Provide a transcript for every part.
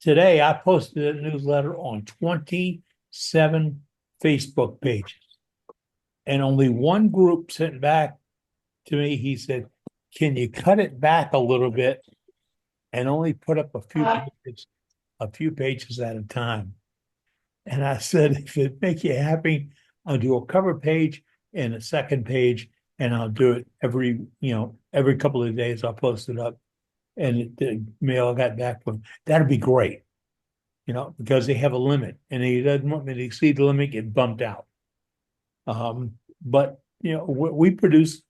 today I posted a newsletter on 27 Facebook pages, and only one group sent back to me. He said, "Can you cut it back a little bit and only put up a few pages at a time?" And I said, "If it make you happy, I'll do a cover page and a second page, and I'll do it every couple of days. I'll post it up." And the mail I got back from, "That'd be great, because they have a limit, and he doesn't want me to exceed the limit, get bumped out." But we produce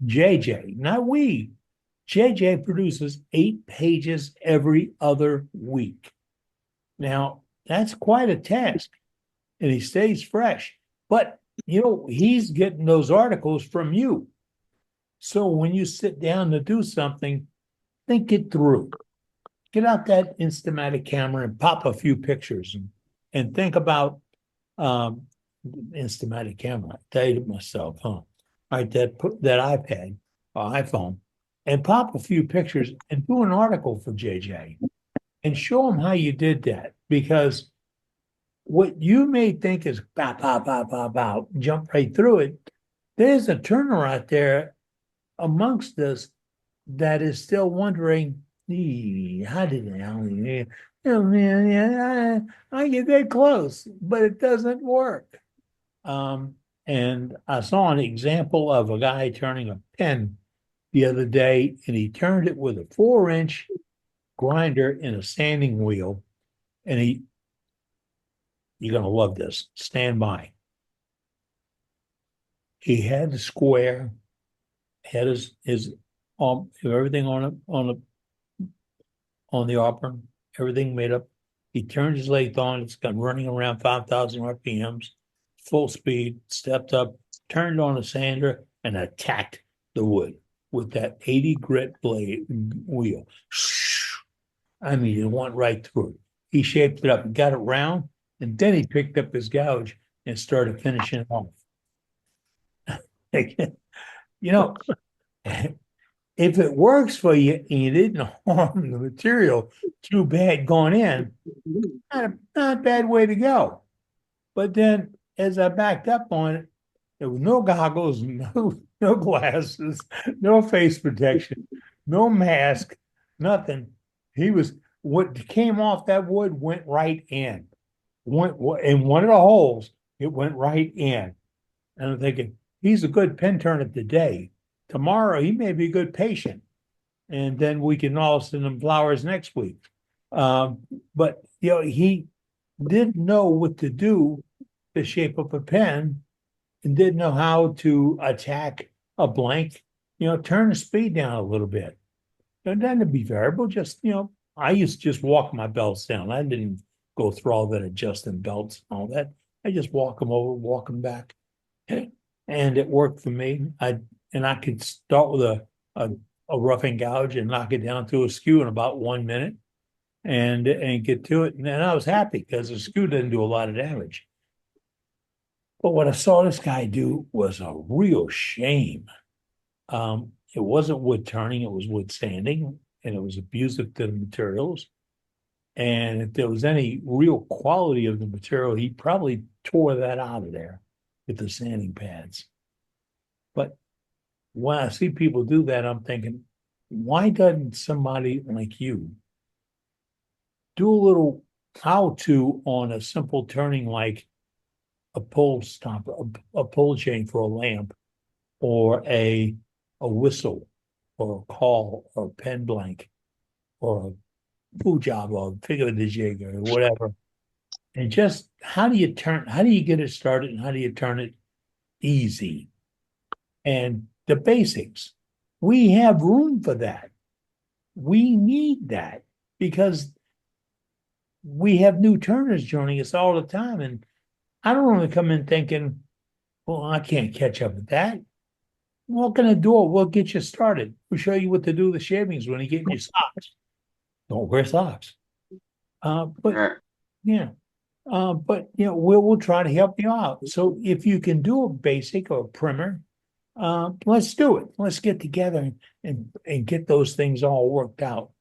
JJ, not we. JJ produces 8 pages every other week. Now, that's quite a task, and he stays fresh. But, he's getting those articles from you. So when you sit down to do something, think it through. Get out that Instamatic camera and pop a few pictures and think about Instamatic camera. I tell you to myself, huh? Right, that iPad or iPhone, and pop a few pictures and do an article for JJ and show him how you did that. Because what you may think is bow, bow, bow, bow, bow, jump right through it. There's a turner out there amongst us that is still wondering, how did I? I get that close, but it doesn't work. And I saw an example of a guy turning a pen the other day, and he turned it with a 4-inch grinder and a sanding wheel. And you're going to love this. Stand by. He had the square, had his everything on the opera, everything made up. He turned his lathe on. It's got running around 5,000 RPMs, full speed, stepped up, turned on a sander, and attacked the wood with that 80 grit blade wheel. I mean, it went right through it. He shaped it up, got it round, and then he picked up his gouge and started finishing it off. If it works for you and you didn't harm the material too bad going in, not a bad way to go. But then as I backed up on it, there was no goggles, no glasses, no face protection, no mask, nothing. What came off that wood went right in. Went in one of the holes, it went right in. And I'm thinking, he's a good pen turner today. Tomorrow he may be a good patient, and then we can all send him flowers next week. But he didn't know what to do to shape up a pen, and didn't know how to attack a blank. Turn the speed down a little bit. It doesn't be variable. Just I used to just walk my belts down. I didn't go through all that adjusting belts and all that. I just walk them over, walk them back, and it worked for me. I could start with a roughing gouge and knock it down to a skew in about 1 minute and get to it. And I was happy because the skew didn't do a lot of damage. But what I saw this guy do was a real shame. It wasn't wood turning, it was wood sanding, and it was abusive to the materials. And if there was any real quality of the material, he probably tore that out of there with the sanding pads. But when I see people do that, I'm thinking, why doesn't somebody like you do a little how-to on a simple turning like a pull stop, a pull chain for a lamp, or a whistle, or a call, or a pen blank, or a boot job, or figure the jig, or whatever. And just how do you get it started, and how do you turn it easy? And the basics. We have room for that. We need that because we have new turners joining us all the time. And I don't want to come in thinking, well, I can't catch up with that. Walk in the door, we'll get you started. We'll show you what to do with the shavings when you get in your socks. Don't wear socks. But yeah. But we'll try to help you out. So if you can do a basic or a primer, let's do it. Let's get together and get those things all worked out.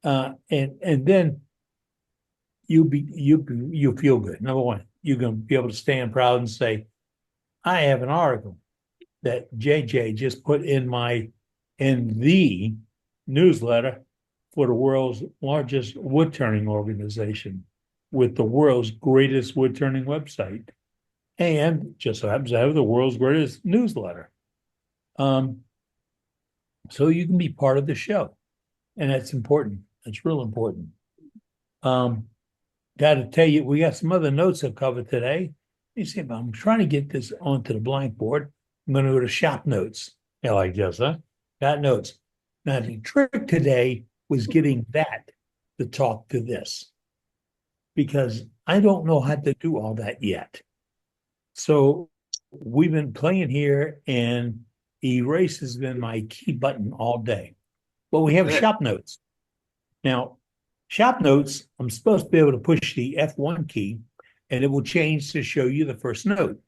And then you feel good. Number one, you're going to be able to stand proud and say, I have an article that JJ just put in the newsletter for the world's largest wood turning organization with the world's greatest wood turning website, and just so happens to have the world's greatest newsletter. So you can be part of the show, and that's important. That's real important. Got to tell you, we got some other notes to cover today. You see, I'm trying to get this onto the blackboard. I'm going to go to shop notes. Yeah, like this, huh? Got notes. Now, the trick today was getting that to talk to this, because I don't know how to do all that yet. So we've been playing here, and erase has been my key button all day. But we have shop notes. Now, shop notes, I'm supposed to be able to push the F1 key, and it will change to show you the first note.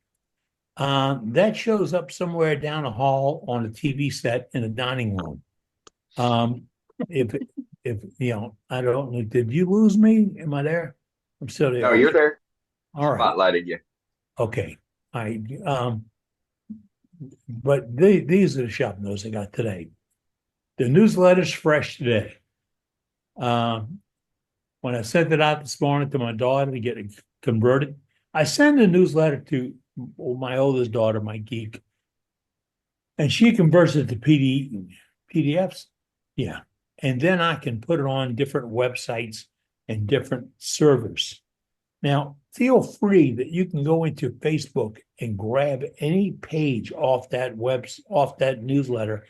That shows up somewhere down a hall on a TV set in a dining room. If you know, I don't know, did you lose me? Am I there? I'm still there. No, you're there. All right. Spotlighted you. Okay. All right. But these are the shop notes I got today. The newsletter's fresh today. When I sent it out this morning to my daughter to get it converted, I send a newsletter to my oldest daughter, my geek, and she converts it to PDFs. Yeah. And then I can put it on different websites and different servers. Now, feel free that you can go into Facebook and grab any page off that newsletter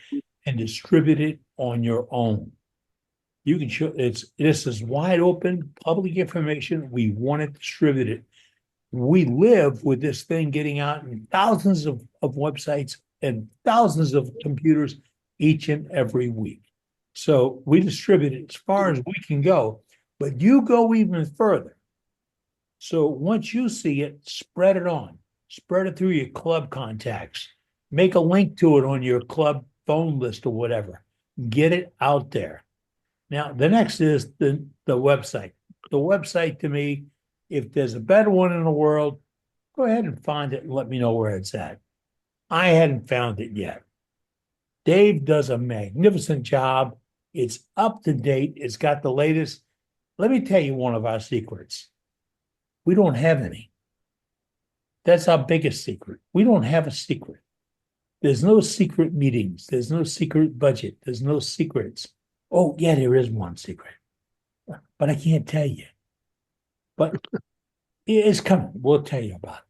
and distribute it on your own. You can show this is wide open public information. We want it distributed. We live with this thing getting out in thousands of websites and thousands of computers each and every week. So we distribute it as far as we can go, but you go even further. So once you see it, spread it on, spread it through your club contacts, make a link to it on your club phone list or whatever, get it out there. Now, the next is the website. The website, to me, if there's a better one in the world, go ahead and find it and let me know where it's at. I hadn't found it yet. Dave does a magnificent job. It's up to date. It's got the latest. Let me tell you one of our secrets. We don't have any. That's our biggest secret. We don't have a secret. There's no secret meetings. There's no secret budget. There's no secrets. Oh, yeah, there is one secret, but I can't tell you. But it's coming. We'll tell you about it.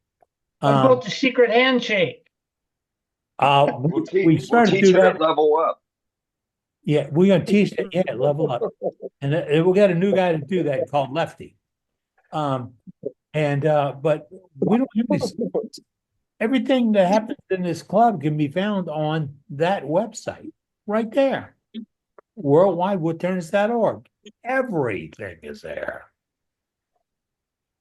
What about the secret handshake? We started to do her that. Level up. Yeah, we're going to teach it. Yeah, level up. And we got a new guy to do that called Lefty. But we don't have this. Everything that happens in this club can be found on that website right there. Worldwidewoodturners.org. Everything is there.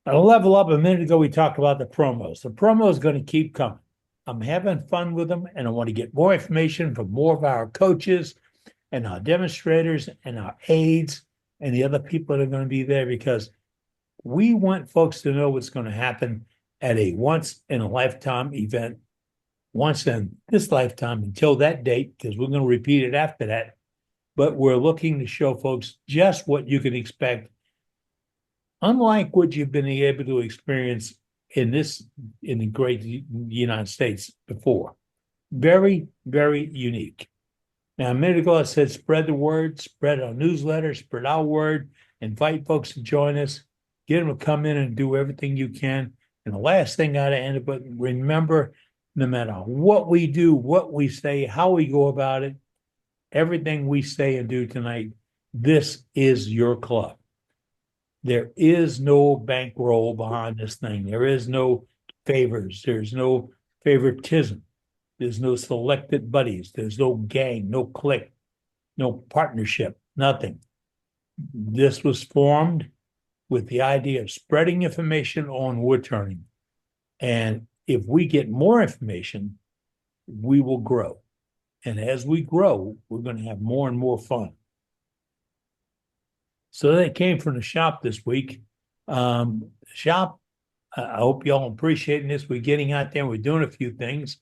I'll level up. A minute ago, we talked about the promos. The promo is going to keep coming. I'm having fun with them, and I want to get more information from more of our coaches and our demonstrators and our aides and the other people that are going to be there, because we want folks to know what's going to happen at a once-in-a-lifetime event, once in this lifetime until that date, because we're going to repeat it after that. But we're looking to show folks just what you can expect, unlike what you've been able to experience in the great United States before. Very, very unique. Now, a minute ago, I said spread the word, spread our newsletter, spread our word, invite folks to join us, get them to come in and do everything you can. And the last thing I end up with, remember, no matter what we do, what we say, how we go about it, everything we say and do tonight, this is your club. There is no bankroll behind this thing. There is no favors. There's no favoritism. There's no selected buddies. There's no gang, no clique, no partnership, nothing. This was formed with the idea of spreading information on wood turning. And if we get more information, we will grow. And as we grow, we're going to have more and more fun. So that came from the shop this week. Shop, I hope y'all appreciating this. We're getting out there, we're doing a few things.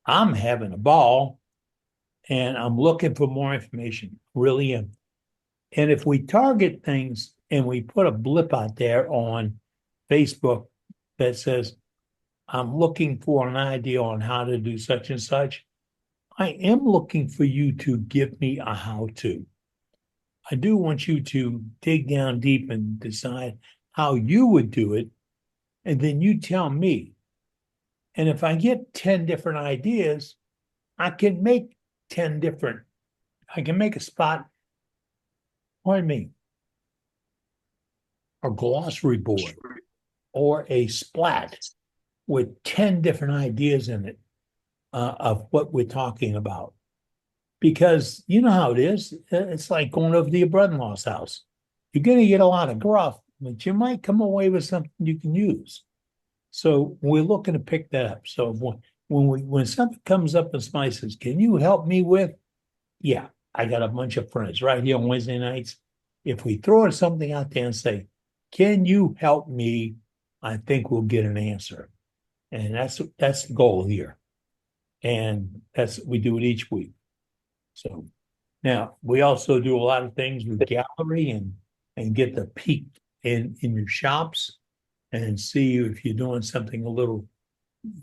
I'm having a ball and I'm looking for more information, really am. And if we target things and we put a blip out there on Facebook that says, I'm looking for an idea on how to do such and such, I am looking for you to give me a how to. I do want you to dig down deep and decide how you would do it. And then you tell me. And if I get 10 different ideas, I can make 10 different, I can make a spot, pardon me, a glossary board or a splat with 10 different ideas in it of what we're talking about. Because you know how it is. It's like going over to your brother-in-law's house. You're going to get a lot of gruff, but you might come away with something you can use. So we're looking to pick that up. So when something comes up and somebody says, can you help me with? Yeah, I got a bunch of friends right here on Wednesday nights. If we throw something out there and say, can you help me? I think we'll get an answer. And that's the goal here. And we do it each week. So now we also do a lot of things with gallery and get the peek in your shops and see if you're doing something a little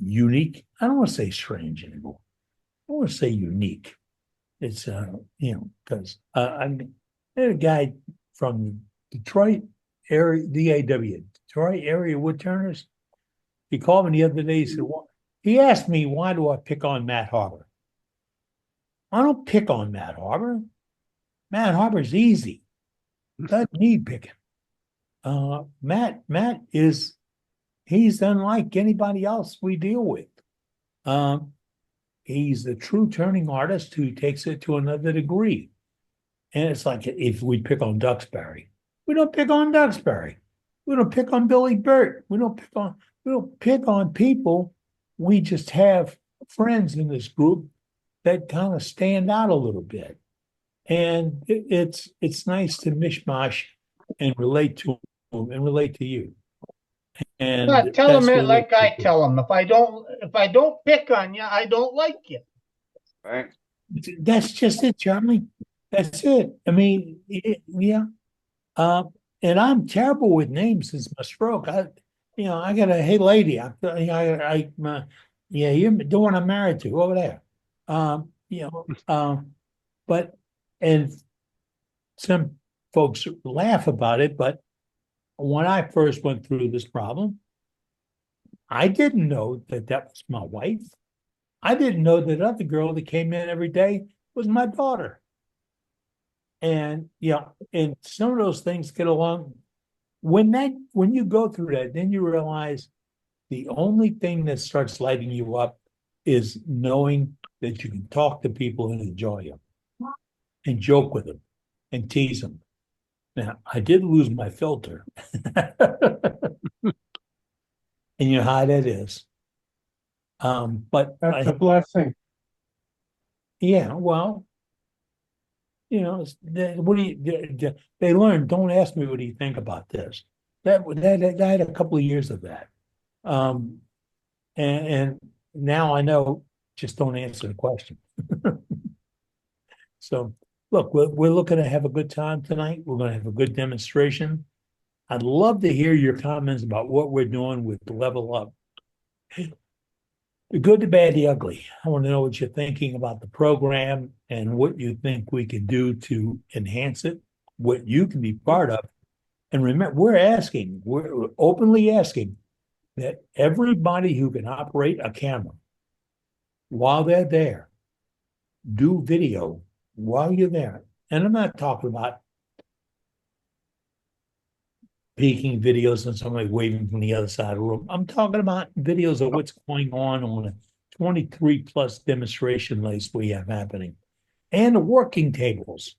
unique. I don't want to say strange anymore. I want to say unique. It's because I had a guy from Detroit area, DAW, Detroit area woodturners. He called me the other day. He said, "Well," he asked me, why do I pick on Matt Harbor? I don't pick on Matt Harbor. Matt Harbor's easy. Doesn't need picking. Matt he's unlike anybody else we deal with. He's a true turning artist who takes it to another degree. And it's like if we pick on Duxbury. We don't pick on Duxbury. We don't pick on Billy Burt. We don't pick on people. We just have friends in this group that kind of stand out a little bit. And it's nice to mishmash and relate to them and relate to you. And But tell them that's it what like I tell them. If I don't pick on you, I don't like you. Right. That's just it, Charlie. That's it. I mean, yeah. And I'm terrible with names since my stroke. I got a hey lady. Yeah, you're the one I'm married to over there. But and some folks laugh about it, but when I first went through this problem, I didn't know that was my wife. I didn't know that other girl that came in every day was my daughter. And and some of those things get along. When you go through that, then you realize the only thing that starts lighting you up is knowing that you can talk to people and enjoy them and joke with them and tease them. Now, I did lose my filter. And you know how that is. But That's a blessing. yeah, well, what do you? They learn. Don't ask me what do you think about this. That I had a couple of years of that, and now I know. Just don't answer the question. So, look, we're looking to have a good time tonight. We're going to have a good demonstration. I'd love to hear your comments about what we're doing with Level Up. The good, the bad, the ugly. I want to know what you're thinking about the program and what you think we can do to enhance it, what you can be part of. And remember, we're openly asking that everybody who can operate a camera while they're there, do video while you're there. And I'm not talking about peeking videos and somebody waving from the other side of the room. I'm talking about videos of what's going on a 23 plus demonstration list we have happening and the working tables.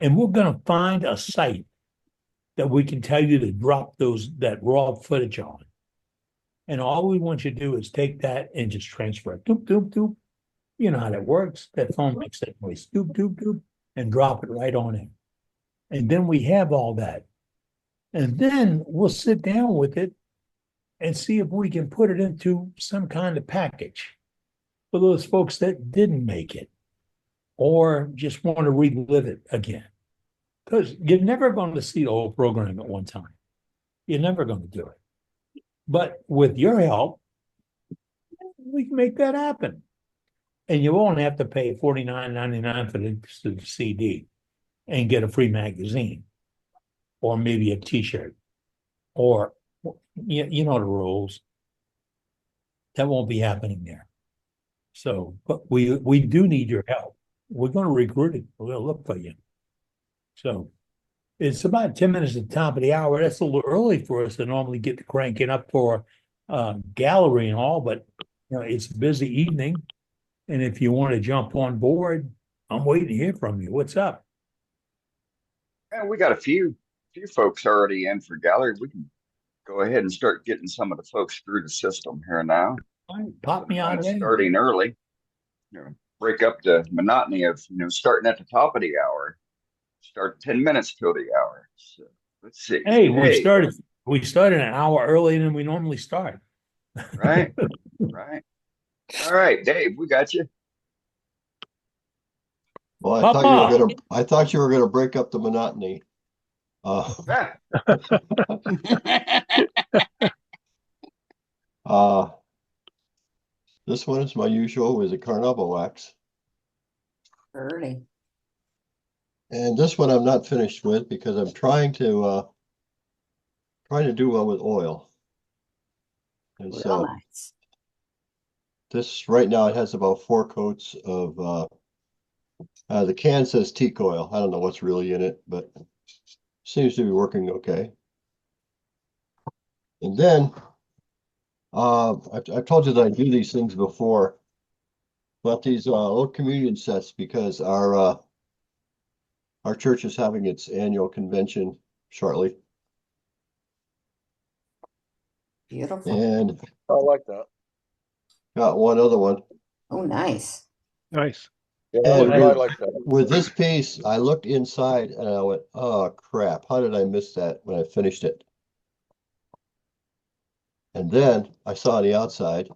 And we're going to find a site that we can tell you to drop that raw footage on. And all we want you to do is take that and just transfer it. Doop, doop, doop. You know how that works. That phone makes that noise. Doop, doop, doop. And drop it right on in. And then we have all that. And then we'll sit down with it and see if we can put it into some kind of package for those folks that didn't make it or just want to relive it again. Because you're never going to see the whole program at one time. You're never going to do it. But with your help, we can make that happen. And you won't have to pay $49.99 for the CD and get a free magazine or maybe a t-shirt or you know the rules. That won't be happening there. So, but we do need your help. We're going to recruit it. We're going to look for you. So it's about 10 minutes at the top of the hour. That's a little early for us to normally get cranking up for gallery and all, but you know, it's a busy evening. And if you want to jump on board, I'm waiting to hear from you. What's up? And we got a few folks already in for gallery. We can go ahead and start getting some of the folks through the system here now. Pop me on in. Starting early, break up the monotony of starting at the top of the hour. Start 10 minutes till the hour. So let's see. Hey, we started an hour earlier than we normally start. Right. Right. All right, Dave, we got you. Well, I thought you were gonna break up the monotony. This one is my usual, is a Carnauba wax. Early. And this one I'm not finished with because I'm trying to do well with oil. And Real so nice. this right now it has about 4 coats of the can says teak oil. I don't know what's really in it, but seems to be working okay. And then I've told you that I do these things before, but these little communion sets because our church is having its annual convention shortly. Beautiful. And I like that. got one other one. Oh, nice. Nice. Yeah, And I like that. with this piece, I looked inside and I went, oh crap, how did I miss that when I finished it? And then I saw on the outside,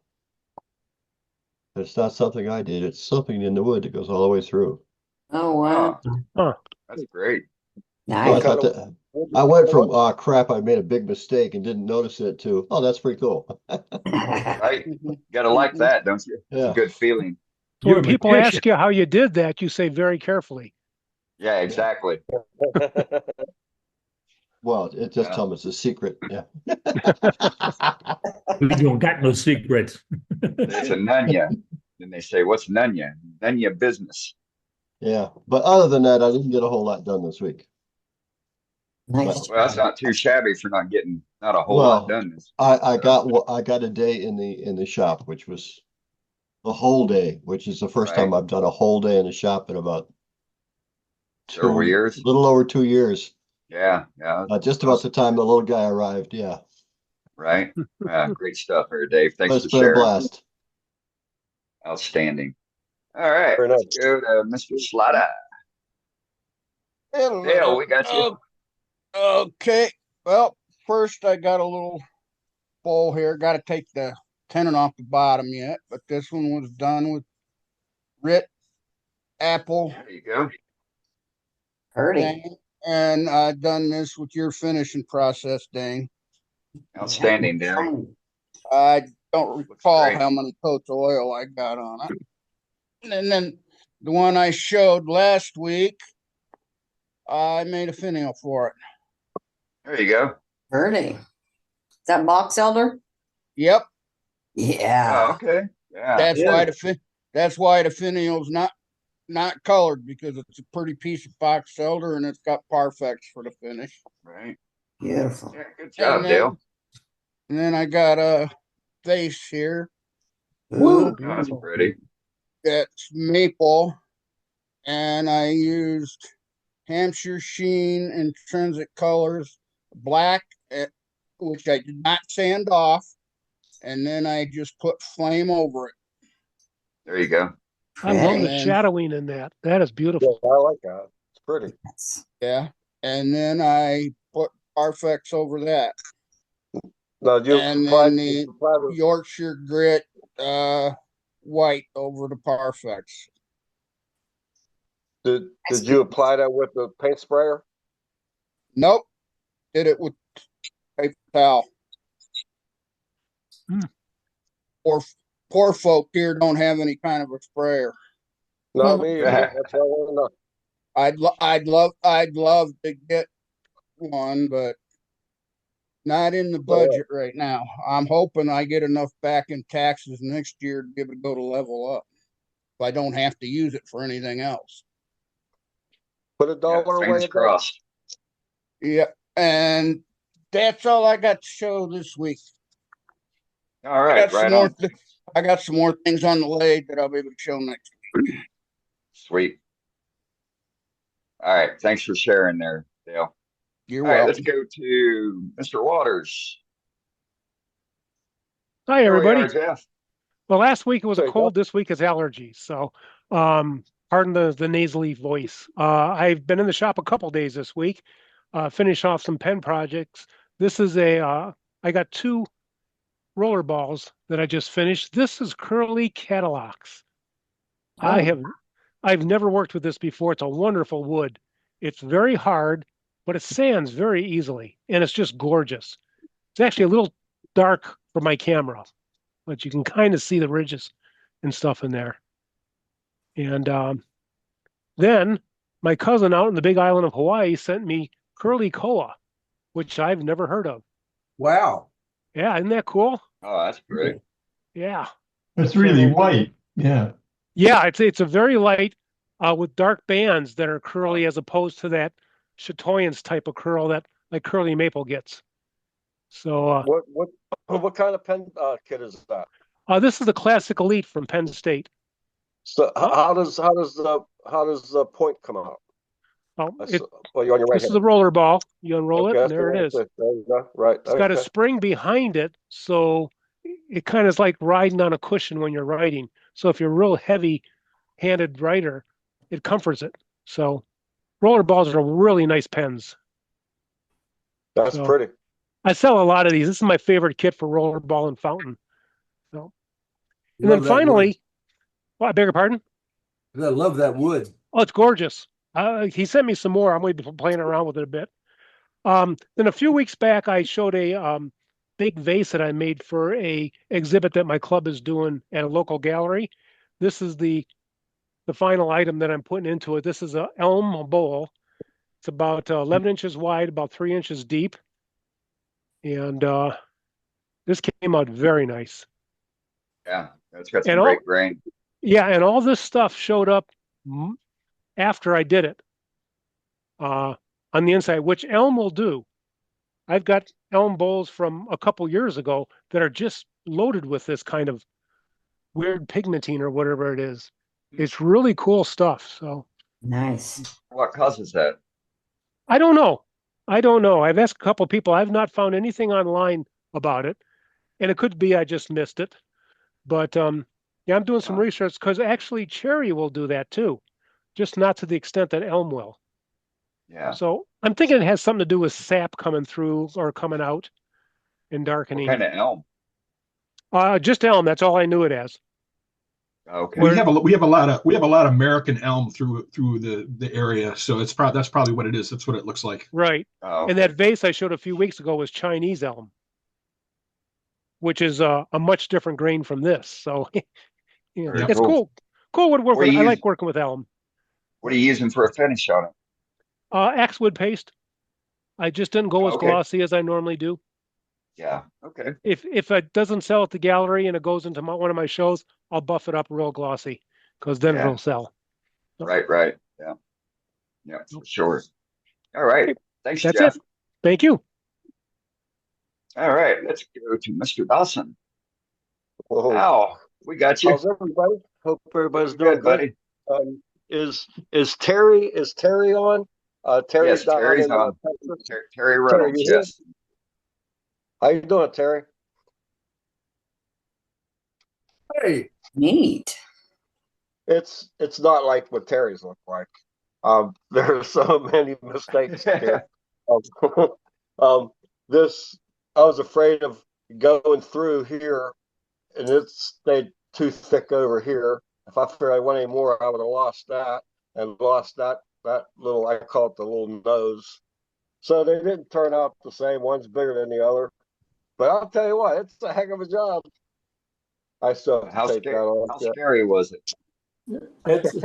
it's not something I did, it's something in the wood that goes all the way through. Oh, wow. That's great. So I Nice. thought that I went from crap, I made a big mistake and didn't notice it to, oh, that's pretty cool. Right. Gotta like that, don't you? It's Yeah. a good feeling. You're When a people magician. ask you how you did that, you say very carefully. Yeah, exactly. Well, it just Yeah. tell them it's a secret. Yeah. We don't got no secrets. It's a nunya. Then they say, what's nunya? Nunya business. Yeah. But other than that, I didn't get a whole lot done this week. Nice. Well, that's not too shabby for not a whole Well, lot done. I got a day in the shop, which was the whole day, which is the first time Right. I've done a whole day in the shop in about Several years. a little over 2 years. Yeah, yeah. Just about the time the little guy arrived. Yeah. Right. Great stuff here, Dave. But Thanks it's for been a sharing. blast. Outstanding. All right. Very nice. Let's go to Mr. Slada. Hello. Dale, we got you. Okay. Well, first I got a little bowl here. Got to take the tenon off the bottom yet, but this one was done with Rit apple There you go. Pretty. thing, and I done this with your finishing process, Dane. Outstanding, Dale. I don't recall great. how many coats of oil I got on it. And then the one I showed last week, I made a finial for it. There you go. Pretty. Is that box elder? Yep, Oh, Yeah. okay. Yeah. that's why the finial's not colored, because it's a pretty piece of box elder and it's got Parfex for the finish. Right. Beautiful. Yeah, good job, And then- Dale. And then I got a vase here Ooh. Oh, that's pretty. that's maple, and I used Hampshire Sheen intrinsic colors, black, which I did not sand off, and then I just put flame over it. There you go. I love the Pretty. shadowing in that. That is beautiful. I like that. It's pretty. Yes. Yeah, and then I put Parfex over that. Now, you And applied, then the Yorkshire Grit white over the Parfex. did you apply that with the paint sprayer? Nope. Did it with paper towel. Hmm. Poor folk here don't have any kind of a sprayer. No, me either. That's all I want to know. I'd love to get one, but not in the budget right now. I'm hoping I get enough back in taxes next year to be able to go to level up. If I don't have to use it for anything else. Put a Yeah, dollar away. fingers a day. crossed. Yeah, and that's all I got to show this week. All I right, got some right more. on. I got some more things on the lathe that I'll be able to show next week. Sweet. All right, thanks for sharing there, Dale. You're All right, welcome. let's go to Mr. Waters. Hi, Here we everybody. are, Jeff. Well, last week it was There a you go. cold. This week is allergies. So, pardon the nasally voice. I've been in the shop a couple days this week. Finish off some pen projects. This is I got 2 roller balls that I just finished. This is Curly Cadillacs. I've never worked with this before. It's a wonderful wood. It's very hard, but it sands very easily, and it's just gorgeous. It's actually a little dark for my camera, but you can kind of see the ridges and stuff in there. And then my cousin out in the big island of Hawaii sent me Curly Koa, which I've never heard of. Wow. Yeah, isn't that cool? Oh, that's pretty. Yeah. It's really white. Yeah. Yeah, it's a very light with dark bands that are curly as opposed to that chatoyance type of curl that like Curly Maple gets. So What kind of pen kit is that? this is the Classic Elite from Penn State. So how does the point come out? Oh, Well, you're on your right this is hand. a roller ball. You unroll it, Okay, and there it is. There you go. Right. It's got a okay. spring behind it, so it kind of is like riding on a cushion when you're writing. So if you're a real heavy-handed writer, it comforts it. So roller balls are really nice pens. That's So- pretty. I sell a lot of these. This is my favorite kit for roller ball and fountain. So, and then Love that finally, well, I beg your pardon? wood. I love that wood. Oh, it's gorgeous. He sent me some more. I'm going to be playing around with it a bit. Then a few weeks back, I showed a big vase that I made for a exhibit that my club is doing at a local gallery. This is the final item that I'm putting into it. This is a elm bowl. It's about 11 inches wide, about 3 inches deep. And this came out very nice. Yeah, it's got some And great grain. Yeah, and all this stuff showed up after I did it on the inside, which elm will do. I've got elm bowls from a couple years ago that are just loaded with this kind of weird pigmentine or whatever it is. It's really cool stuff. So Nice. What causes that? I don't know. I've asked a couple people. I've not found anything online about it, and it could be I just missed it. But yeah, I'm doing some research because actually cherry will do that too, just not to the extent that elm will. Yeah. So I'm thinking it has something to do with sap coming through or coming out and What darkening. kind of elm? Just elm. That's all I knew it as. Okay. We have a lot of American elm through the area, so that's probably what it is. That's what it looks like. Right. Oh, And that vase I showed a few weeks ago was Chinese elm, which is a much different grain from this. So yeah, Very it's cool. cool. Cool would work What do with. you I use? like working with elm. What are you using for a finish on it? Axwood paste. I just didn't go as Okay. glossy as I normally do. Yeah. Okay. If it doesn't sell at the gallery and it goes into one of my shows, I'll buff it up real glossy because then Yeah. it'll sell. Right. Right. Yeah. Yeah. For sure. All right. Thanks, That's Jeff. it. Thank you. All right. Let's go to Mr. Dawson. Whoa. Al, we got you. How's everybody? Hope everybody's doing Good, buddy. Is Terry on? Terry's Yes, down Terry's in, on. Texas. Terry Reynolds. you here? Yes. How you doing, Terry? Hey, Neat. It's not like what Terry's look like. There are so many mistakes here. This, I was afraid of going through here and it stayed too thick over here. If I figured I went any more, I would have lost that and lost that little, I call it the little nose. So they didn't turn out the same. One's bigger than the other. But I'll tell you what, it's a heck of a job. I still have How to take that off. how scary was it? It's,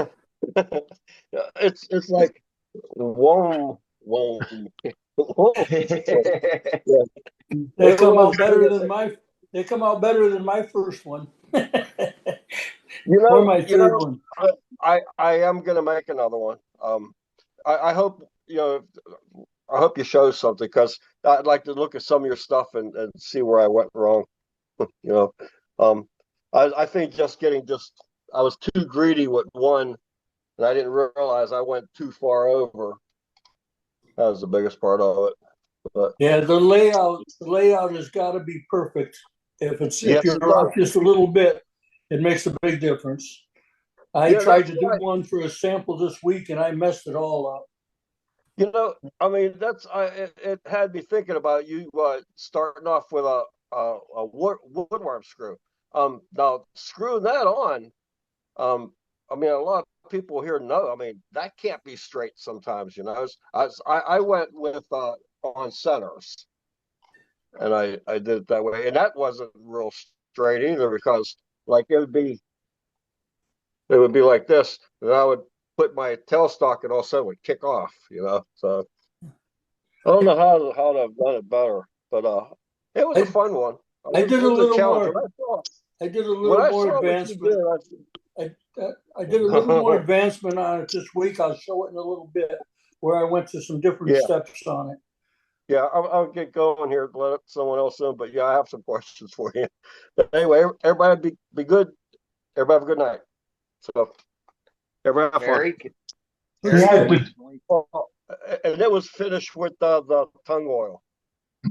It's like whoa. they come out better than my first one. You Or know, my you third know, one. I am gonna make another one. I hope, you know, I hope you show something because I'd like to look at some of your stuff and see where I went wrong. You know, I think I was too greedy with one, and I didn't realize I went too far over. That was the biggest part of it. But Yeah, the layout has got to be perfect. If Yes, you're it off does. just a little bit, it makes a big difference. I Yeah, tried that's to do right. one for a sample this week and I messed it all up. You know, I mean, it had me thinking about you starting off with a woodworm screw. Now screwing that on, I mean, a lot of people here know. I mean, that can't be straight sometimes. You know, I went with on centers, and I did it that way, and that wasn't real straight either because like it would be like this, and I would put my tailstock and all of a sudden would kick off, you know. So I don't know how to have done it better, but it was a fun one. I did It a was little challenge. more. When I did a when little I more saw what you advancement. I did a little more advancement on it this week. I'll show it in a little bit where I went to some different Yeah. steps on it. Yeah, I'll get going here. Let someone else in, but yeah, I have some questions for you. But anyway, everybody be good. Everybody have a good night. So everybody have fun. Terry, Yeah, Terry, but- can we- And it was finished with the tongue oil. I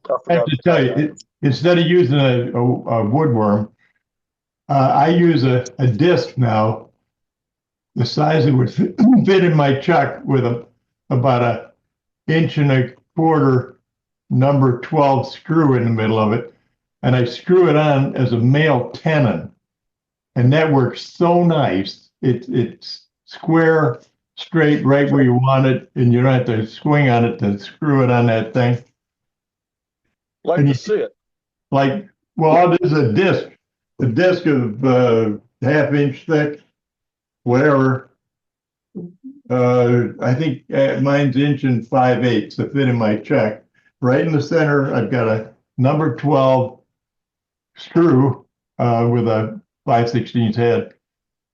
I have forgot to to tell say you, that. instead of using a woodworm, I use a disc now, the size that would fit in my chuck with about a inch and a quarter number 12 screw in the middle of it. And I screw it on as a male tenon. And that works so nice. It's square, straight, right where you want it. And you don't have to swing on it to screw it on that thing. Like And to you- see it. Like, well, it is a disc of half-inch thick, whatever. I think mine's inch and 5/8 to fit in my chuck. Right in the center, I've got a number 12 screw with a 5/16 head,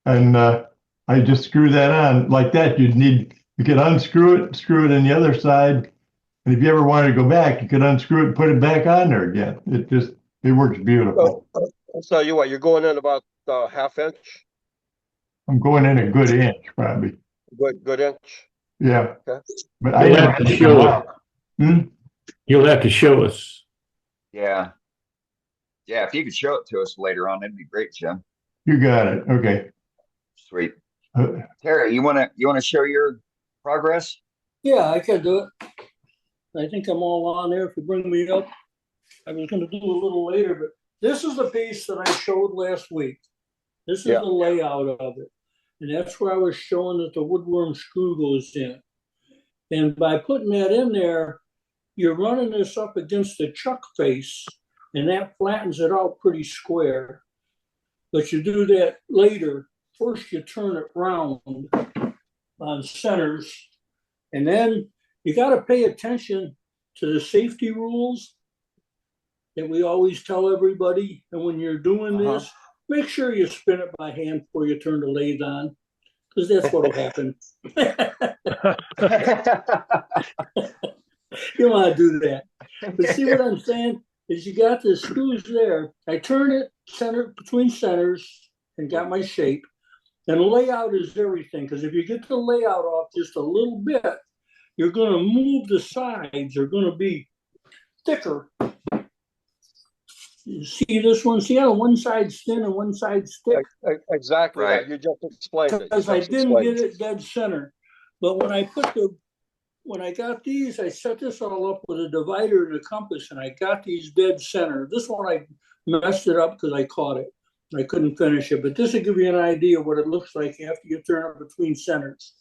and I just screw that on like that. You could unscrew it, screw it on the other side, and if you ever wanted to go back, you could unscrew it and put it back on there again. It works beautiful. I'll tell you what, you're going in about half inch, I'm going in a good inch, probably. good inch. Yeah. Okay. But I You'll never have to take show them us. out. Hmm? You'll have to show us. Yeah. Yeah, if you could show it to us later on, that'd be great, Jim. You got it. Okay. Sweet. Uh, Terry, you wanna share your progress? Yeah, I can do it. I think I'm all on there if you bring me up. I was gonna do a little later, but this is the piece that I showed last week. This is Yeah. the layout of it. And that's where I was showing that the woodworm screw goes in. And by putting that in there, you're running this up against the chuck face, and that flattens it out pretty square. But you do that later. First, you turn it round on centers, and then you got to pay attention to the safety rules that we always tell everybody. And when you're doing this, make sure you spin it by hand before you turn the lathe on, because that's what will happen. You want to do that. But see what I'm saying? Is you got the screws there. I turn it center between centers and got my shape. And layout is everything, because if you get the layout off just a little bit, you're going to move the sides. They're going to be thicker. You see this one? See how one side's thin and one side's thick? Exactly. Right. You just explained it. You Because I just didn't explained get it dead center. But when I put the when I got these, I set this all up with a divider and a compass, and I got these dead center. This one I messed it up because I caught it. I couldn't finish it, but this will give you an idea of what it looks like after you turn it between centers.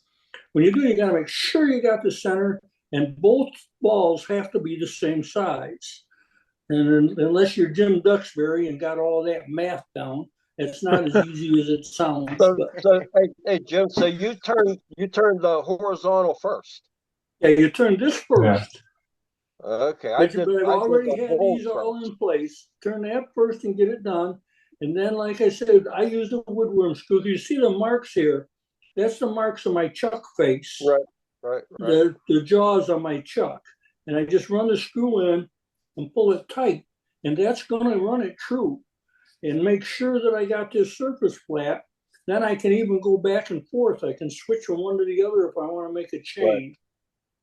When you do, you got to make sure you got the center, and both balls have to be the same size. And unless you're Jim Duxbury and got all that math down, it's not as easy as it sounds. So hey Jim, so you turned the horizontal first. Yeah, you turn this first. Okay, But I've already the had whole these all first. in place. Turn that first and get it done. And then, like I said, I use the woodworm screw. You see the marks here? That's the marks of my chuck face. Right. The jaws on my chuck. And I just run the screw in and pull it tight. And that's going to run it true. And make sure that I got this surface flat. Then I can even go back and forth. I can switch from one to the other if I want to make a change.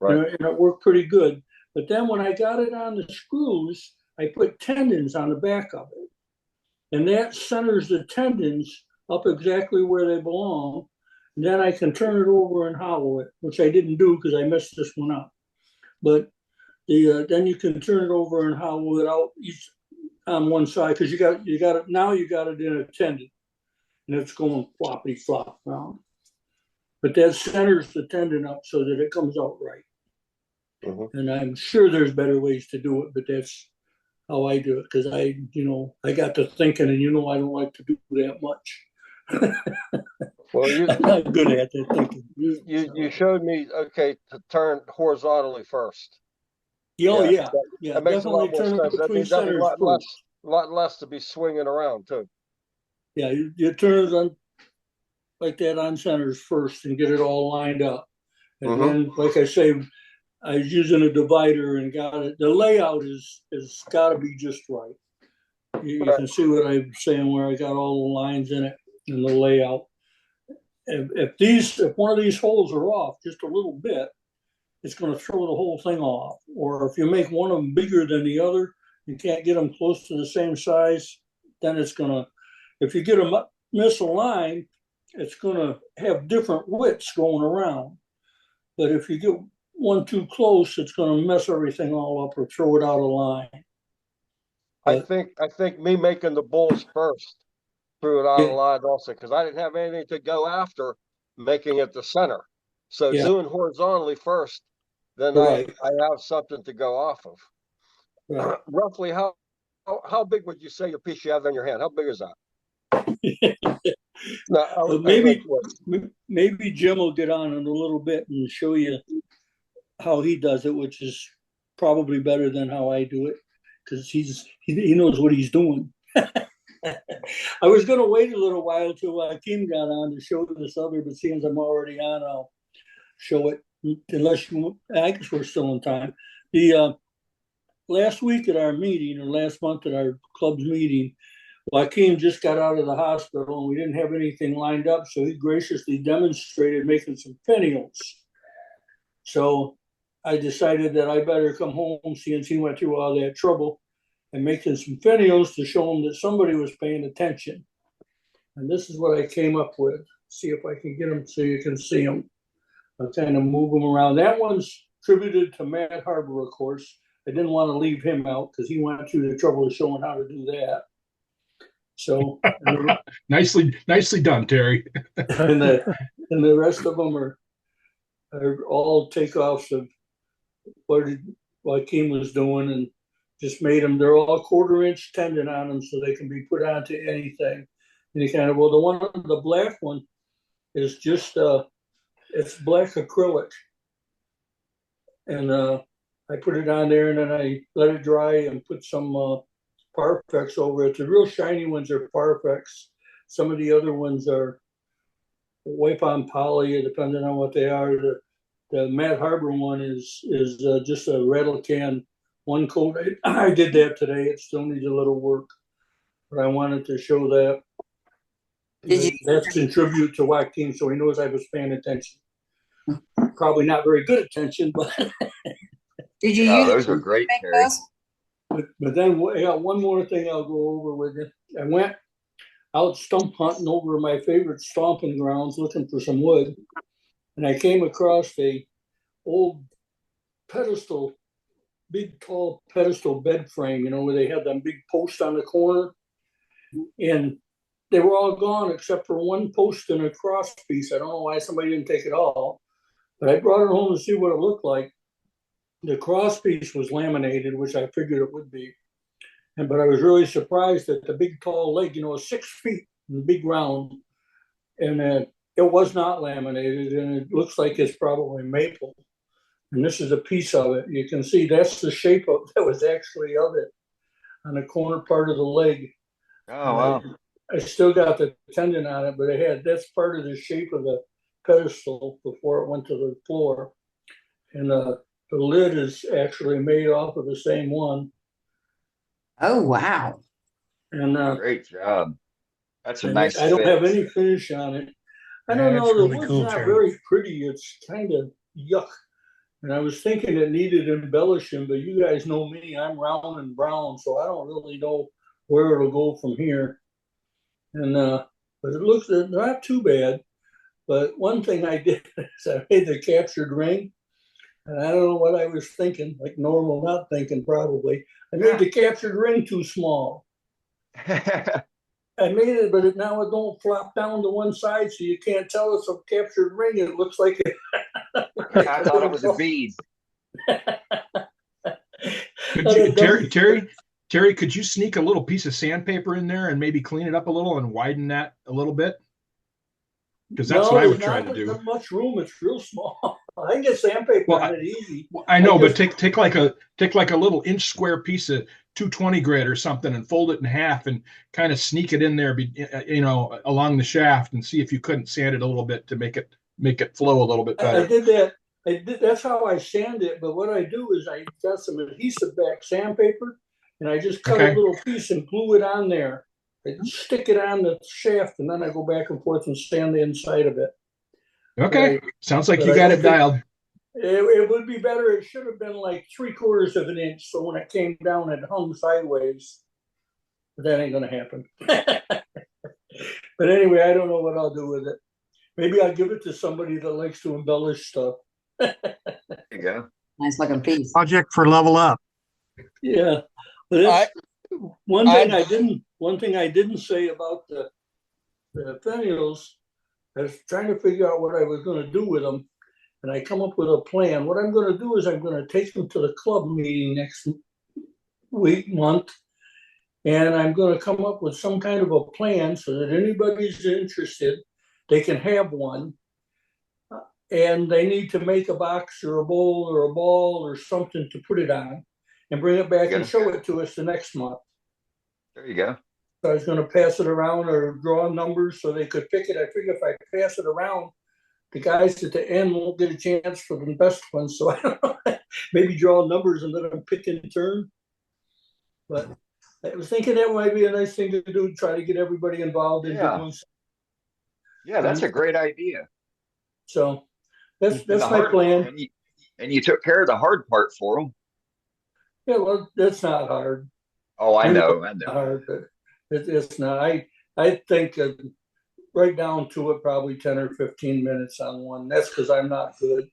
Right. And it worked pretty good. But then when I got it on the screws, I put tendons on the back of it. And that centers the tendons up exactly where they belong. And then I can turn it over and hollow it, which I didn't do because I messed this one up. But then you can turn it over and hollow it out each on one side because you got it now. You got it in a tendon, and it's going floppy flop around. But that centers the tendon up so that it comes out right. Mm-hmm. And I'm sure there's better ways to do it, but that's how I do it because I got to thinking, and I don't like to do that much. Well, I'm not good at that thinking. You showed me to turn horizontally first. Oh yeah, That makes a lot definitely more turn sense. it That between means that'd be centers first. a lot less to be swinging around too. Yeah, you turn it on like that on centers first and get it all lined up. And then, like I say, I was using a divider and got it. The layout is got to be just right. You can see what I'm saying where I got all the lines in it and the layout. If one of these holes are off just a little bit, it's going to throw the whole thing off. Or if you make one of them bigger than the other, you can't get them close to the same size, then it's going to, if you get them misaligned, it's going to have different widths going around. But if you get one too close, it's going to mess everything all up or throw it out of line. I think me making the bulls first threw it out of line also because I didn't have anything to go after making it the center. So doing horizontally first, then I have something to go off of. Right. Roughly how big would you say your piece you have in your hand? How big is that? No, maybe Jim will get on in a little bit and show you how he does it, which is probably better than how I do it because he knows what he's doing. I was going to wait a little while till Kim got on to show this other, but since I'm already on, I'll show it. Unless I guess we're still in time. The last week at our meeting, or last month at our club's meeting, Joaquin just got out of the hospital and we didn't have anything lined up, so he graciously demonstrated making some finials. So I decided that I better come home since he went through all that trouble and making some finials to show him that somebody was paying attention. And this is what I came up with. See if I can get them so you can see them. I'll kind of move them around. That one's attributed to Matt Harbor, of course. I didn't want to leave him out because he went through the trouble of showing how to do that. So nicely done, Terry. and the rest of them are all takeoffs of what Joaquin was doing, and just made them. They're all 1/4-inch tendon on them, so they can be put onto anything. Any kind of. Well, the black one is just it's black acrylic, and I put it on there, and then I let it dry and put some Parfex over it. The real shiny ones are Parfex. Some of the other ones are wipe on poly, depending on what they are. The Matt Harbor one is just a rattle can one coat. I did that today. It still needs a little work, but I wanted to show that. That's in tribute to Joaquin, so he knows I was paying attention. Probably not very good attention, but Did you use those are great, Terry. But then I got one more thing I'll go over with you. I went out stump hunting over my favorite stomping grounds looking for some wood. And I came across a old pedestal, big tall pedestal bed frame, where they had them big posts on the corner. And they were all gone except for one post and a cross piece. I don't know why somebody didn't take it all, but I brought it home to see what it looked like. The cross piece was laminated, which I figured it would be. But I was really surprised that the big tall leg, 6 feet, big round, and it was not laminated, and it looks like it's probably maple. And this is a piece of it. You can see that's the shape of that was actually of it on the corner part of the leg. Oh, wow. I still got the tendon on it, but that's part of the shape of the pedestal before it went to the floor. And the lid is actually made off of the same one. Oh, wow. And Great job. That's a and nice I don't fit. have any finish on it. I don't That's know. The really wood's cool, not Terry. very pretty. It's kind of yuck. And I was thinking it needed embellishing, but you guys know me. I'm round and brown, so I don't really know where it'll go from here. And but it looks not too bad. But one thing I did is I made the captured ring, and I don't know what I was thinking, like normal, not thinking probably. I made the captured ring too small. I made it, but now it don't flop down to one side, so you can't tell it's a captured ring. It looks like it. I thought it was a bead. Terry, could you sneak a little piece of sandpaper in there and maybe clean it up a little and widen that a little bit? Because that's what I would try to do. Not much room. It's real small. I can get sandpaper on it easy. I know, but take like a little inch square piece of 220 grit or something and fold it in half and kind of sneak it in there, along the shaft and see if you couldn't sand it a little bit to make it flow a little bit better. I did that. That's how I sand it. But what I do is I got some adhesive back sandpaper, and I just cut a little piece and glue it on there. I stick it on the shaft, and then I go back and forth and sand the inside of it. Okay, sounds like you got it dialed. It would be better. It should have been like 3/4 of an inch, so when it came down, it hung sideways. But that ain't gonna happen. But anyway, I don't know what I'll do with it. Maybe I'll give it to somebody that likes to embellish stuff. There you go. Nice looking piece. Project for Level Up. Yeah, but one thing I didn't say about the fennials, I was trying to figure out what I was going to do with them, and I come up with a plan. What I'm going to do is I'm going to take them to the club meeting next month, and I'm going to come up with some kind of a plan so that anybody's interested, they can have one. And they need to make a box or a bowl or a ball or something to put it on and bring it back and show it to us the next month. There you go. So I was going to pass it around or draw numbers so they could pick it. I figure if I pass it around, the guys at the end won't get a chance for the best ones. So I don't know, maybe draw numbers and let them pick in turn. But I was thinking that might be a nice thing to do, try to get everybody involved in doing. Yeah, that's a great idea. So that's my plan. And you took care of the hard part for them. Yeah, well, that's not hard. Oh, I know. Hard, but it's not. I think right down to it, probably 10 or 15 minutes on one. That's because I'm not good.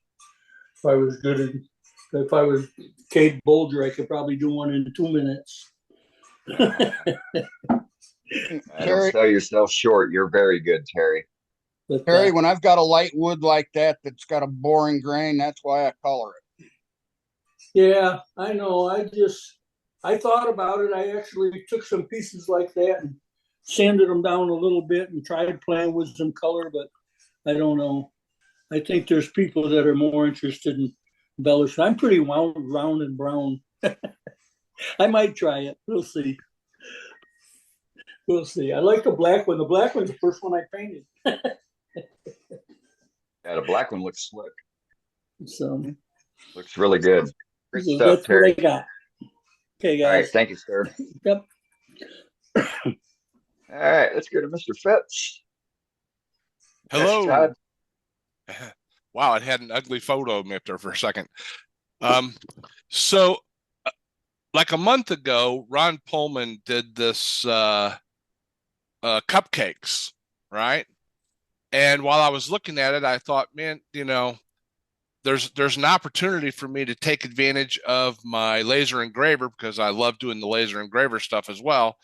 If I was Kate Bolger, I could probably do one in 2 minutes. Don't sell yourself short. You're very good, Terry. Terry, when I've got a light wood like that that's got a boring grain, that's why I color it. Yeah, I know. I thought about it. I actually took some pieces like that and sanded them down a little bit and tried playing with some color, but I don't know. I think there's people that are more interested in embellishment. I'm pretty round and brown. I might try it. We'll see. We'll see. I like the black one. The black one's the first one I painted. Yeah, the black one looks slick. So looks really good. Great stuff, that's Terry. what I got. Okay, guys. All right, thank you, sir. Yep. All right, let's go to Mr. Phipps. Hello. Yes, Wow, it had an ugly photo of me up there for a second. So like a month ago, Ron Pullman did this cupcakes, right? And while I was looking at it, I thought, man, there's an opportunity for me to take advantage of my laser engraver because I love doing the laser engraver stuff as well.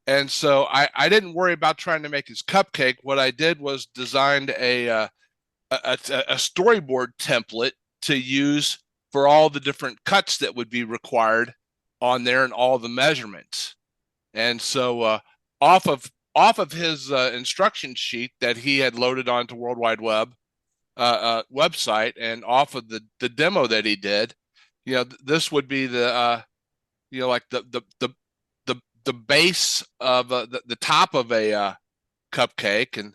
And so I didn't worry about trying to make his cupcake. What I did was designed a storyboard template to use for all the different cuts that would be required on there and all the measurements. And so off of his instruction sheet that he had loaded onto World Wide Web website and off of the demo that he did, this would be the like the base of the top of a cupcake, and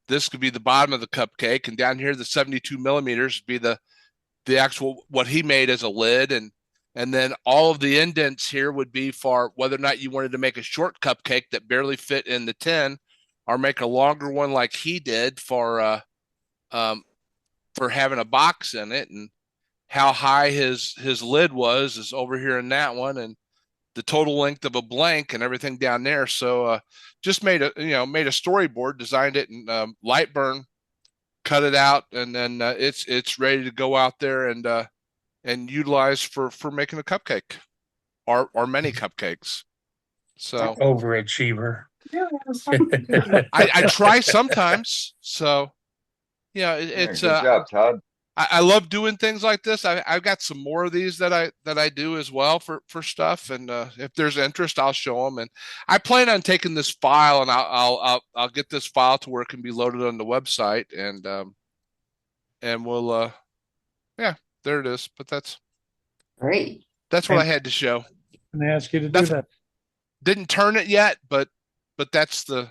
this could be the bottom of the cupcake, and down here the 72 millimeters would be the actual what he made as a lid, and then all of the indents here would be for whether or not you wanted to make a short cupcake that barely fit in the tin, or make a longer one like he did for having a box in it, and how high his lid was is over here in that one, and the total length of a blank and everything down there. So just made a storyboard, designed it in Lightburn, cut it out, and then it's ready to go out there and utilize for making a cupcake or many cupcakes. So overachiever. I try sometimes. So it's good job, Todd. I love doing things like this. I've got some more of these that I do as well for stuff, and if there's interest, I'll show them. And I plan on taking this file and I'll get this file to where it can be loaded on the website, and we'll there it is. But that's Great. That's what I had to show. And ask you to do that. Didn't turn it yet, but that's the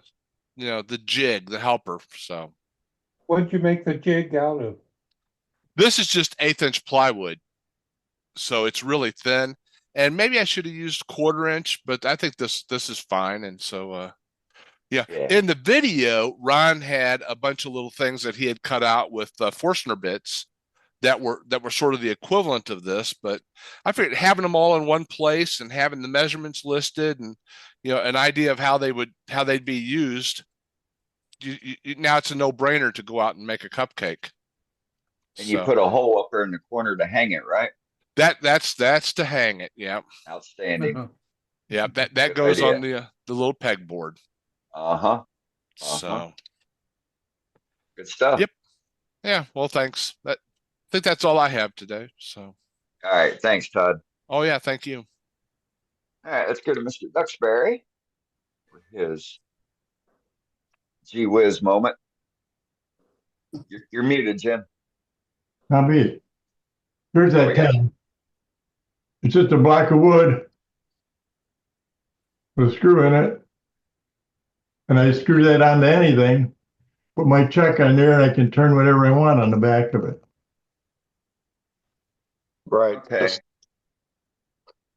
the jig, the helper. So What'd you make the jig out of? this is just 1/8 inch plywood, so it's really thin. And maybe I should have used 1/4 inch, but I think this is fine. And so in the video, Ron had a bunch of little things that he had cut out with Forstner bits that were sort of the equivalent of this. But I figured having them all in one place and having the measurements listed and an idea of how they'd be used, now it's a no-brainer to go out and make a cupcake. And you put a hole up there in the corner to hang it, right? That's to hang it. Yeah. Outstanding. Yeah, that Good goes idea. on the little pegboard. Uh-huh. So Good stuff. Yep. Yeah. Well, thanks. I think that's all I have today. So. All right. Thanks, Todd. Oh yeah. Thank you. All right. Let's go to Mr. Duxbury for his gee whiz moment. You're muted, Jim. Not me. Here's There we that go. pen. It's just a block of wood with a screw in it. And I screw that onto anything, put my check on there, and I can turn whatever I want on the back of it. Right. Okay. Just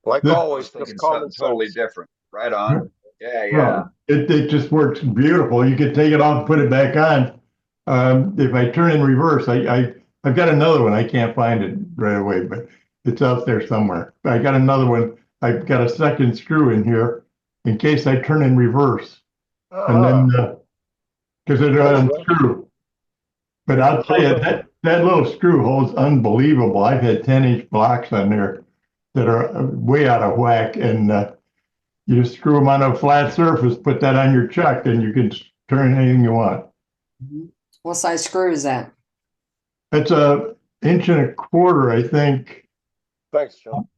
like This- always, Thinking that's common something totally sense. different. Right on. Yeah, Well, it just works beautiful. You can take it off and put it back on. If I turn in reverse, I've got another one. I can't find it right away, but it's out there somewhere. I got another one. I've got a second screw in here in case I turn in reverse. And then, because it doesn't screw. But I'll tell you, that little screw holds unbelievable. I've had 10-inch blocks on there that are way out of whack, and you just screw them on a flat surface, put that on your chuck, and you can turn anything you want. What size screw is that? It's a 1.25 inch, I think. Thanks, John.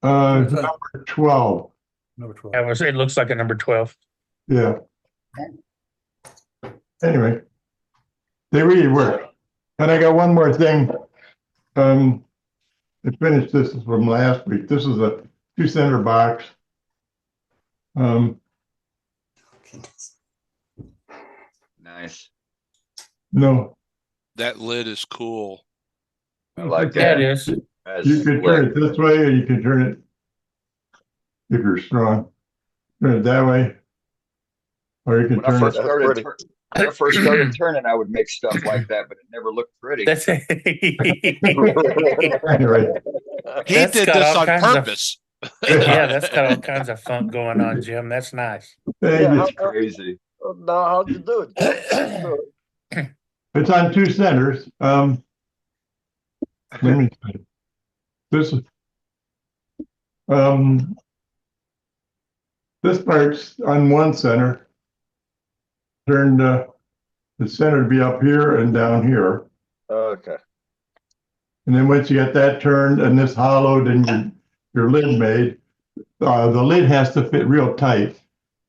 Number 12. Number 12. I was, it looks like a number 12. Yeah. Anyway, they really work. And I got one more thing. I finished this from last week. This is a 2-center box. nice. No, That lid is cool. I like Yeah, that. it is. That's you can turn it this way, or you can turn it if you're strong. Turn it that way, or you can When I turn first it. started, pretty. when I first started turning, I would make stuff like that, but it never looked pretty. That's Anyway, He That's did got this all on kinds of- purpose. yeah, that's got all kinds of fun going on, Jim. That's nice. thank Yeah, you. It's crazy. Now, how'd you do it? It's on 2 centers. let me see. This is, um, this part's on one center. Turned, the center to be up here and down here. Okay. And then once you got that turned and this hollowed and your lid made, the lid has to fit real tight.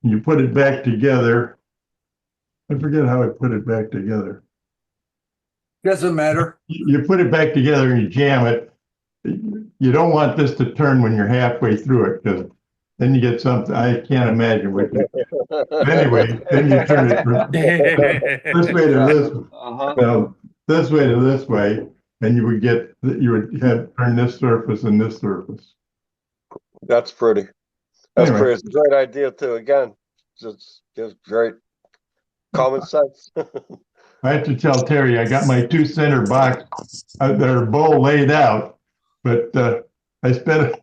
You put it back together. I forget how I put it back together. Doesn't matter. You put it back together and you jam it. You don't want this to turn when you're halfway through it, because then you get something, I can't imagine what you, anyway, then you turn it this way to this, this way to this way, and you would get, you would have turn this surface and this surface. That's pretty. That's Anyway. pretty. It's a great idea too. Again, just great common sense. I have to tell Terry, I got my 2 center box, their bowl laid out, but I spent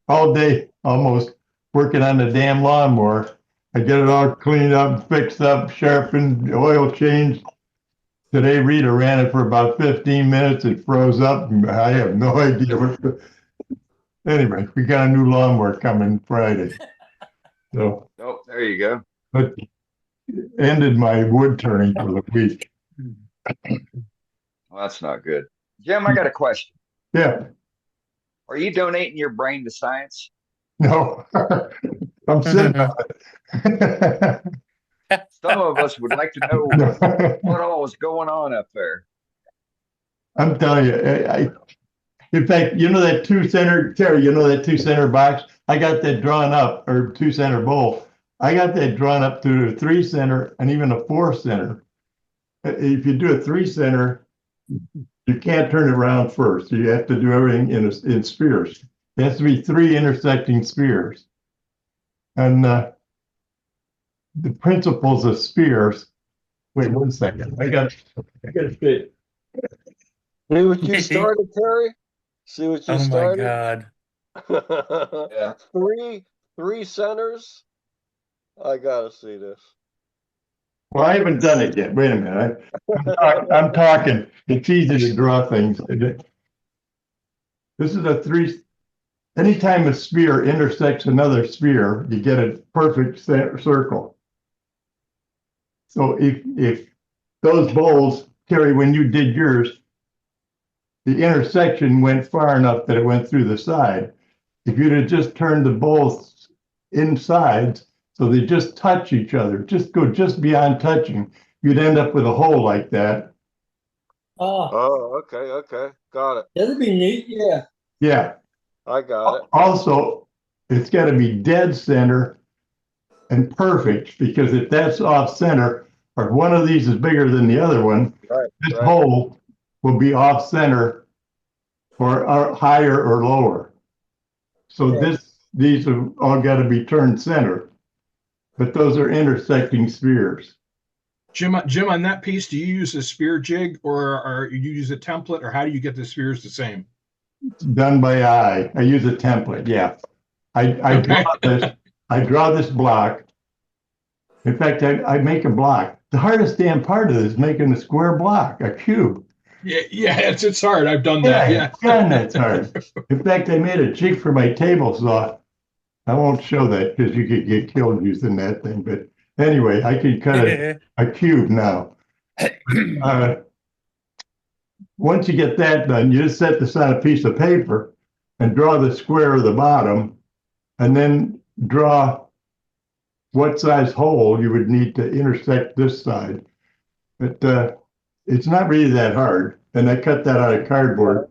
all day almost working on the damn lawnmower. I get it all cleaned up, fixed up, sharpened, oil changed. Today Rita ran it for about 15 minutes. It froze up. And I have no idea what. Anyway, we got a new lawnmower coming Friday. So. Oh, there you go. But ended my wood turning for the week. Well, that's not good. Jim, I got a question. Yeah. Are you donating your brain to science? No, I'm sitting on it. Some of us would like to know what all is going on up there. I'm telling you, in fact, you know that 2 center, Terry, you know that 2 center box? I got that drawn up, or 2 center bowl. I got that drawn up to a 3 center and even a 4 center. If you do a 3 center, you can't turn it around first. You have to do everything in spheres. It has to be 3 intersecting spheres. And the principles of spheres. Wait 1 second. I got to fit. See what you started, Terry? See what you started? Oh my God. Yeah. Three centers. I gotta see this. Well, I haven't done it yet. Wait a minute. I'm talking. It's easy to draw things. This is a 3. Anytime a sphere intersects another sphere, you get a perfect circle. So if those bowls, Terry, when you did yours, the intersection went far enough that it went through the side. If you'd have just turned the bowls inside, so they just touch each other, just go just beyond touching, you'd end up with a hole like that. Oh, okay. Got it. That'd be neat, yeah. Yeah. I got it. Also, it's got to be dead center and perfect, because if that's off center, or if one of these is bigger than the other one, this hole will be off center or higher or lower. So these have all got to be turned center, but those are intersecting spheres. Jim, on that piece, do you use a sphere jig, or you use a template, or how do you get the spheres the same? It's done by eye. I use a template. Yeah, I draw this block. In fact, I make a block. The hardest damn part of it is making a square block, a cube. Yeah, it's hard. I've done that. Yeah, God, that's hard. In fact, I made a jig for my table saw. I won't show that because you could get killed using that thing. But anyway, I can cut a cube now. Once you get that done, you just set this on a piece of paper and draw the square of the bottom, and then draw what size hole you would need to intersect this side. But it's not really that hard. And I cut that out of cardboard.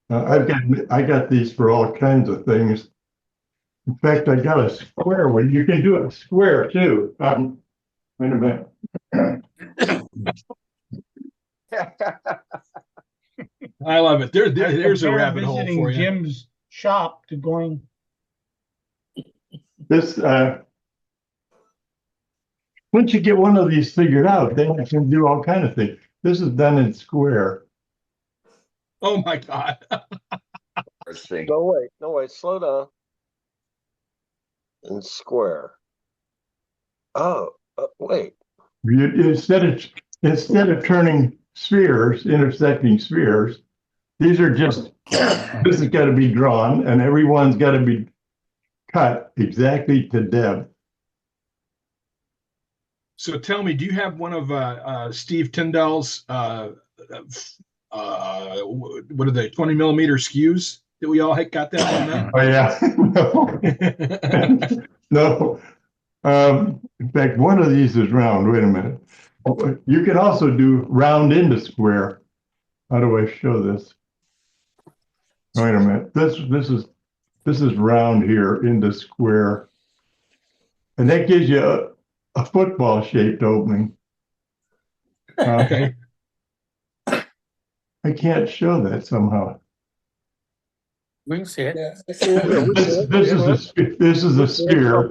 I got these for all kinds of things. In fact, I got a square one. You can do a square too. Wait a minute. I love it. There's a Compare rabbit hole visiting for you. Jim's shop to going. This once you get one of these figured out, then you can do all kind of things. This is done in square. Oh my God. Let's see. No, wait, slow down. In square. Oh, wait. Instead of turning spheres, intersecting spheres, These are just, this has got to be drawn and everyone's got to be cut exactly to depth. So tell me, do you have one of Steve Tyndall's what are they, 20 millimeter skews that we all got that Oh, yeah. No. In fact, one of these is round. Wait a minute. You can also do round into square. How do I show this? Wait a minute. This is round here into square. And that gives you a football shaped opening. Okay. I can't show that somehow. We can see it. This is a sphere.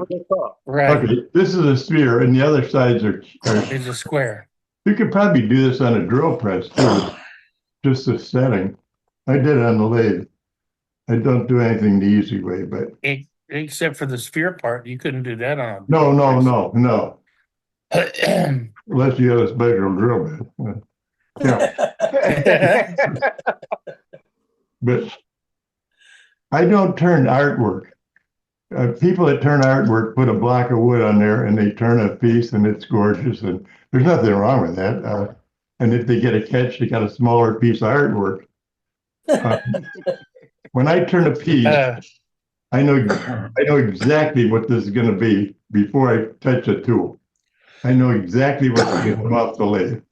Right. Okay, this is a sphere and the other sides are It's a square. you could probably do this on a drill press too. Just the setting. I did it on the lathe. I don't do anything the easy way, but Except for the sphere part, you couldn't do that on a. no. Unless you have a special drill bit. Yeah. But I don't turn artwork. People that turn artwork put a block of wood on there and they turn a piece and it's gorgeous and there's nothing wrong with that. And if they get a catch, they got a smaller piece of artwork. When I turn a piece, I know exactly what this is going to be before I touch a tool. I know exactly what's going to come off the lathe.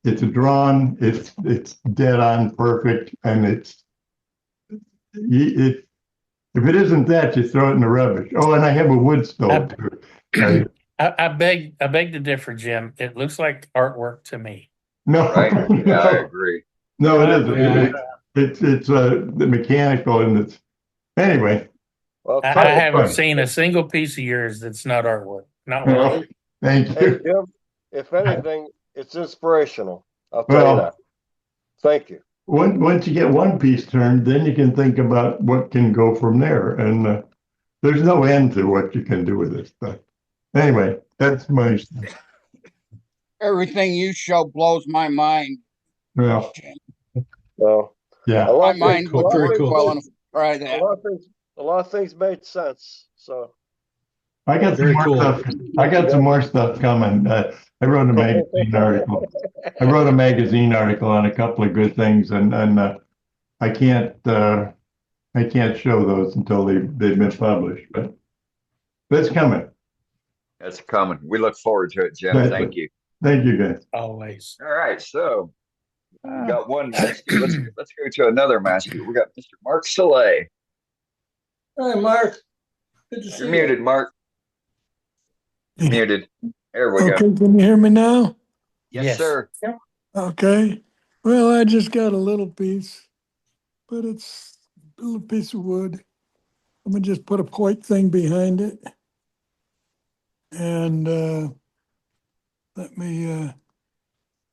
It's drawn, it's dead on perfect, and if it isn't that, you throw it in the rubbish. Oh, and I have a wood stove too. I beg to differ, Jim. It looks like artwork to me. No, Right? Yeah, no, I agree. no, it isn't. It's the mechanical and it's anyway. Well, I haven't seen a single piece of yours that's not artwork. Not one. Well, thank hey, you. Jim, if anything, it's inspirational. I'll tell you that. Thank you. Once you get one piece turned, then you can think about what can go from there. And there's no end to what you can do with this stuff. Anyway, that's my, Everything you show blows my mind. well, So yeah. My mind cool, would very very cool. well and try that. A lot of things made sense. So I got some Very more cool. stuff. I got some more stuff coming. I wrote a magazine article. I wrote a magazine article on a couple of good things, and I can't show those until they've been published. But it's coming. That's coming. We look forward to it, Jim. Right. Thank you. Thank you, guys. Always. All right, so we got one master. Let's go to another master. We got Mr. Mark Soleil. Hi, Mark. Good to see You're you. muted, Mark. You're muted. There we Okay, go. can you hear me now? Yes, sir. Okay. Well, I just got a little piece, but it's a little piece of wood. I'm gonna just put a point thing behind it. And let me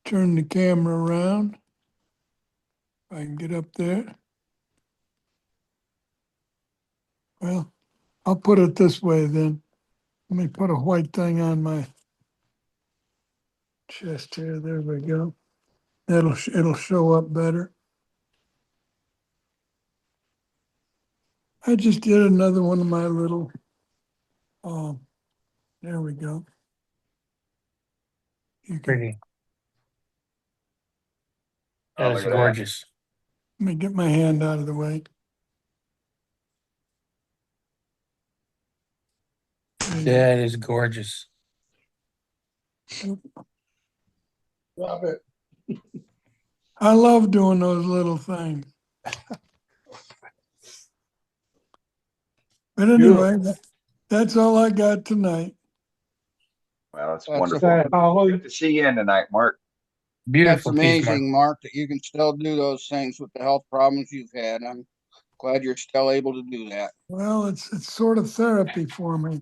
turn the camera around. If I can get up there. Well, I'll put it this way then. Let me put a white thing on my chest here. There we go. It'll show up better. I just did another one of my little. There we go. You can, Pretty. Oh, That is look at that. gorgeous. let me get my hand out of the way. There you go. That is gorgeous. Love it. I love doing those little things. But anyway, that's all I got tonight. Well, that's That's wonderful. Good to see you in tonight, Mark. That's Beautiful piece, Mark. amazing, Mark, that you can still do those things with the health problems you've had. I'm glad you're still able to do that. Well, it's sort of therapy for me.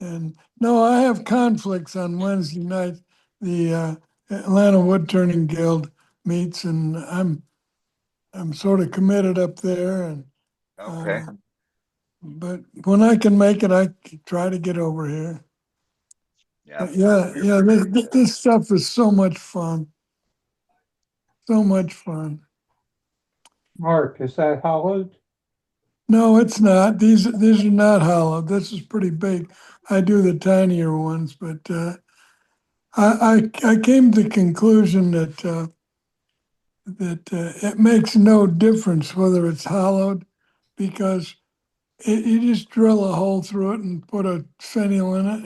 And no, I have conflicts on Wednesday night. The Atlanta Wood Turning Guild meets, and I'm sort of committed up there. And Okay. but when I can make it, I try to get over here. Yeah. But yeah. This stuff is so much fun. So much fun. Mark, is that hollowed? No, it's not. These are not hollow. This is pretty big. I do the tinier ones, but I came to the conclusion that it makes no difference whether it's hollowed because you just drill a hole through it and put a finial in it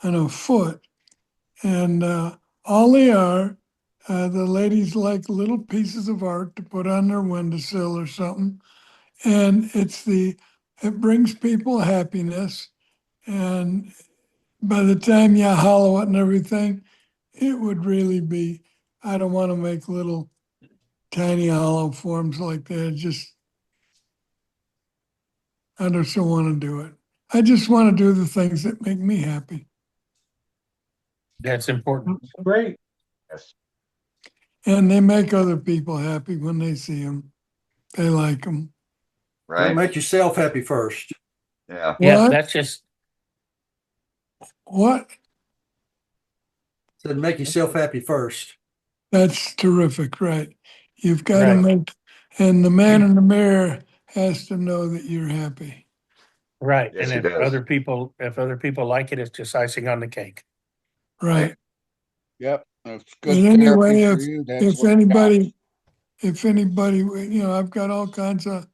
and a foot, and all they are. The ladies like little pieces of art to put on their windowsill or something. And it brings people happiness. And by the time you hollow it and everything, it would really be, I don't want to make little tiny hollow forms like that. I just don't want to do it. I just want to do the things that make me happy. That's important. Great. Yes. And they make other people happy when they see them. They like them. Right. Make yourself happy first. Yeah. Yeah, What? that's just, What? Said make yourself happy first. That's terrific, right? You've got to Right. make, and the man in the mirror has to know that you're happy. right. Yes, And it does. if other people like it, it's just icing on the cake. Right. Yep. That's But good anyway, therapy for you. That's if what anybody, I've got all kinds of,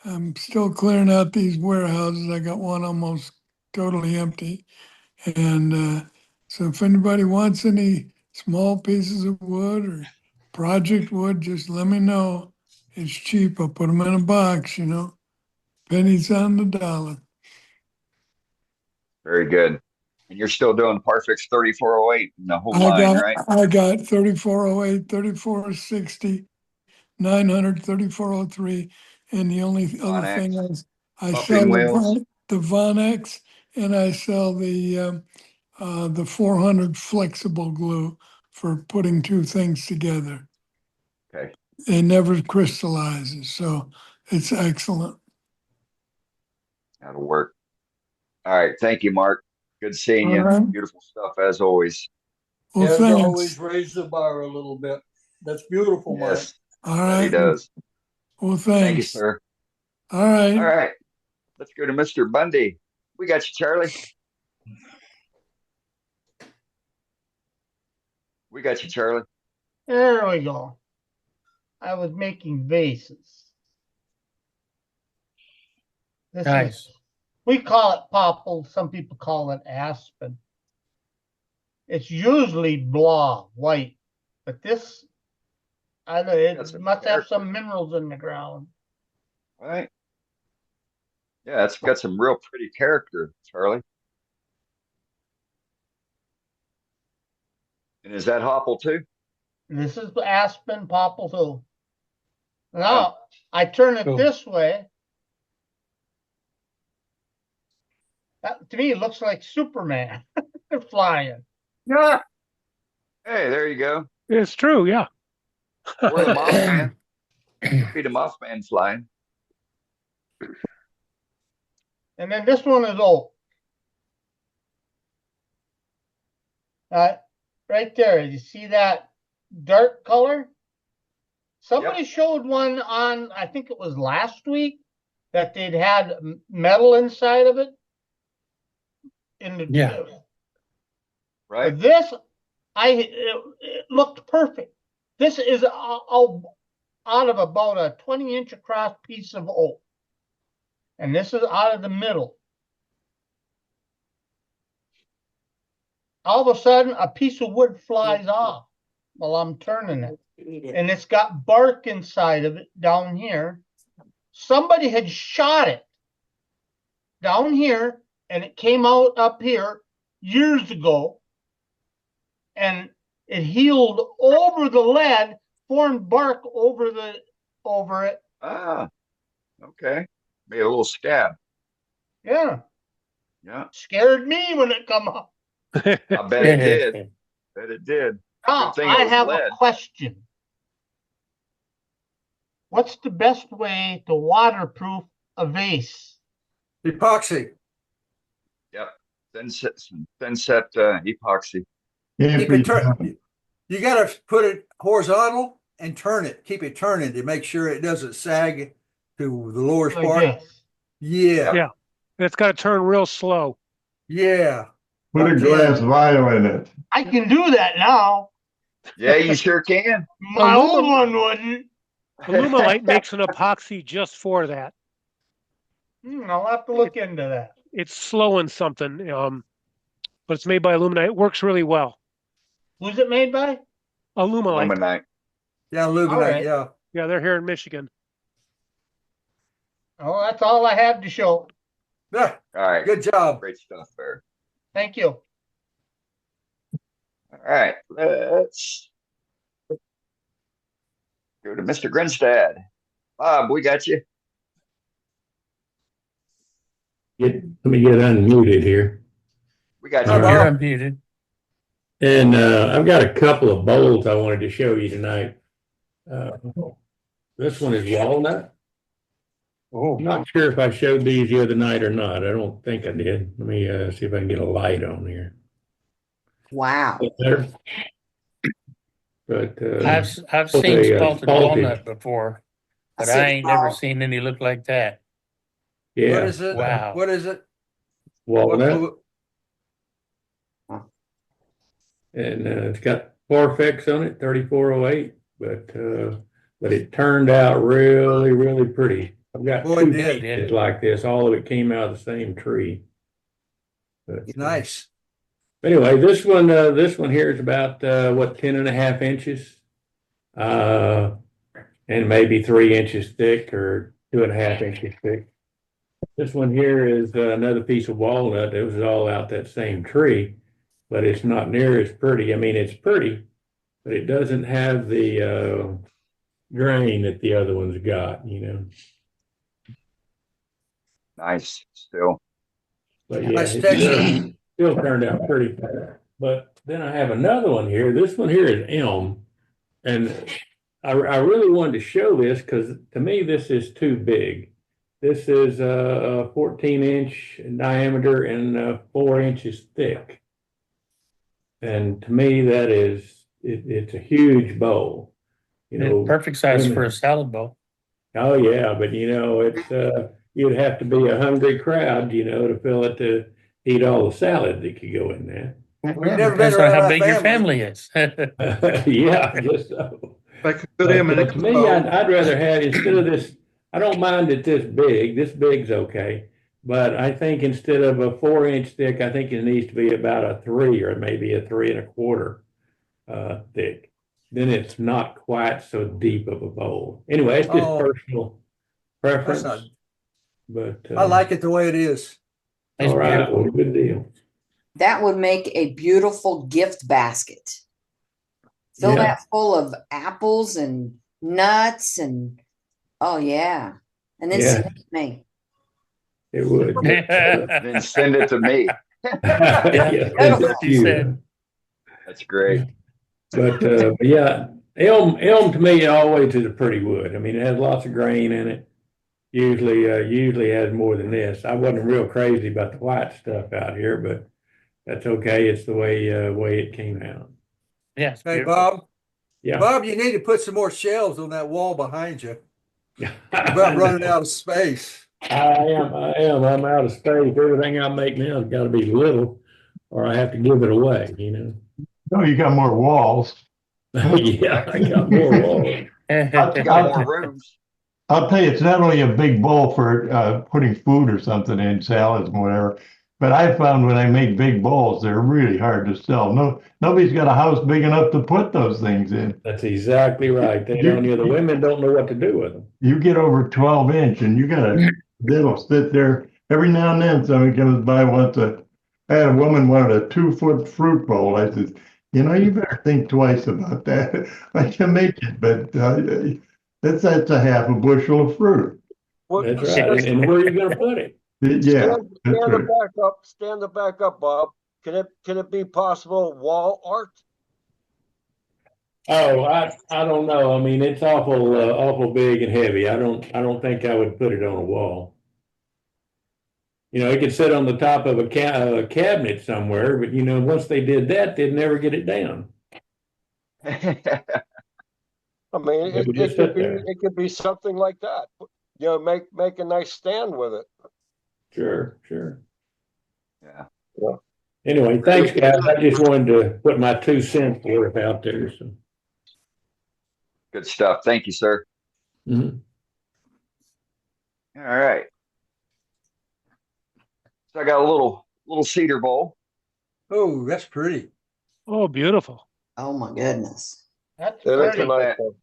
I'm still clearing out these warehouses. I got one almost totally empty. And so if anybody wants any small pieces of wood or project wood, just let me know. It's cheap. I'll put them in a box, pennies on the dollar. Very good. And you're still doing Parfix 3408 in the whole I line, got right? I got 3408, 3460, 900, 3403, and the only other Von thing X, is I puffing sell wheels. the Vonex and I sell the 400 flexible glue for putting two things together. Okay. It never crystallizes, so it's excellent. That'll work. All right. Thank you, Mark. Good seeing All you. right. Beautiful stuff as always. Well, As thanks. always, raise the bar a little bit. That's beautiful, Mike. Yes. All That he right. does. Well, Thank you, thanks. sir. All right. All right. Let's go to Mr. Bundy. We got you, Charlie. We got you, Charlie. There we go. I was making vases. This Nice. is, we call it popple. Some people call it aspen. It's usually blah, white, but this, I don't know, That's it a must have character. some minerals in the ground. All right. Yeah, it's got some real pretty character, Charlie. And is that hopple too? This is aspen popple too. Now, I turn it Cool. this way. That, to me, it looks like Superman flying. Yeah. Hey, there you go. It's true, yeah. Or the Mothman. Could be the Mothman flying. And then this one is oak. Right there, you see that dark color? Somebody showed one on, I think it was last week, that they'd had metal inside of it. In the Yeah. Right. This, it looked perfect. This is out of about a 20-inch across piece of oak. And this is out of the middle. All of a sudden, a piece of wood flies off while I'm turning it. And it's got bark inside of it down here. Somebody had shot it down here, and it came out up here years ago. And it healed over the lead, formed bark over it. Ah, okay. Made a little scab. Yeah. Yeah. Scared me when it come up. I bet it did. Bet it did. Now, Good thing it I was have lead. a question. What's the best way to waterproof a vase? Epoxy. Yep. Thin set epoxy. Keep it you got to put it horizontal and turn it, keep it turning to make sure it doesn't sag to the lower Like part. this. Yeah, Yeah. And it's got to turn real slow. yeah. Put a Okay. glass vial in it. I can do that now. Yeah, you sure can. My old one wouldn't. Alumilite makes an epoxy just for that. I'll have to look into that. It's slowing something, but it's made by Aluminite. It works really well. Who's it made by? Aluminite. Illuminate. Yeah, Luminite, All right. yeah. Yeah, they're here in Michigan. Oh, that's all I had to show. Yeah, All right. good job. Great stuff there. Thank you. All right. Let's go to Mr. Grinstad. Bob, we got you. Let me get unmuted here. We got All you. right. You're unmuted. And I've got a couple of bowls I wanted to show you tonight. This one is walnut. Oh, I'm not sure if I showed these the other night or not. I don't think I did. Let me see if I can get a light on here. Wow. Better? But I've okay, seen salted salted. walnut before, but I I see. ain't never Wow. seen any look like that. What Yeah, is it? Wow. What is it? walnut. What- And it's got Parfex on it, 3408, but it turned out really, really pretty. I've got Boy, two it did. pieces like this. All of it came out of the same tree. But, Nice. anyway, this one here is about 10.5 inches, and maybe 3 inches thick or 2.5 inches thick. This one here is another piece of walnut. It was all out that same tree, but it's not near as pretty. I mean, it's pretty, but it doesn't have the grain that the other one's got, you know. Nice. Still. But yeah, Nice it texture. still turned out pretty. But then I have another one here. This one here is elm, and I really wanted to show this because to me this is too big. This is a 14-inch diameter and 4 inches thick. And to me, that is, it's a huge bowl. You know, Perfect size women- for a salad bowl. Oh, yeah, but you know, it's, you'd have to be a hungry crowd, you know, to fill it to eat all the salad that could go in there. We've Well, never been depends on around how our big your family. family is. Yeah, I guess so. Like a But, good M&M to me, I'd rather have, instead of this, I don't mind it this big's okay. But I think instead of a 4-inch thick, I think it needs to be about a 3 or maybe a 3 1/4 thick. Then it's not quite so deep of a bowl. Anyway, it's just Oh. personal preference. That's But I like it the way it is. It's all right, beautiful. well, good deal. That would make a beautiful gift basket. Fill Yeah. that full of apples and nuts and oh yeah. And then Yeah. send it to me. It would. Then send it to me. Yeah, Beautiful. that's you. said. That's great. But yeah, elm to me always is a pretty wood. I mean, it has lots of grain in it. Usually has more than this. I wasn't real crazy about the white stuff out here, but that's okay. It's the way it came out. Yes. Hey, Bob. Yeah. Bob, you need to put some more shelves on that wall behind you. You're about running out of space. I am. I'm out of space. Everything I make now has got to be little, or I have to give it away. You know. No, you got more walls. Yeah, I got more walls. Got more rooms. I'll tell you, it's not only a big bowl for putting food or something in, salads and whatever, but I found when I make big bowls, they're really hard to sell. Nobody's got a house big enough to put those things in. That's exactly right. They don't. The women don't know what to do with them. You get over 12-inch and you gotta, they'll sit there. Every now and then somebody comes by wants I had a woman wanted a 2-foot fruit bowl. I said, you know, you better think twice about that. I can make it, but that's a half a bushel of fruit. That's right. And where are you going to put it? Yeah. that's Stand right. it back up. Stand it back up, Bob. Can it be possible wall art? Oh, I don't know. I mean, it's awful big and heavy. I don't think I would put it on a wall. You know, it could sit on the top of a cabinet somewhere, but you know, once they did that, they'd never get it down. I mean, It would just sit there. it could be something like that. You know, make a nice stand with it. Sure, sure. Yeah. Yeah. Anyway, thanks, guys. I just wanted to put my 2 cents worth out there. So. Good stuff. Thank you, sir. Mhm. All right. So I got a little cedar bowl. Oh, that's pretty. Oh, beautiful. Oh my goodness. That's It is a pretty. nice one.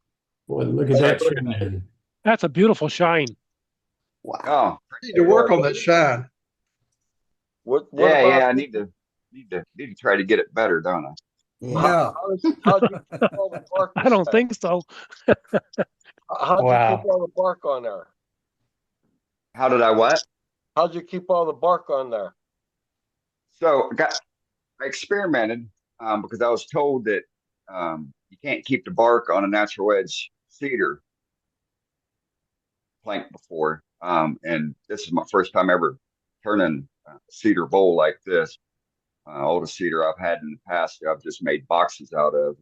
Boy, look at that shine. That's a beautiful shine. Wow. Oh, Need to work on that shine. What yeah, about, yeah. I need to try to get it better, don't I? Yeah. how'd you keep all the bark? I don't think so. How'd you keep all the bark on there? How did I what? How'd you keep all the bark on there? So I experimented because I was told that you can't keep the bark on a natural edge cedar plank before. And this is my first time ever turning a cedar bowl like this. All the cedar I've had in the past, I've just made boxes out of,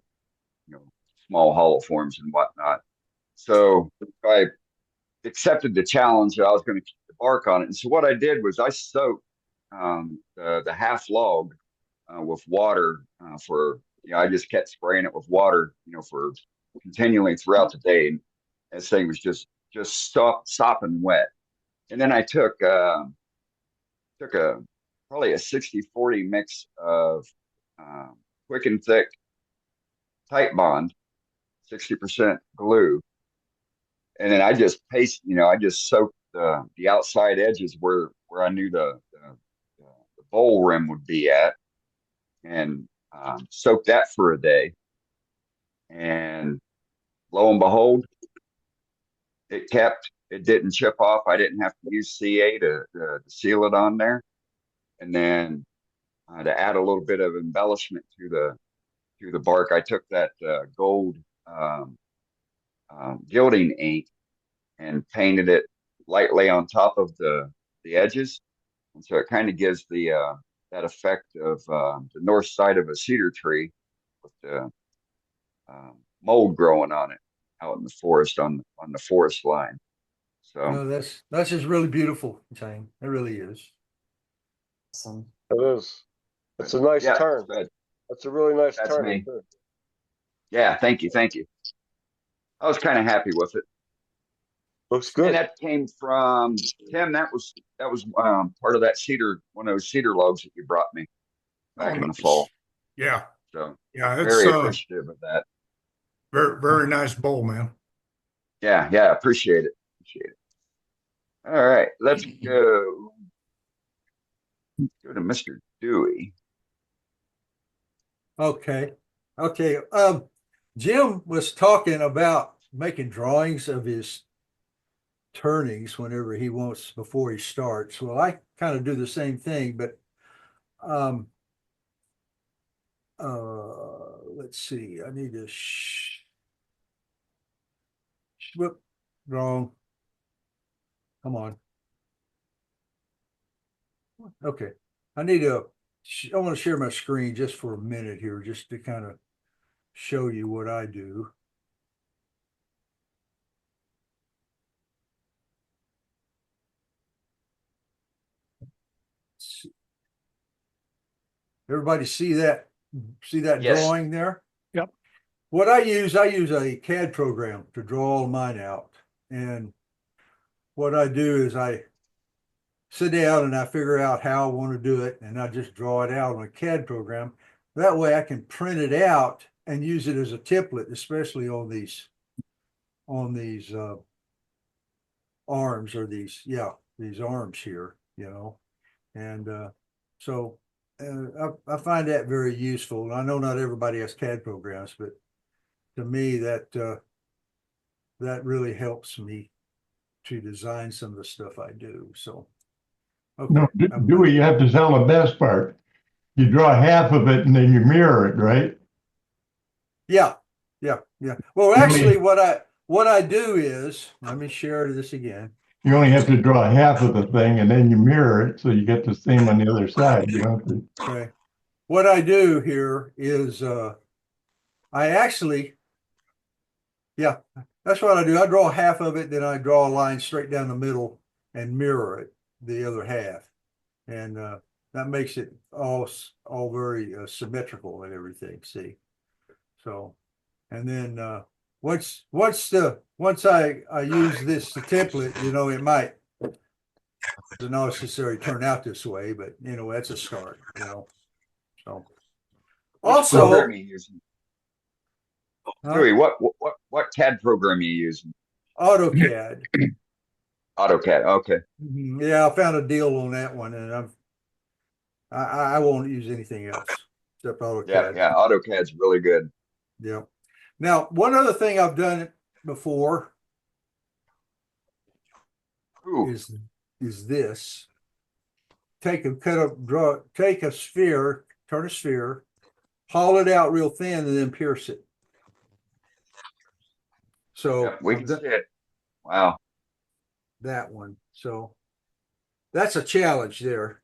small hollow forms and whatnot. So I accepted the challenge that I was going to keep the bark on it. And so what I did was I soaked the half log with water I just kept spraying it with water, for continually throughout the day. And this thing was just sopping wet. And then I took probably a 60-40 mix of quick and thick tight bond, 60% glue. And then I just soaked the outside edges where I knew the bowl rim would be at, and soaked that for a day. And lo and behold, it didn't chip off. I didn't have to use CA to seal it on there. And then to add a little bit of embellishment to the bark, I took that gold gilding ink and painted it lightly on top of the edges. And so it kind of gives that effect of the north side of a cedar tree with the mold growing on it out in the forest on the forest line. So No, that's just really beautiful, Jane. It really is. Awesome. It is. It's a nice turn. That's a really nice That's turn. me. Yeah, thank you. I was kind of happy with it. Looks good. And that came from Tim. That was part of that one of those cedar logs that you brought me back in the fall. Yeah. So yeah, it's very appreciative of that. Very nice bowl, man. Yeah, appreciate it. All right, let's go to Mr. Dewey. Okay. Jim was talking about making drawings of his turnings whenever he wants before he starts. Well, I kind of do the same thing, but let's see. I need to whoop, wrong. Come on. Okay. I want to share my screen just for a minute here, just to kind of show you what I do. Everybody see that Yes. drawing there? Yep. What I use a CAD program to draw all mine out. And what I do is I sit down and I figure out how I want to do it, and I just draw it out on a CAD program. That way I can print it out and use it as a template, especially on these arms, or these arms here, and so I find that very useful. And I know not everybody has CAD programs, but to me that really helps me to design some of the stuff I do. So okay. No, Dewey, you have to tell the best part. You draw half of it and then you mirror it, right? Yeah. Well, actually, what I do is, let me share this again. You only have to draw half of the thing and then you mirror it so you get the same on the other side. You don't have to. Okay. What I do here is I actually Yeah, that's what I do. I draw half of it, then I draw a line straight down the middle and mirror it, the other half. And that makes it all very symmetrical and everything, see? So, and then once I use this template, you know, it might doesn't necessarily turn out this way, but you know, that's a start, you know. So also, program are you using? Dewey, what CAD program are you using? AutoCAD. AutoCAD. Okay. Yeah, I found a deal on that one, and I won't use anything else except AutoCAD. Yeah, AutoCAD's really good. Yeah. Now, one other thing I've done before is this. Take a sphere, turn a sphere, haul it out real thin, and then pierce it. So we can see it. Wow. That one. So that's a challenge there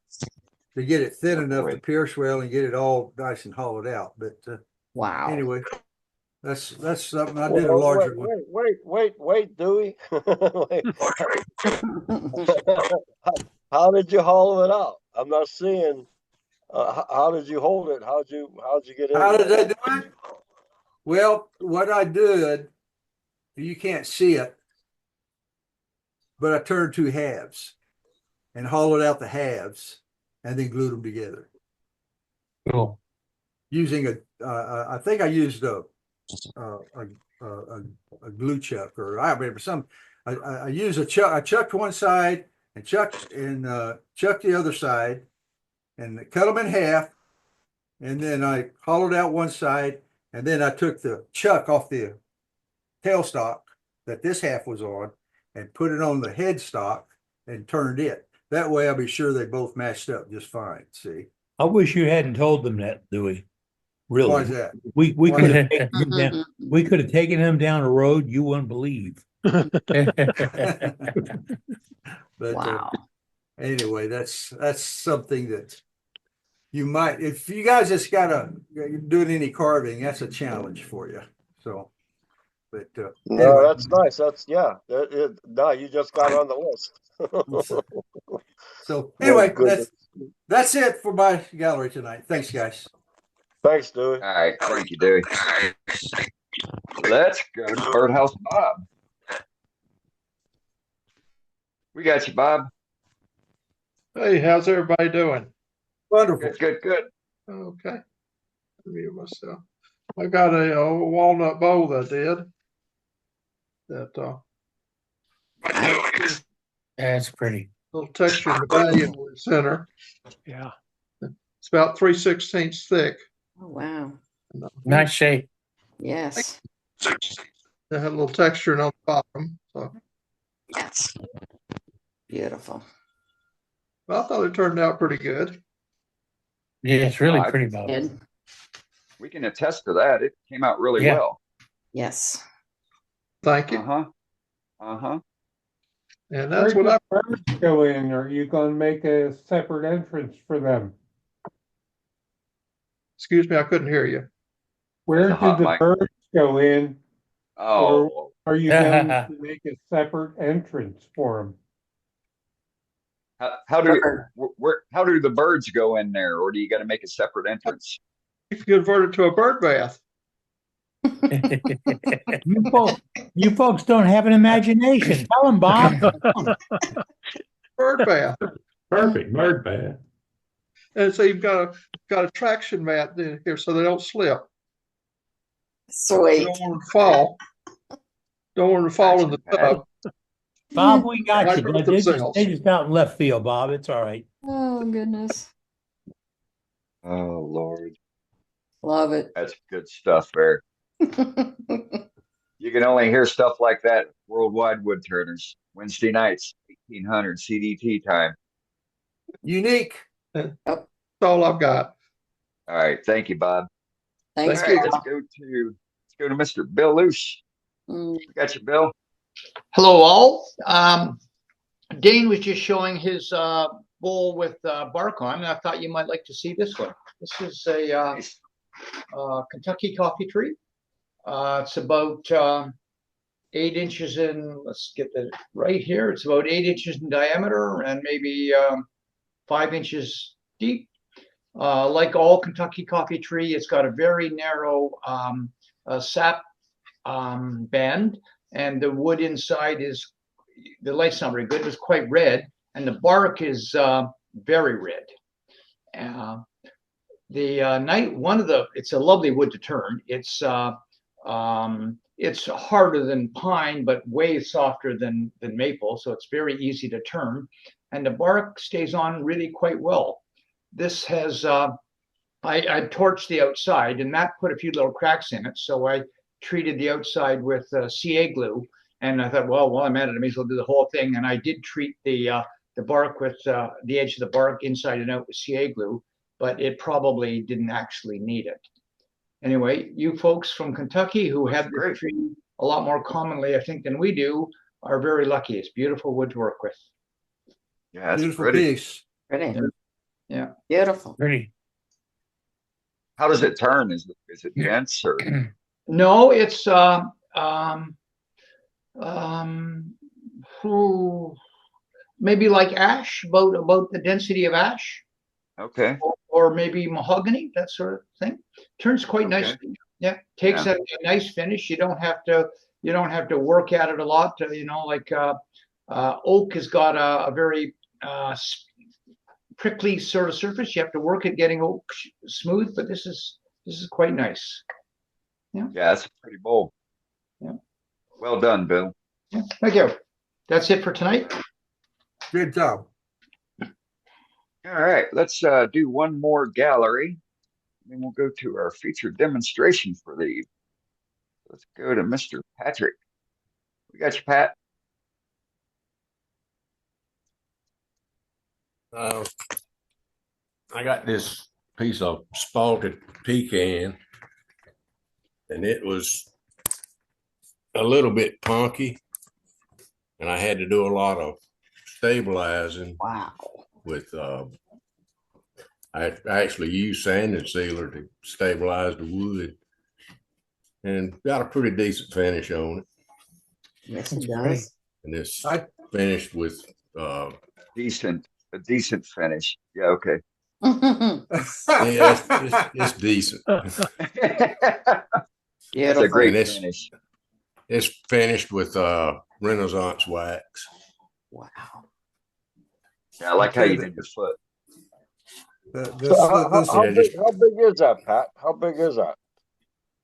to get it thin enough to pierce well and get it all nice and hollowed out. But wow. Anyway, that's something I did a larger one. Wait, Dewey. How did you hollow it out? I'm not seeing. How did you hold it? How'd you get it? How did I do it? Well, what I did, you can't see it, but I turned two halves and hollowed out the halves and then glued them together. Cool. Using I think I used a glue chuck, or I remember I used a chuck. I chucked one side and chucked the other side, and cut them in half, and then I hollowed out one side, and then I took the chuck off the tailstock that this half was on and put it on the headstock and turned it. That way I'll be sure they both matched up just fine. See? I wish you hadn't told them that, Dewey. Really? Why is that? We could have taken him down. We could have taken him down a road you wouldn't believe. But wow. Anyway, that's something that you might, if you guys just gotta doing any carving, that's a challenge for you. So, but no, anyway. that's nice. That's no, you just got on the list. So anyway, that's it for my gallery tonight. Thanks, guys. Thanks, Dewey. All right, thank you, Dewey. Let's go to Birdhouse Bob. We got you, Bob. Hey, how's everybody doing? Wonderful. Good. Okay. Mute myself. I got a walnut bowl that I did. That's pretty. Little texture medallion in the center. Yeah. It's about 3/16 thick. Oh wow. Nice shape. Yes. It had a little texture on the bottom. So yes. Beautiful. I thought it turned out pretty good. Yeah, it's really pretty, Bob. We can attest to that. It came out really well. Yes. Thank you. And that's Where what do birds go in? Are you going to make a separate entrance for them? Excuse me, I couldn't hear you. Where do the birds go in? Oh, or are you going to make a separate entrance for them? How do the birds go in there, or do you got to make a separate entrance? You can convert it to a bird bath. You folks don't have an imagination. Tell them, Bob. Bird bath. Perfect bird bath. And so you've got a traction mat in here so they don't slip. Sweet. You don't want to fall. Don't want to fall in the tub. Bob, we got you. Like They themselves. just out in left field, Bob. It's all right. Oh goodness. Oh Lord. Love it. That's good stuff there. You can only hear stuff like that at Worldwide Woodturners, Wednesday nights, 1800 CDT time. Unique. That's all I've got. All right, thank you, Bob. Thanks. All right, let's go to Mr. Bill Luce. Got you, Bill. Hello, all. Dane was just showing his bowl with bark on, and I thought you might like to see this one. This is a Kentucky coffee tree. It's about 8 inches in, let's get that right here. It's about 8 inches in diameter and maybe 5 inches deep. Like all Kentucky coffee tree, it's got a very narrow sap band, and the wood inside is, the light's not very good, it's quite red, and the bark is very red. It's a lovely wood to turn. It's harder than pine, but way softer than maple, so it's very easy to turn, and the bark stays on really quite well. This has, I torched the outside, and that put a few little cracks in it, so I treated the outside with CA glue, and I thought, well, while I'm at it, I may as well do the whole thing, and I did treat the bark with the edge of the bark inside and out with CA glue, but it probably didn't actually need it. Anyway, you folks from Kentucky who have the tree a lot more commonly, I think, than we do, are very lucky. It's beautiful wood to work with. Yeah, it's Beautiful pretty. piece. Pretty. Yeah. Beautiful. Pretty. How does it turn? Is it dense or? No, it's maybe like ash, about the density of ash. Okay. Or maybe mahogany, that sort of thing. Turns quite Okay. nicely. Yeah, takes Yeah. a nice finish. You don't have to work at it a lot. Like oak has got a very prickly sort of surface. You have to work at getting oak smooth, but this is quite nice. Yeah, that's a pretty bowl. Yeah. Well done, Bill. Yeah, thank you. That's it for tonight. Good job. All right, let's do one more gallery. Then we'll go to our featured demonstration for the evening. Let's go to Mr. Patrick. We got you, Pat. I got this piece of spalted pecan, and it was a little bit punky, and I had to do a lot of stabilizing. Wow. With I actually used sanding sealer to stabilize the wood, and got a pretty decent finish on it. Yes, it does. And it's finished with a decent finish. Yeah, okay. yeah, it's decent. That's a great finish. It's finished with Renaissance wax. Wow. Yeah, I like how you did the foot. How big is that, Pat? How big is that?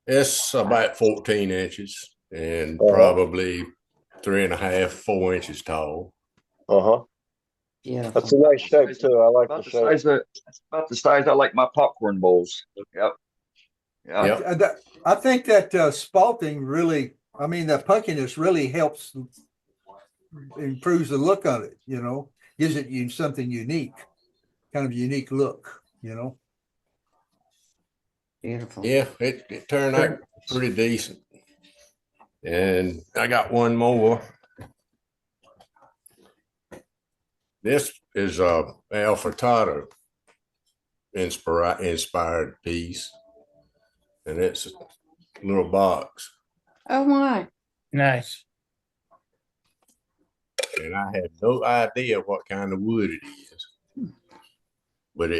It's about 14 inches and probably 3.5, 4 inches tall. Yeah, that's a nice shape too. I like the shape. That's about the size I like my popcorn bowls. Yep. Yeah. I think that spalting really, I mean, the punkiness really helps, improves the look of it. Gives it something unique, kind of unique look. Beautiful. Yeah, it turned out pretty decent. And I got one more. This is a Al Furtado inspired piece, and it's a little box. Oh my. Nice. And I had no idea what kind of wood it is. But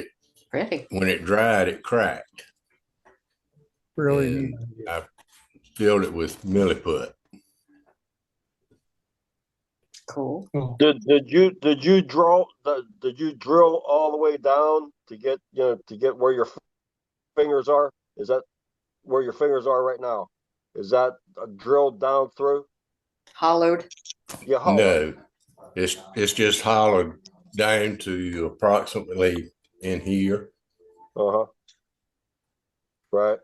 when it dried, it cracked. Really? I filled it with milliput. Cool. Did you drill all the way down to get where your fingers are? Is that where your fingers are right now? Is that drilled down through? Hollowed? Yeah, hollowed. No, it's just hollowed down to approximately in here. Right.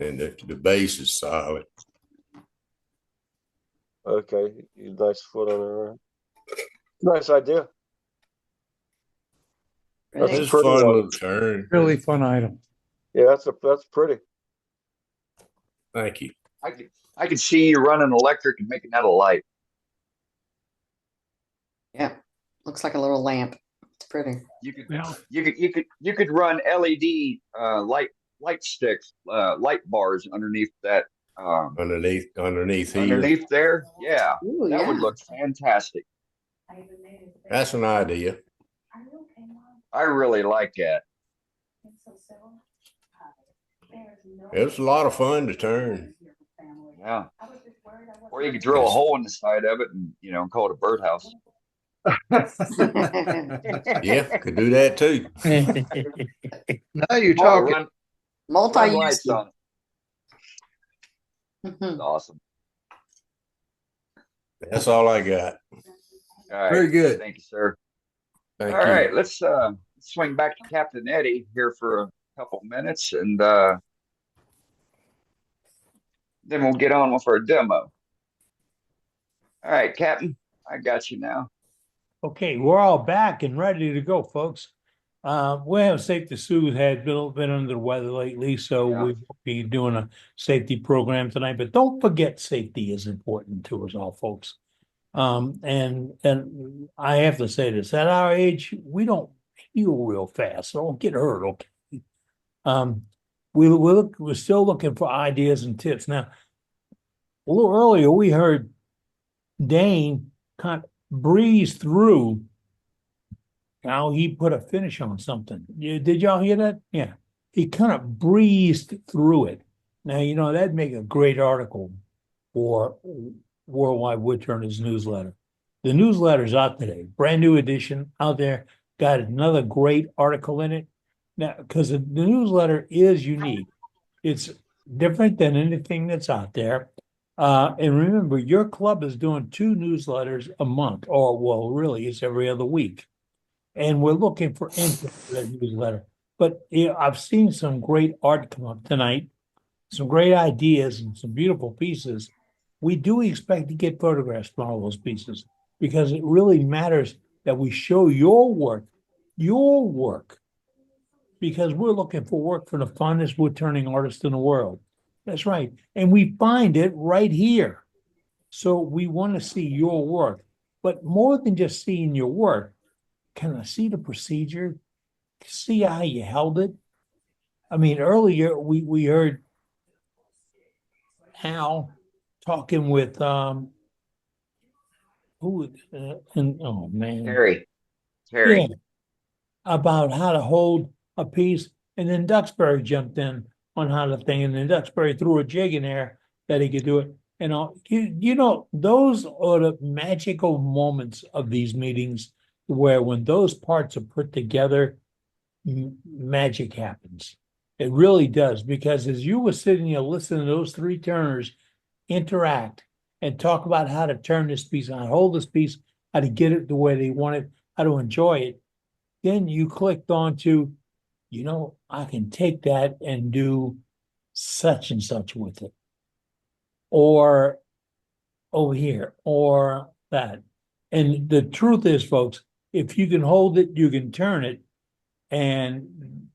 And the base is solid. Okay, nice foot on there. Nice idea. That's a fun little turn. Really fun item. Yeah, that's pretty. Thank you. I could see you running electric and making that a light. Yeah, looks like a little lamp. It's pretty. You could run LED light sticks, light bars underneath that underneath here. underneath there. Yeah, Ooh, that would yeah. look fantastic. That's an idea. I really like that. It was a lot of fun to turn. Yeah. Or you could drill a hole in the side of it and, call it a birdhouse. Yeah, could do that too. Now you're Oh, talking. run Multi-use. lights on it. That's awesome. That's all I got. All right. Very good. Thank you, sir. Thank All you. right, let's swing back to Captain Eddie here for a couple minutes, and then we'll get on with our demo. All right, Captain, I got you now. Okay, we're all back and ready to go, folks. We have Safety Sue had been under the weather lately, so Yeah. we will be doing a safety program tonight. But don't forget, safety is important to us all, folks. And I have to say this: at our age, we don't heal real fast, so don't get hurt. Okay. We're still looking for ideas and tips. Now, a little earlier, we heard Dane kind of breeze through. Now he put a finish on something. Did y'all hear that? Yeah. He kind of breezed through it. Now, that'd make a great article for Worldwide Woodturners newsletter. The newsletter's out today, brand new edition out there. Got another great article in it. Now, because the newsletter is unique. It's different than anything that's out there. And remember, your club is doing 2 newsletters a month, or well, really, it's every other week. And we're looking for input for that newsletter. But I've seen some great art come up tonight, some great ideas and some beautiful pieces. We do expect to get photographs from all those pieces because it really matters that we show your work, because we're looking for work for the finest wood turning artists in the world. That's right. And we find it right here. So we want to see your work. But more than just seeing your work, can I see the procedure? See how you held it? I mean, earlier we heard Al talking with oh man, Terry. yeah, about how to hold a piece, and then Duxbury jumped in on how to thing, and then Duxbury threw a jig in there that he could do it. And those are the magical moments of these meetings, where when those parts are put together, magic happens. It really does, because as you were sitting here listening to those 3 turners interact and talk about how to turn this piece, how to hold this piece, how to get it the way they want it, how to enjoy it, then you clicked on to, I can take that and do such and such with it. Or over here, or that. And the truth is, folks, if you can hold it, you can turn it. And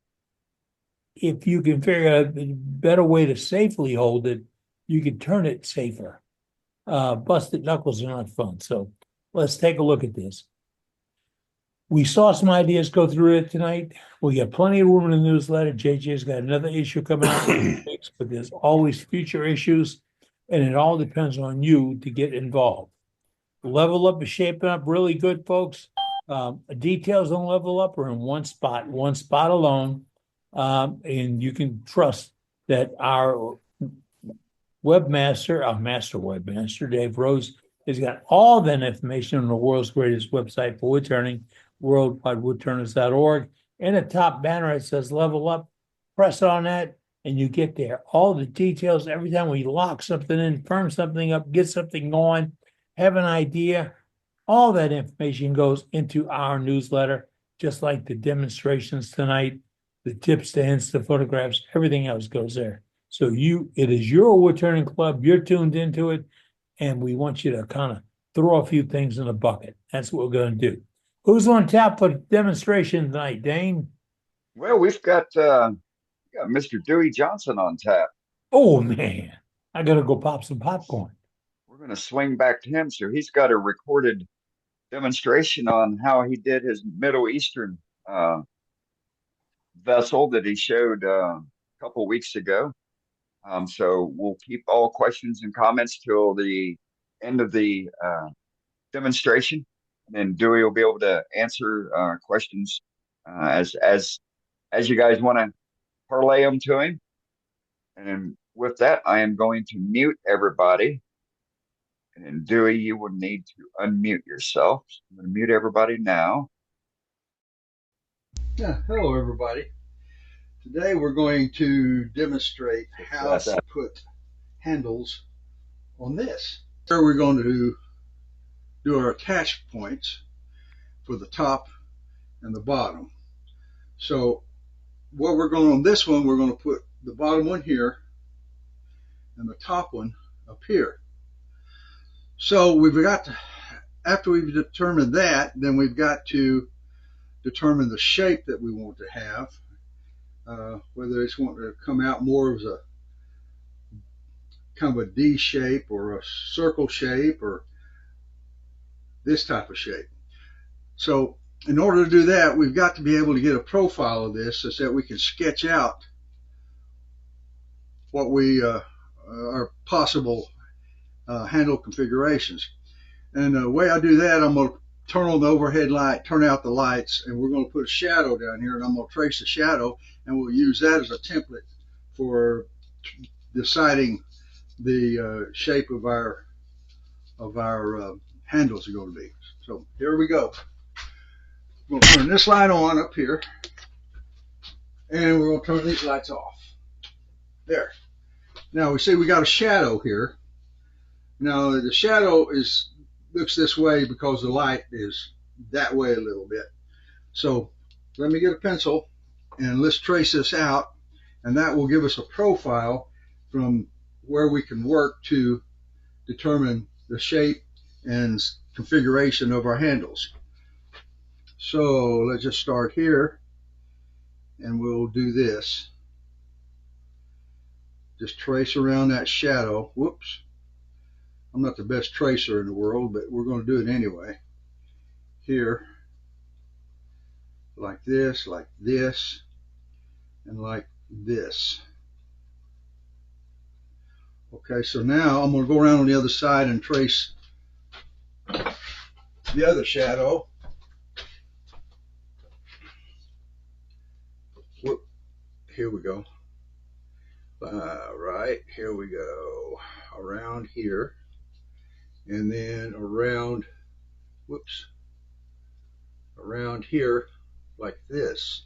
if you can figure out a better way to safely hold it, you can turn it safer. Busted knuckles are not fun. So let's take a look at this. We saw some ideas go through it tonight. We got plenty of room in the newsletter. JJ's got another issue coming out, but there's always future issues, and it all depends on you to get involved. Level Up is shaping up really good, folks. Details on Level Up are in one spot alone. And you can trust that our webmaster, our master webmaster, Dave Rose, has got all that information on the world's greatest website for wood turning, worldwidewoodturners.org. And the top banner, it says Level Up. Press on that, and you get there. All the details, every time we lock something in, firm something up, get something going, have an idea, all that information goes into our newsletter, just like the demonstrations tonight, the tips, the hints, the photographs, everything else goes there. So it is your wood turning club, you're tuned into it, and we want you to kind of throw a few things in the bucket. That's what we're going to do. Who's on tap for the demonstration tonight, Dane? Well, we've got Mr. Dewey Johnson on tap. Oh, man. I got to go pop some popcorn. We're going to swing back to him. So he's got a recorded demonstration on how he did his Middle Eastern vessel that he showed a couple weeks ago. So we'll keep all questions and comments till the end of the demonstration, and then Dewey will be able to answer questions as you guys want to parlay them to him. And with that, I am going to mute everybody. And Dewey, you will need to unmute yourself. So I'm going to mute everybody now. Yeah, hello everybody. Today we're going to demonstrate how to put handles on this. Here we're going to do our attach points for the top and the bottom. So what we're going on this one, we're going to put the bottom one here and the top one up here. So we've got to, after we've determined that, then we've got to determine the shape that we want to have, whether it's wanting to come out more as a kind of a D shape or a circle shape or this type of shape. So in order to do that, we've got to be able to get a profile of this so that we can sketch out what we are possible handle configurations. And the way I do that, I'm going to turn on the overhead light, turn out the lights, and we're going to put a shadow down here, and I'm going to trace the shadow, and we'll use that as a template for deciding the shape of our handles are going to be. So here we go. We're going to turn this light on up here, and we're going to turn these lights off. There. Now we see we got a shadow here. Now the shadow looks this way because the light is that way a little bit. So let me get a pencil and let's trace this out, and that will give us a profile from where we can work to determine the shape and configuration of our handles. So let's just start here, and we'll do this. Just trace around that shadow. Whoops. I'm not the best tracer in the world, but we're going to do it anyway. Here, like this, and like this. Okay, so now I'm going to go around on the other side and trace the other shadow. Whoop, here we go. Right, here we go. Around here. And then around, whoops, around here like this.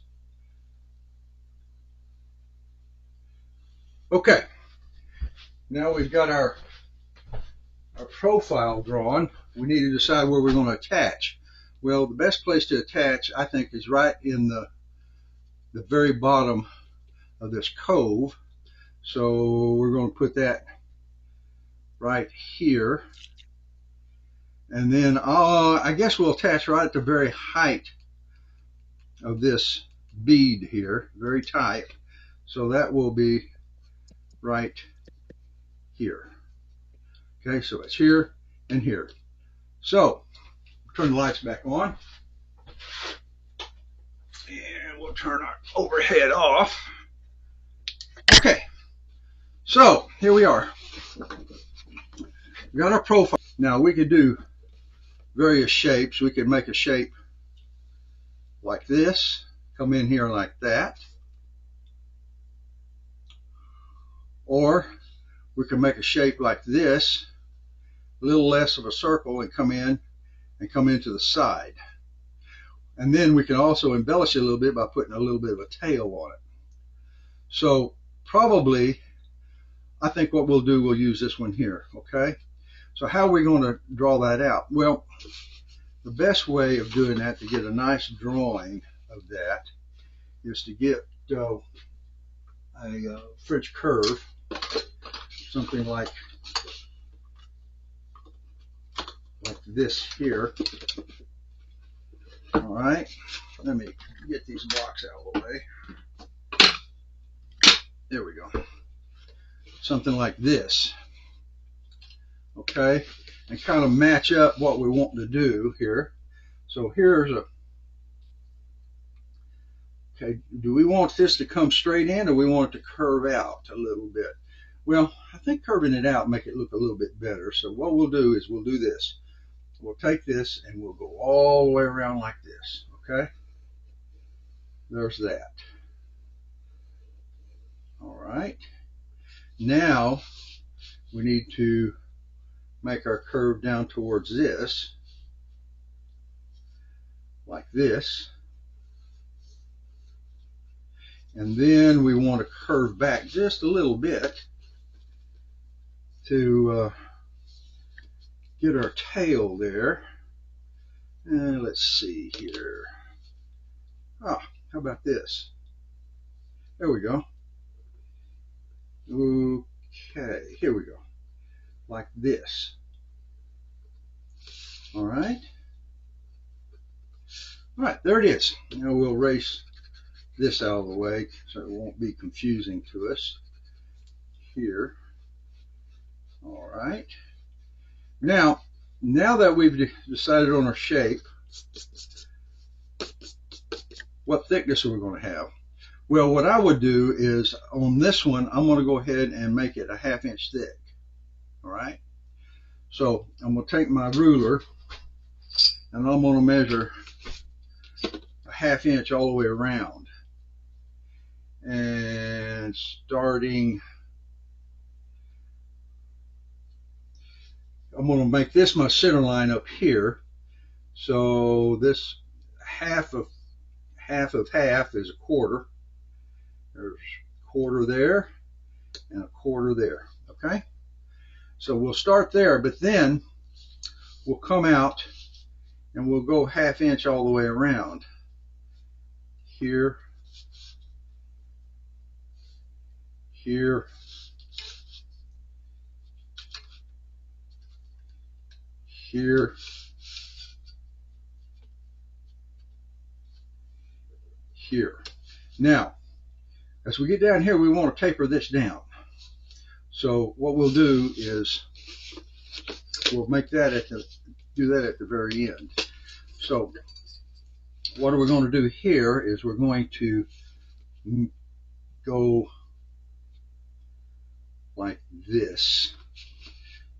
Okay, now we've got our profile drawn. We need to decide where we're going to attach. Well, the best place to attach, I think, is right in the very bottom of this cove. So we're going to put that right here. And then I guess we'll attach right at the very height of this bead here, very tight. So that will be right here. Okay, so it's here and here. So turn the lights back on. And we'll turn our overhead off. Okay, so here we are. We got our profile. Now we could do various shapes. We could make a shape like this, come in here like that, or we can make a shape like this, a little less of a circle, and come into the side. And then we can also embellish it a little bit by putting a little bit of a tail on it. So probably, I think what we'll do, we'll use this one here, okay? So how are we going to draw that out? Well, the best way of doing that, to get a nice drawing of that, is to get a French curve, something like this here. All right, let me get these blocks out of the way. There we go. Something like this. Okay, and kind of match up what we want to do here. So here's a, okay, do we want this to come straight in, or we want it to curve out a little bit? Well, I think curving it out make it look a little bit better. So what we'll do is we'll do this. We'll take this and we'll go all the way around like this. Okay. There's that. All right. Now we need to make our curve down towards this, like this. And then we want to curve back just a little bit to get our tail there. And let's see here. Ah, how about this? There we go. Okay, here we go. Like this. All right. All right, there it is. Now we'll erase this out of the way so it won't be confusing to us here. All right. Now that we've decided on our shape, what thickness are we going to have? Well, what I would do is on this one, I'm going to go ahead and make it a 1/2 inch thick. All right. So I'm going to take my ruler and I'm going to measure a 1/2 inch all the way around. And starting, I'm going to make this my center line up here. So this half of half is 1/4. There's 1/4 there and 1/4 there. Okay. So we'll start there, but then we'll come out and we'll go 1/2 inch all the way around. Here, here, here, here. Now, as we get down here, we want to taper this down. So what we'll do is we'll make that do that at the very end. So what we're going to do here is we're going to go like this.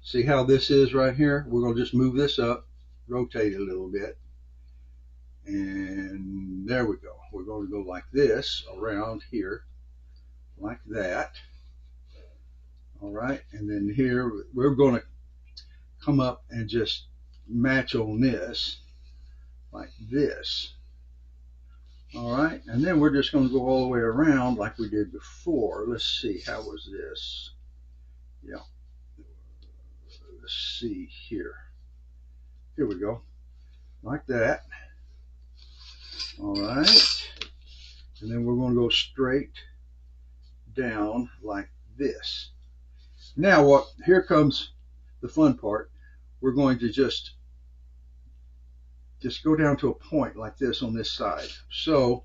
See how this is right here? We're going to just move this up, rotate it a little bit, and there we go. We're going to go like this around here, like that. All right, and then here we're going to come up and just match on this like this. All right, and then we're just going to go all the way around like we did before. Let's see, how was this? Yeah, let's see here. Here we go, like that. All right, and then we're going to go straight down like this. Now here comes the fun part. We're going to just go down to a point like this on this side. So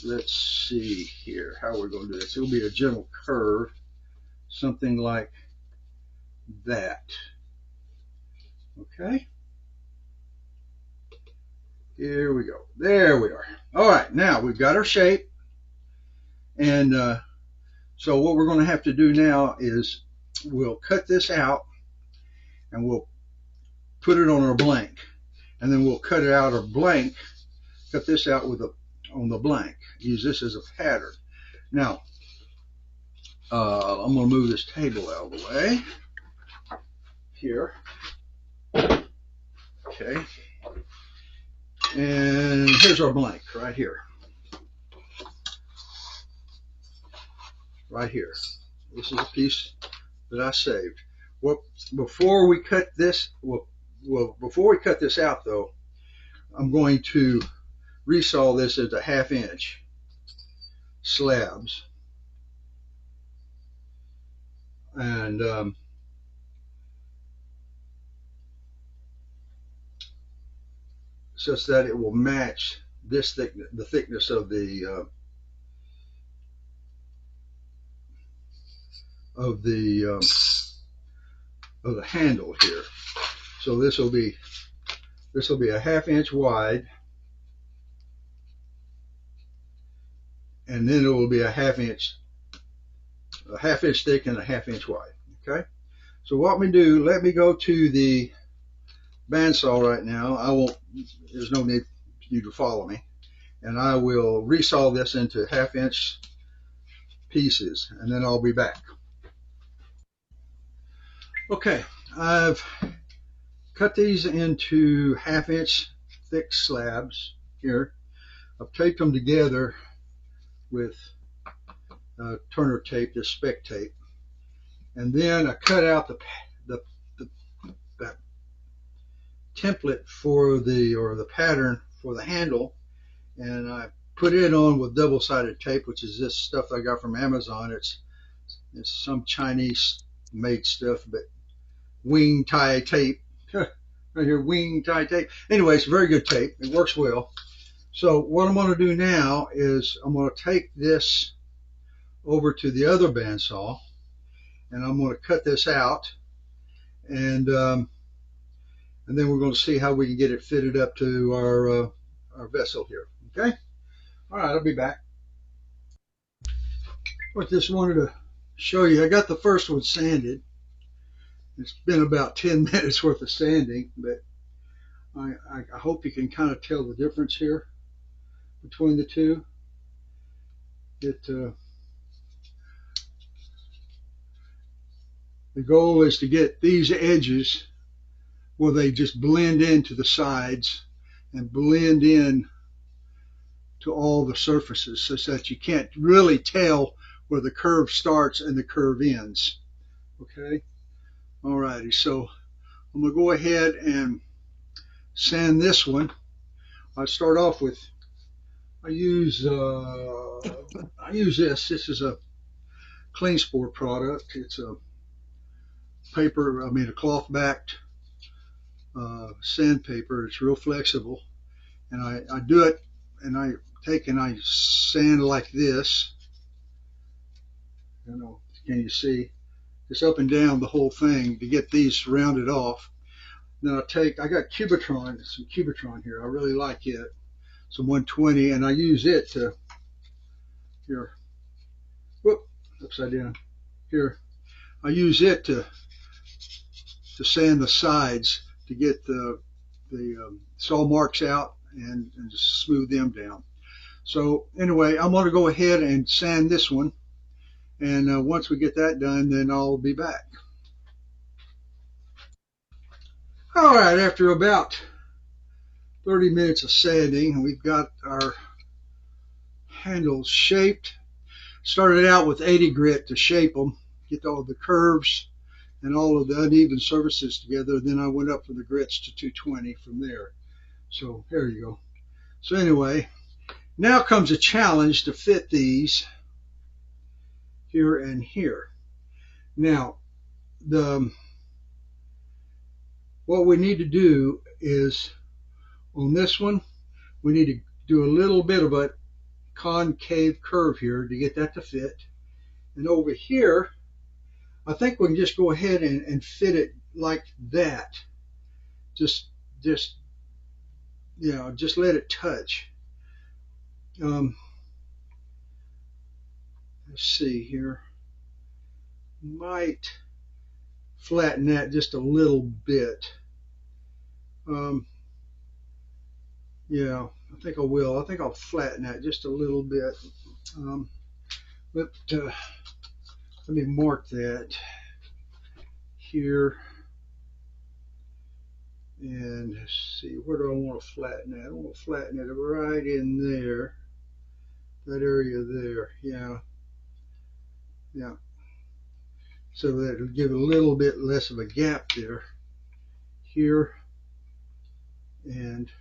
let's see here how we're going to do this. It'll be a gentle curve, something like that. Okay. Here we go. There we are. All right, now we've got our shape. And so what we're going to have to do now is we'll cut this out and we'll put it on our blank. And then we'll cut it out of blank, cut this out with on the blank. Use this as a pattern. Now, I'm going to move this table out of the way. Here. Okay. And here's our blank right here. Right here. This is a piece that I saved. Well, before we cut this, before we cut this out though, I'm going to resaw this as a 1/2 inch slabs. And such that it will match this thickness, the thickness of the handle here. So this will be a 1/2 inch wide, and then it will be a 1/2 inch a 1/2 inch thick and a 1/2 inch wide. Okay. So what we do, let me go to the bandsaw right now. There's no need for you to follow me. And I will resaw this into 1/2 inch pieces, and then I'll be back. Okay, I've cut these into 1/2 inch thick slabs here. I've taped them together with Turner tape, this spec tape. And then I cut out the template for the pattern for the handle, and I put it on with double-sided tape, which is this stuff I got from Amazon. It's some Chinese made stuff, but wing tie tape right here, wing tie tape. Anyway, it's very good tape. It works well. So what I'm going to do now is I'm going to take this over to the other bandsaw, and I'm going to cut this out, and then we're going to see how we can get it fitted up to our vessel here. Okay. All right, I'll be back. I just wanted to show you. I got the first one sanded. It's been about 10 minutes worth of sanding, but I hope you can kind of tell the difference here between the two. The goal is to get these edges where they just blend into the sides and blend in to all the surfaces, such that you can't really tell where the curve starts and the curve ends. Okay. Alrighty, so I'm going to go ahead and sand this one. I start off with, I use this. This is a Clean Sport product. It's a a cloth backed sandpaper. It's real flexible, and I do it, and I take and I sand like this. I don't know, can you see? Just up and down the whole thing to get these rounded off. Then I got Cubitron, some Cubitron here. I really like it. Some 120, and I use it to, here, whoop, upside down, here. I use it to sand the sides to get the saw marks out and just smooth them down. So anyway, I'm going to go ahead and sand this one. And once we get that done, then I'll be back. All right, after about 30 minutes of sanding, we've got our handles shaped. Started out with 80 grit to shape them, get all the curves and all of the uneven surfaces together. Then I went up for the grits to 220 from there. So there you go. So anyway, now comes a challenge to fit these here and here. Now, what we need to do is, on this one, we need to do a little bit of a concave curve here to get that to fit. And over here, I think we can just go ahead and fit it like that. Just let it touch. Let's see here. Might flatten that just a little bit. Yeah, I think I will. I think I'll flatten that just a little bit. Let me mark that here. And let's see, where do I want to flatten that? I want to flatten it right in there. That area there. Yeah. Yeah. So that it'll give a little bit less of a gap there. Here. And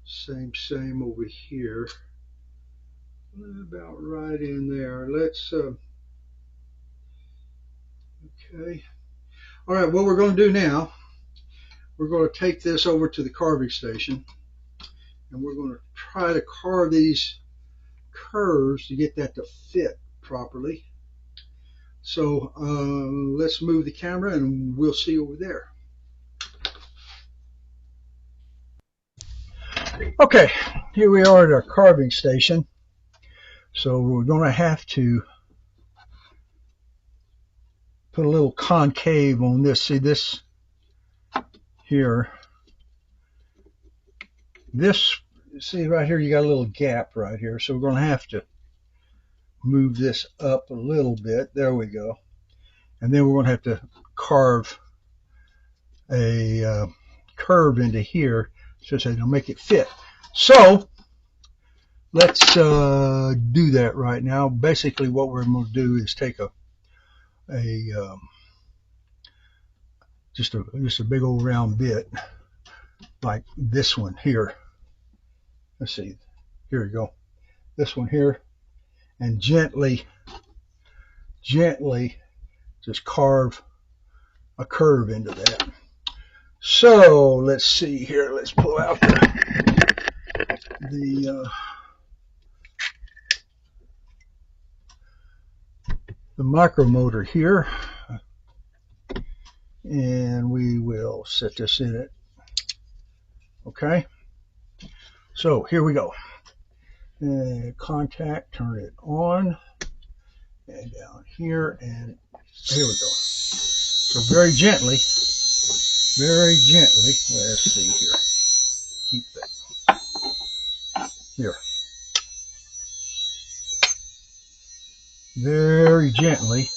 same over here. About right in there. Let's okay. All right, what we're going to do now, we're going to take this over to the carving station, and we're going to try to carve these curves to get that to fit properly. So let's move the camera and we'll see over there. Okay, here we are at our carving station. So we're going to have to put a little concave on this. See this here? This, see right here, you got a little gap right here. So we're going to have to move this up a little bit. There we go. And then we're going to have to carve a curve into here so it'll make it fit. So let's do that right now. Basically what we're going to do is take just a big old round bit like this one here. Let's see, here we go. This one here, and gently just carve a curve into that. So let's see here. Let's pull out the micromotor here, and we will set this in it. Okay. So here we go. Contact, turn it on, and down here, and here we go. So very gently, let's see here. Keep that here. Very gently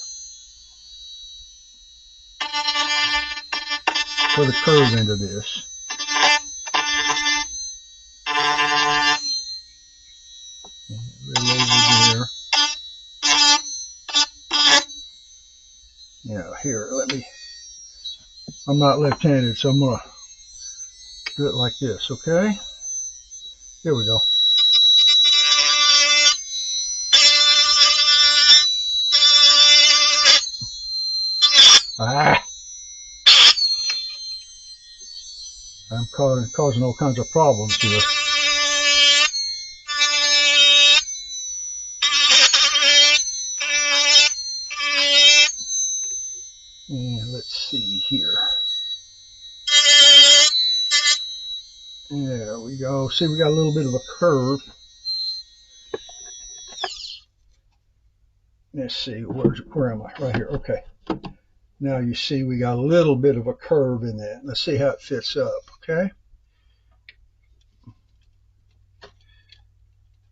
put a curve into this. Now here, I'm not left-handed, so I'm going to do it like this, okay? Here we go. I'm causing all kinds of problems here. And let's see here. There we go. See, we got a little bit of a curve. Let's see, where am I? Right here. Okay. Now you see we got a little bit of a curve in that. Let's see how it fits up, okay?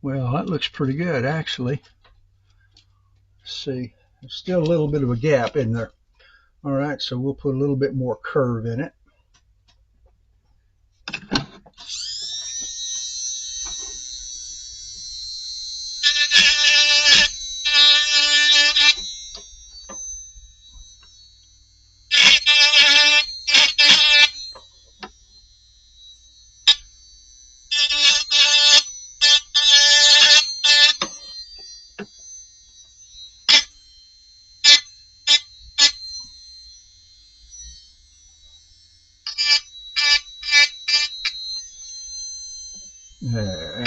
Well, that looks pretty good, actually. Let's see. There's still a little bit of a gap in there. All right, so we'll put a little bit more curve in it. There.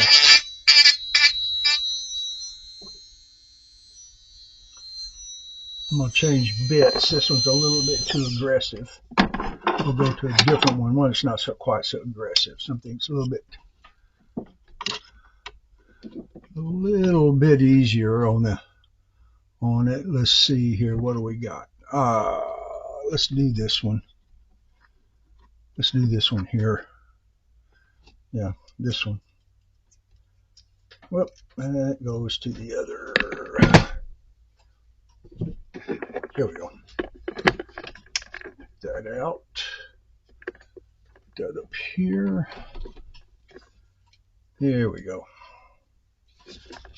I'm going to change bits. This one's a little bit too aggressive. We'll go to a different one. One that's not quite so aggressive. Something's a little bit easier on it. Let's see here. What do we got? Let's do this one. Let's do this one here. Yeah, this one. Well, and that goes to the other. Here we go. That out. That up here. Here we go.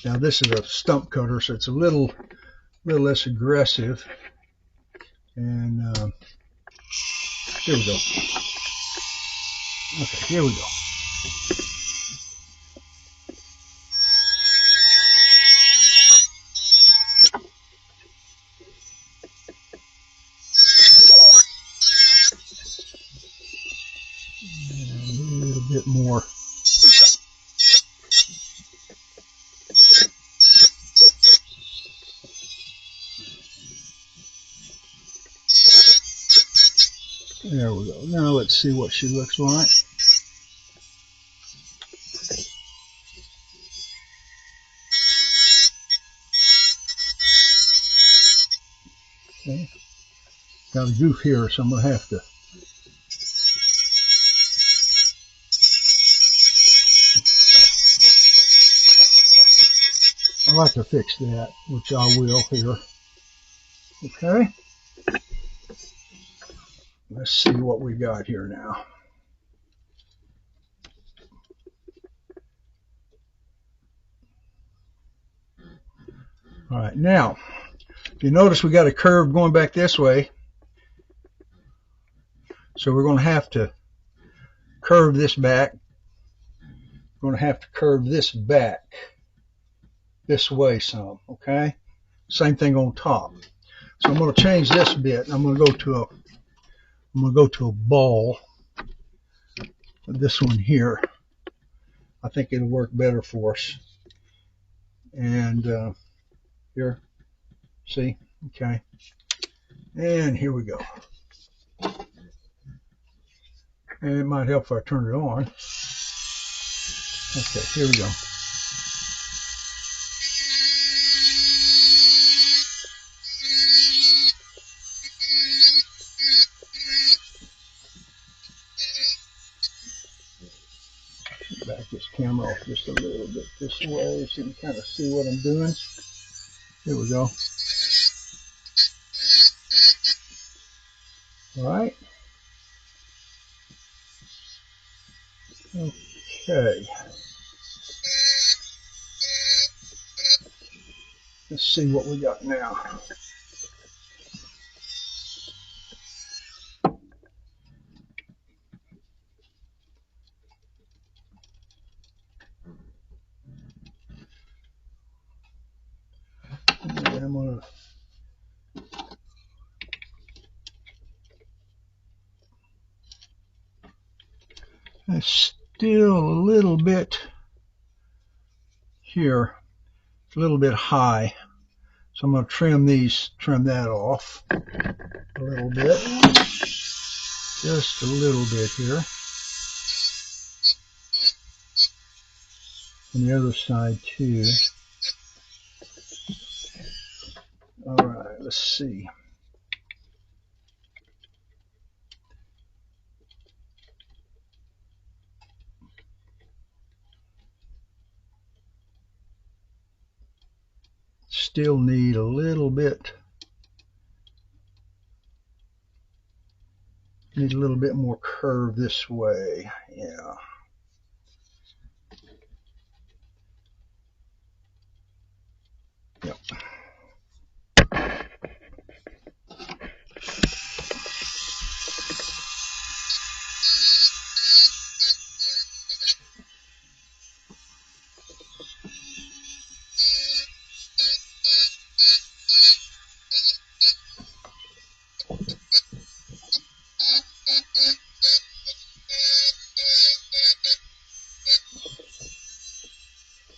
Now this is a stump cutter, so it's a little less aggressive. And here we go. Okay, here we go. More. There we go. Now let's see what she looks like. Okay. got a goof here, so I'm gonna have to. I'd like to fix that, which I will here. Okay. Let's see what we got here now. All right, now, if you notice we got a curve going back this way, so we're going to have to curve this back. We're going to have to curve this back this way some, okay? Same thing on top. So I'm going to change this a bit. I'm going to go to a ball. This one here. I think it'll work better for us. And here, see, okay. And here we go. And it might help if I turn it on. Okay, here we go. Back this camera off just a little bit this way so you can kind of see what I'm doing. Here we go. All right. Okay. Let's see what we got now. And I'm gonna it's still a little bit here. It's a little bit high. So I'm going to trim that off a little bit. Just a little bit here. On the other side too. All right, let's see. Still need a little bit. Need a little bit more curve this way. Yeah. Yep.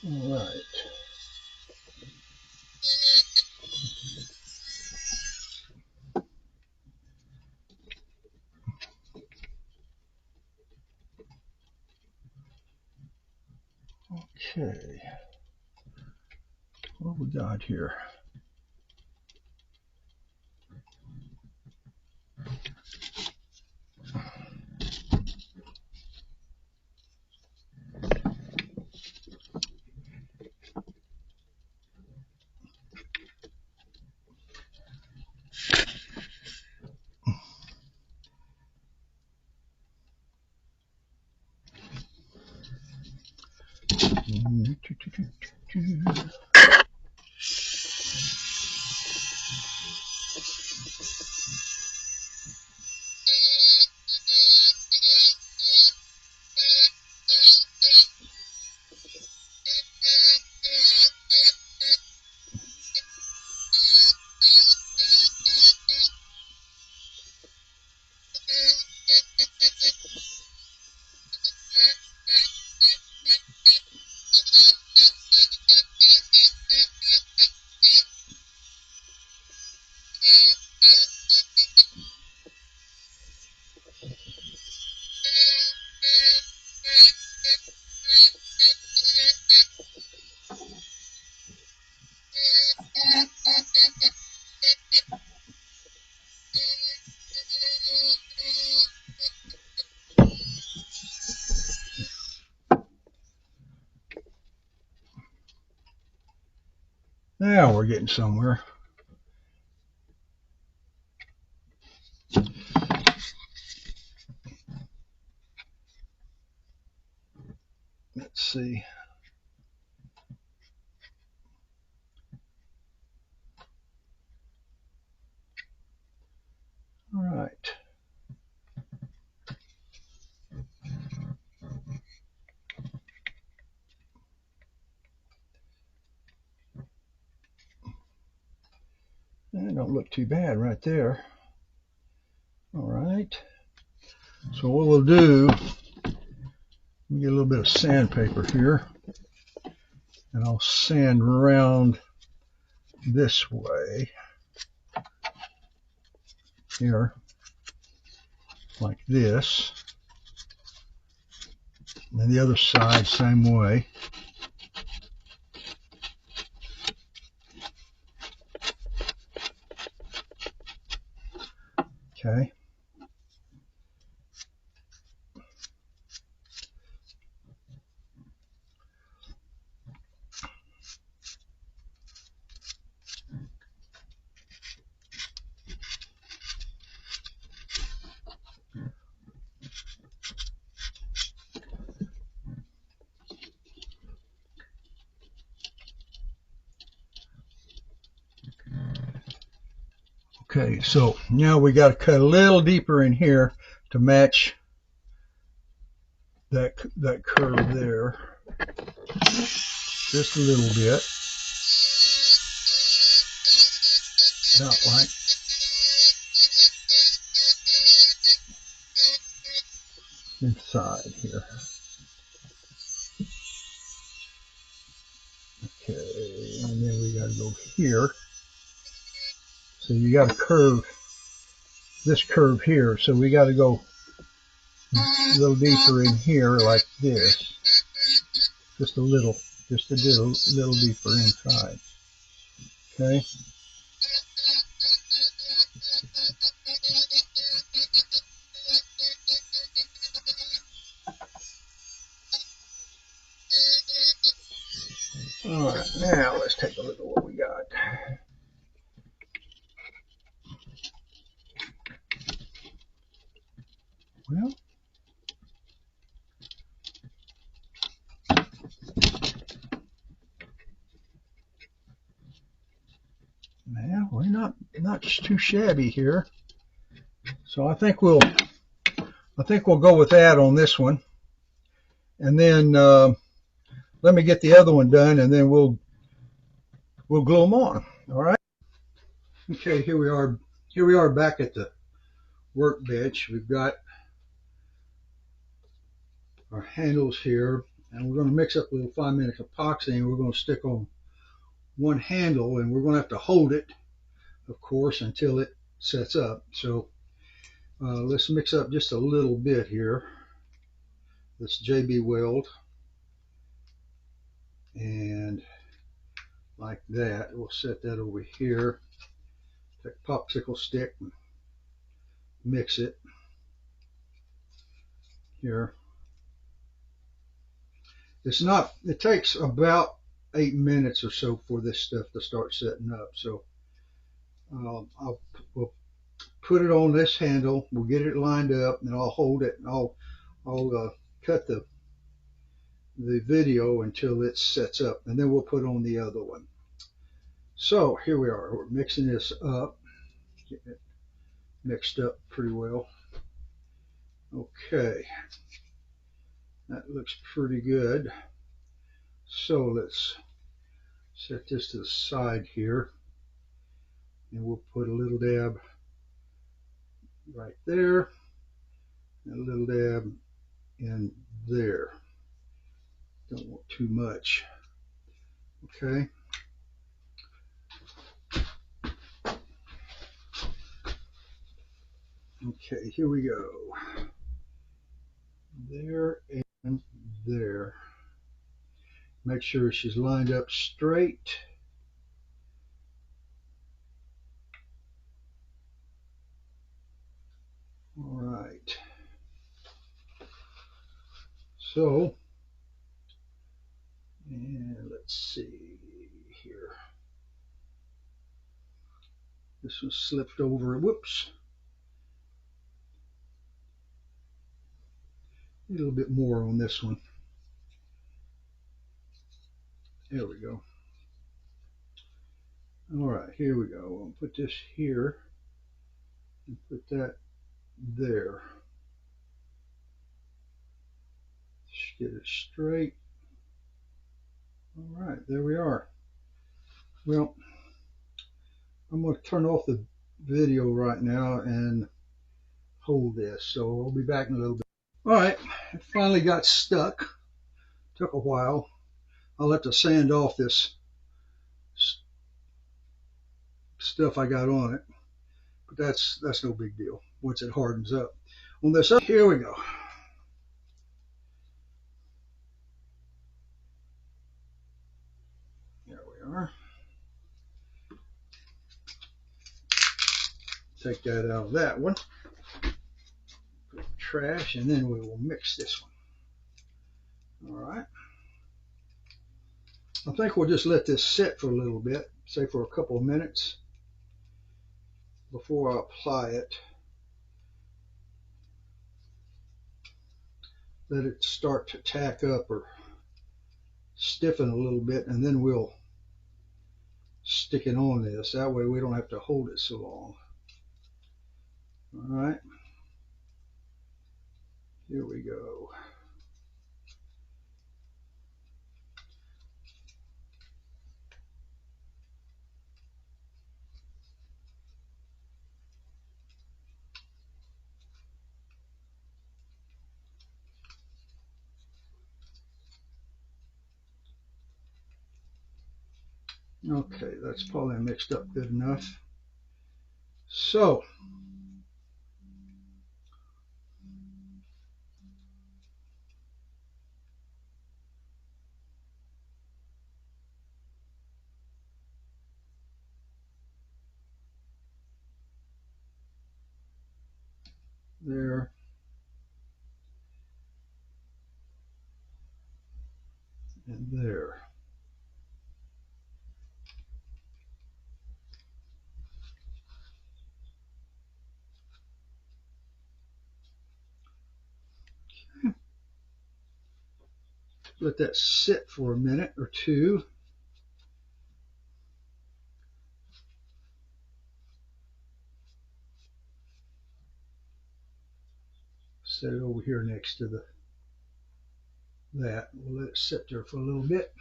All right. Okay. What we got here? Now we're getting somewhere. Let's see. All right. That don't look too bad right there. All right. So what we'll do, let me get a little bit of sandpaper here, and I'll sand around this way here, like this, and the other side same way. Okay. Okay, so now we got to cut a little deeper in here to match that curve there. Just a little bit. Not like inside here. Okay, and then we got to go here. So you got to curve this curve here. So we got to go a little deeper in here like this. Just a little deeper inside. Okay. All right, now let's take a look at what we got. Well, we're not too shabby here. So I think we'll go with that on this one, and then let me get the other one done, and then we'll glue them on. All right. Okay, here we are back at the workbench. We've got our handles here, and we're going to mix up a little 5-minute epoxy, and we're going to stick on one handle, and we're going to have to hold it, of course, until it sets up. So let's mix up just a little bit here. This JB Weld, and like that. We'll set that over here. Take a popsicle stick and mix it here. It takes about 8 minutes or so for this stuff to start setting up. So we'll put it on this handle. We'll get it lined up, and I'll hold it, and I'll cut the video until it sets up, and then we'll put on the other one. So here we are. We're mixing this up. Getting it mixed up pretty well. Okay. That looks pretty good. So let's set this to the side here, and we'll put a little dab right there, and a little dab in there. Don't want too much. Okay. Okay, here we go. There and there. Make sure she's lined up straight. All right. So, and let's see here. This one slipped over. Whoops. A little bit more on this one. There we go. All right, here we go. We'll put this here and put that there. Just get it straight. All right, there we are. Well, I'm going to turn off the video right now and hold this. So I'll be back in a little bit. All right, it finally got stuck. Took a while. I'll have to sand off this stuff I got on it, but that's no big deal once it hardens up. On this up, here we go. There we are. Take that out of that one. Put trash, and then we will mix this one. All right. I think we'll just let this sit for a little bit, say for a couple of minutes, before I apply it. Let it start to tack up or stiffen a little bit, and then we'll stick it on this. That way we don't have to hold it so long. All right, here we go. Okay, that's probably mixed up good enough. So, there. And there. Let that sit for a minute or two. Set it over here next to that. We'll let it sit there for a little bit.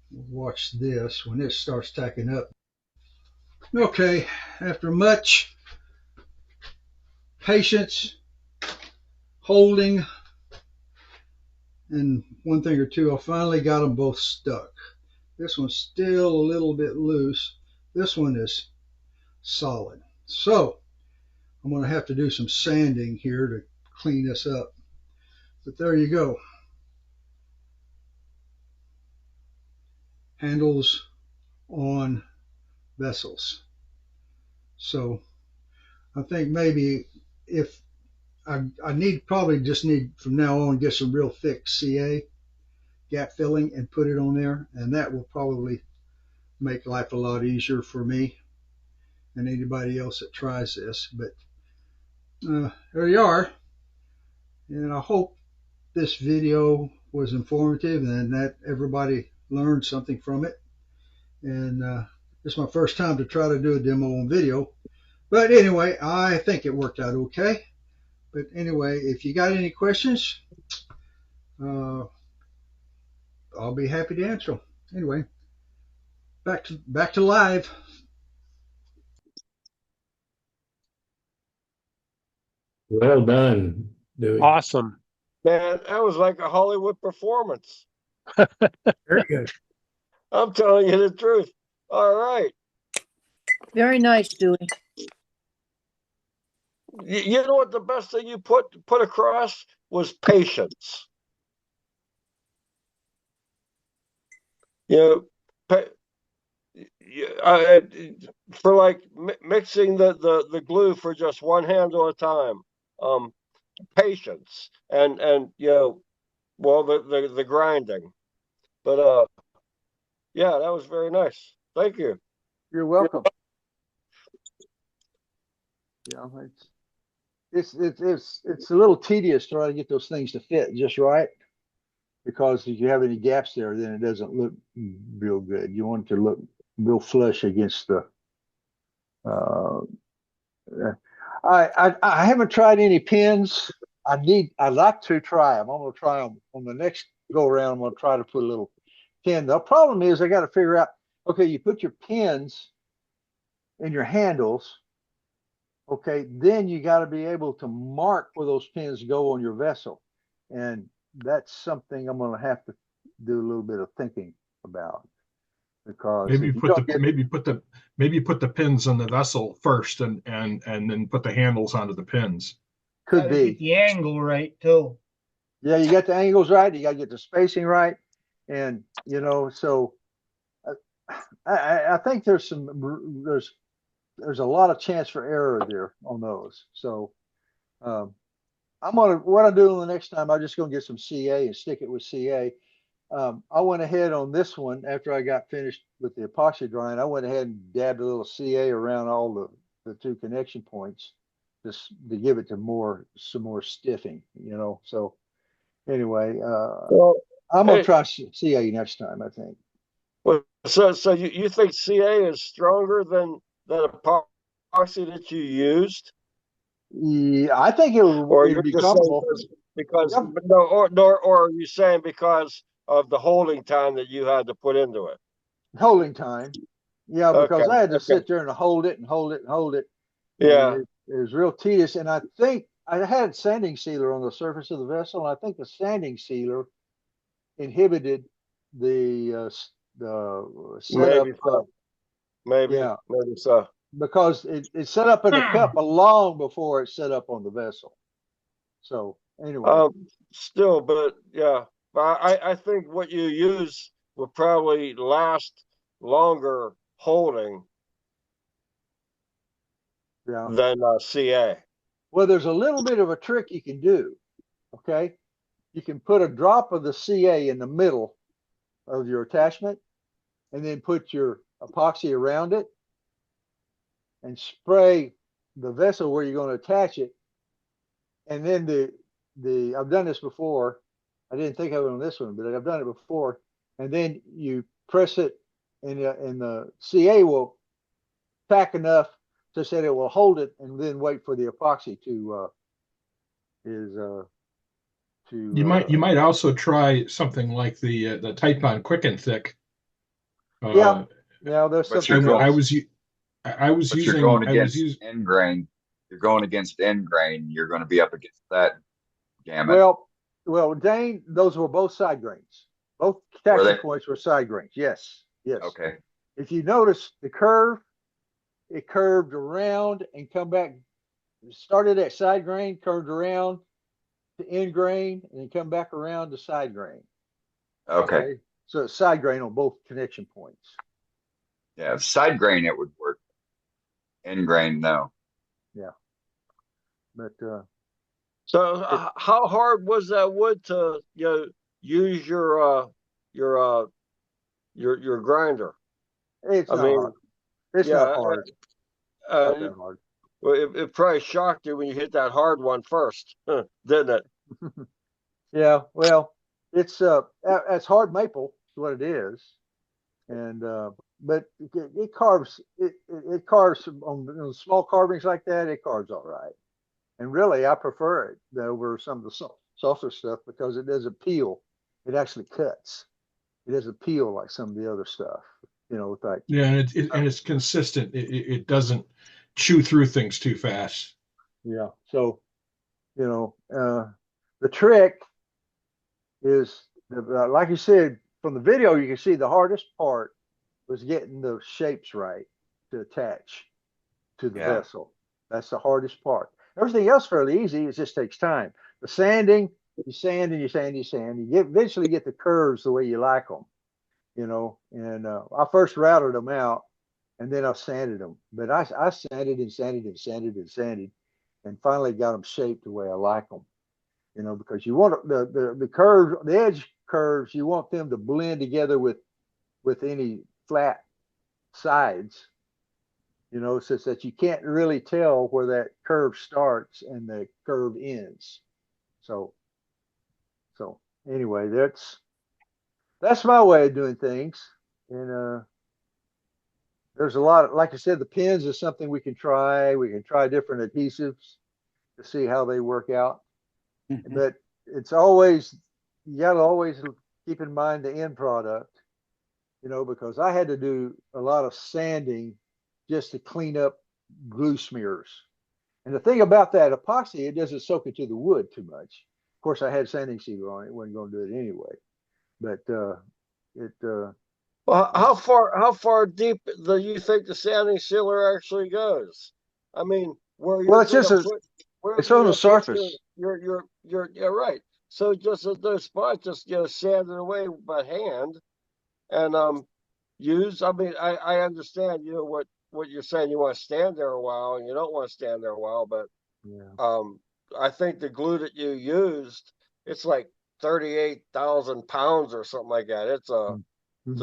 We'll watch this when it starts tacking up. Okay, after much patience, holding, and one thing or two, I finally got them both stuck. This one's still a little bit loose. This one is solid. So I'm going to have to do some sanding here to clean this up. But there you go. Handles on vessels. So I think maybe if I probably just need from now on get some real thick CA gap filling and put it on there, and that will probably make life a lot easier for me and anybody else that tries this. But there you are, and I hope this video was informative and that everybody learned something from it. And this is my first time to try to do a demo on video, but anyway, I think it worked out okay. But anyway, if you got any questions, I'll be happy to answer them. Anyway, back to live. Well done, Dewey. Awesome. Man, that was like a Hollywood performance. Very good. I'm telling you the truth. All right. Very nice, Dewey. You know what the best thing you put across was patience. You know, for like mixing the glue for just one handle at a time. Patience and you know, well, the grinding. But Yeah, that was very nice. Thank you. You're welcome. Yeah, it's a little tedious trying to get those things to fit just right, because if you have any gaps there, then it doesn't look real good. You want it to look real flush against the. I haven't tried any pins. I'd like to try them. I'm gonna try them on the next go around. I'm gonna try to put a little pin. The problem is I got to figure out. Okay, you put your pins in your handles. Okay, then you got to be able to mark where those pins go on your vessel, and that's something I'm gonna have to do a little bit of thinking about, because Maybe if you put don't the get, maybe put the pins on the vessel first, and then put the handles onto the pins. could Gotta get be. the angle right too. Yeah, you got the angles right. You got to get the spacing right, and so I think there's a lot of chance for error there on those. So what I'm doing the next time, I'm just gonna get some CA and stick it with CA. I went ahead on this one after I got finished with the epoxy drying. I went ahead and dabbed a little CA around all the two connection points, just to give it some more stiffing. So anyway, Well, I'm gonna hey, try CA next time, I think. well, so you think CA is stronger than epoxy that you used, Yeah, I think or it'd you're be just saying comfortable. because Yep. no, or are you saying because of the holding time that you had to put into it? Holding time. Yeah, Okay, because I had to okay, sit there and hold it and hold it and hold it. And yeah, it was real tedious. And I think I had sanding sealer on the surface of the vessel. And I think the sanding sealer inhibited the setup. maybe so, Yeah, maybe so. because it set up in the cup long before it set up on the vessel. So anyway, Still, but yeah, but I think what you use will probably last longer holding yeah. than CA. Well, there's a little bit of a trick you can do. Okay, you can put a drop of the CA in the middle of your attachment, and then put your epoxy around it and spray the vessel where you're going to attach it. And then I've done this before. I didn't think of it on this one, but I've done it before. And then you press it, and the CA will pack enough to say it will hold it, and then wait for the epoxy to You might also try something like the Titebond Quick and Thick. yeah. Now there's But something you're else. I was But using you're going I was against using end grain. You're going against end grain. You're going to be up against that gamut. Well, Dane, those were both side grains. Both Were attachment they? points were side grains. Yes, yes. Okay. If you notice the curve, it curved around and come back. Started at side grain, curved around to end grain, and then come back around to side grain. Okay. So it's side grain on both connection points. Yeah. Side grain, it would work. End grain, no. Yeah. But So how hard was that wood to use your grinder? it's not hard. It's not hard. Not that hard. Well, it probably shocked you when you hit that hard one first, didn't it? Yeah. Well, it's hard maple is what it is, and but it carves it carves on small carvings like that. It carves all right, and really I prefer it over some of the softer stuff because it doesn't peel. It actually cuts. It doesn't peel like some of the other stuff. With like yeah, and it's consistent. It doesn't chew through things too fast. yeah. So the trick is like you said from the video, you can see the hardest part was getting the shapes right to attach to the vessel. That's the hardest part. Everything else fairly easy. It just takes time. The sanding, you sand and you sand, you sand. You eventually get the curves the way you like them. And I first routed them out, and then I sanded them. But I sanded and sanded and sanded and sanded, and finally got them shaped the way I like them. Because you want the curves, the edge curves, you want them to blend together with with any flat sides, you know, so that you can't really tell where that curve starts and the curve ends. So anyway, that's my way of doing things. And there's a lot of, like I said, the pins is something we can try. We can try different adhesives to see how they work out. But it's always, you got to always keep in mind the end product, you know, because I had to do a lot of sanding just to clean up glue smears. And the thing about that epoxy, it doesn't soak into the wood too much. Of course, I had sanding sealer on it, wasn't going to do it anyway. But Well, how far deep do you think the sanding sealer actually goes? I mean, where you're well, it's just gonna a, put, where it's you're on the gonna put surface. yeah, right. So just at those spots, just sand it away by hand, and use. I mean, I understand what you're saying. You want to stand there a while, and you don't want to stand there a while, but Yeah. I think the glue that you used, it's like 38,000 pounds or something like that. It's a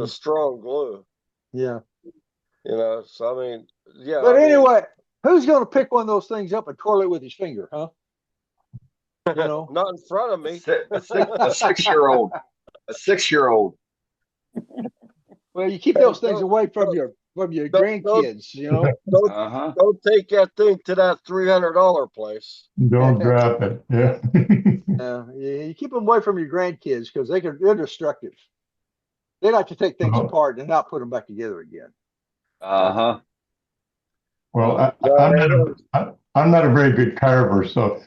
strong glue, Yeah. you know. So I mean, yeah. But I mean, anyway, who's going to pick one of those things up and twirl it with his finger, huh? You know, not in front of me. A 6-year-old. A 6-year-old. Well, you keep those things away from your grandkids, you know. Don't take that thing to that $300 place. Don't drop it. Yeah. You keep them away from your grandkids because they're destructive. They like to take things apart and not put them back together again. Uh-huh. Well, I'm not a very good carver, so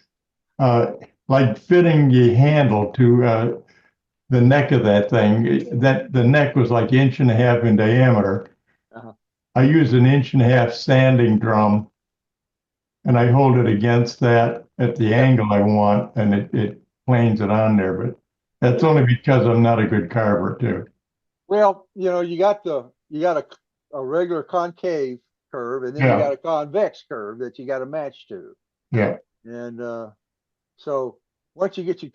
like fitting the handle to the neck of that thing, that the neck was like 1.5 inches in diameter. I use an 1.5 inch sanding drum, and I hold it against that at the angle I want, and it planes it on there. But that's only because I'm not a good carver too. Well, you know, you got a regular concave curve, and then you got a convex curve that you got to match to. Yeah. And so once you get your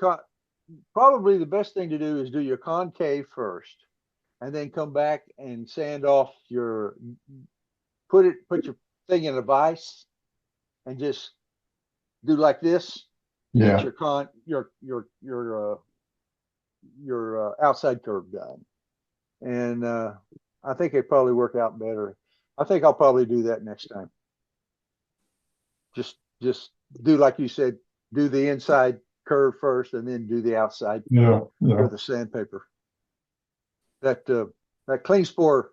probably the best thing to do is do your concave first, and then come back and sand off put your thing in a vise, and just do like this. Yeah. Get your outside curve done, and I think it probably work out better. I think I'll probably do that next time. Just do like you said, do the inside curve first, and then do the outside with the sandpaper. That clean spore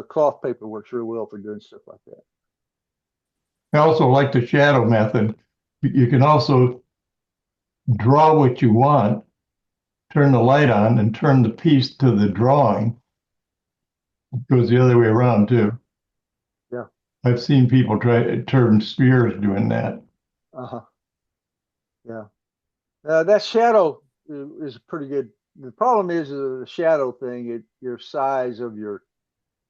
cloth paper works real well for doing stuff like that. I also like the shadow method. You can also draw what you want, turn the light on, and turn the piece to the drawing. It goes the other way around too. Yeah. I've seen people try to turn spears doing that. Yeah. That shadow is pretty good. The problem is the shadow thing. Your size of your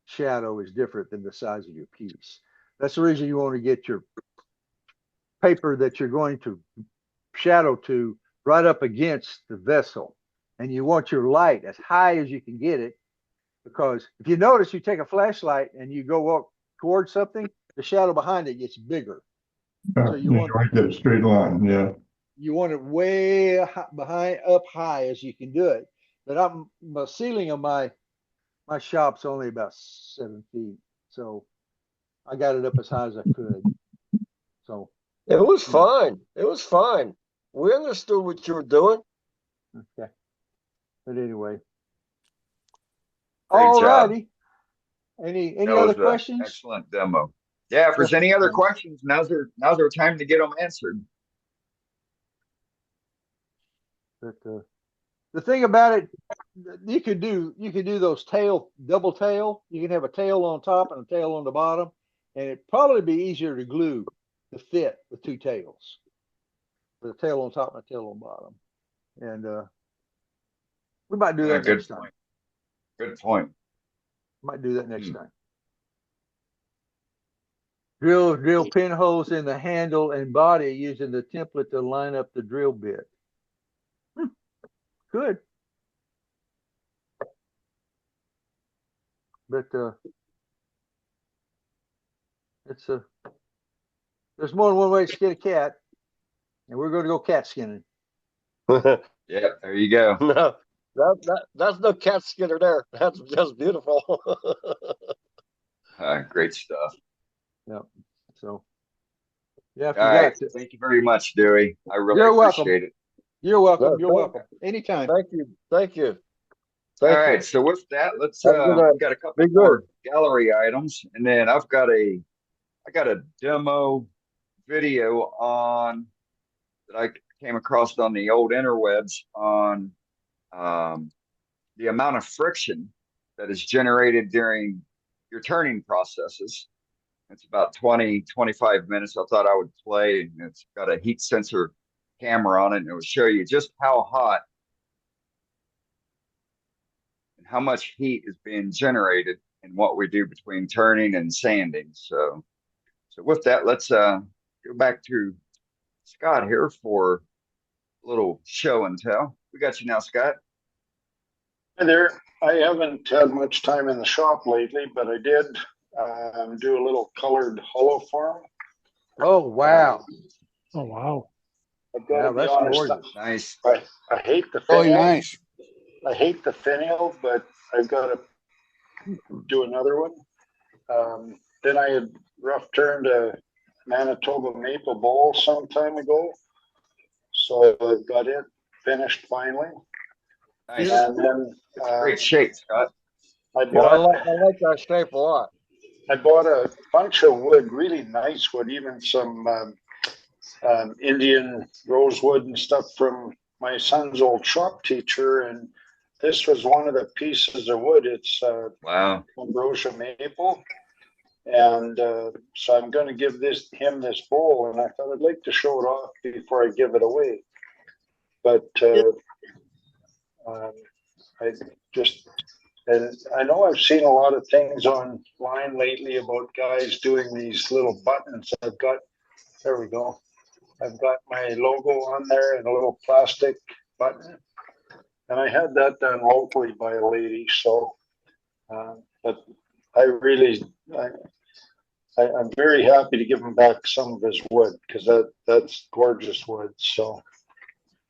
shadow is different than the size of your piece. That's the reason you want to get your paper that you're going to shadow to right up against the vessel, and you want your light as high as you can get it, because if you notice, you take a flashlight and you go up towards something, the shadow behind it gets bigger. So you want right that straight line, yeah. You want it way up high as you can do it. But the ceiling of my shop's only about 7 feet, so I got it up as high as I could. So it was fine. It was fine. We understood what you were doing. Okay. But anyway. Great job. Alrighty. Any That other was an questions? excellent demo. Yeah, if there's any other questions, now's our time to get them answered. But the thing about it, you could do those double tail. You can have a tail on top and a tail on the bottom, and it'd probably be easier to glue to fit with two tails, with a tail on top and a tail on bottom. And we might do that next time. Good point. Might do that next time. Drill pinholes in the handle and body using the template to line up the drill bit. Good. but there's more than one way to skin a cat, and we're going to go cat skinning. Yeah, there you go. No, that's no cat skinner there. That's just beautiful. Great stuff. Yeah. So, yeah. All right. Thank you very much, Dewey. I really You're appreciate welcome. it. You're welcome. Yeah, You're welcome. Anytime. Thank you. Thank you. All Thank right. you. So with that, let's Have a good night. we've got a couple Be good. more gallery items, and then I got a demo video on that I came across on the old interwebs on the amount of friction that is generated during your turning processes. It's about 20-25 minutes. I thought I would play, and it's got a heat sensor camera on it, and it will show you just how hot and how much heat is being generated in what we do between turning and sanding. So with that, let's go back to Scott here for a little show and tell. We got you now, Scott. Hi there. I haven't had much time in the shop lately, but I did do a little colored hollow form. Oh, wow. Oh, wow. I've got Yeah, to be that's honest. gorgeous. Nice. I hate the Really finial. nice. I hate the finial, but I've got to do another one. Then I had rough turned a Manitoba maple bowl some time ago. So I've got it finished finally. Nice. And then Great shape, Scott. I Yeah, I bought like that shape a lot. I bought a bunch of wood, really nice wood, even some Indian rosewood and stuff from my son's old shop teacher. And this was one of the pieces of wood. It's Wow. ambrosia maple. And so I'm going to give him this bowl, and I thought I'd like to show it off before I give it away. But and I know I've seen a lot of things online lately about guys doing these little buttons. There we go. I've got my logo on there and a little plastic button. And I had that done locally by a lady. So, but I'm very happy to give him back some of his wood, because that's gorgeous wood. So,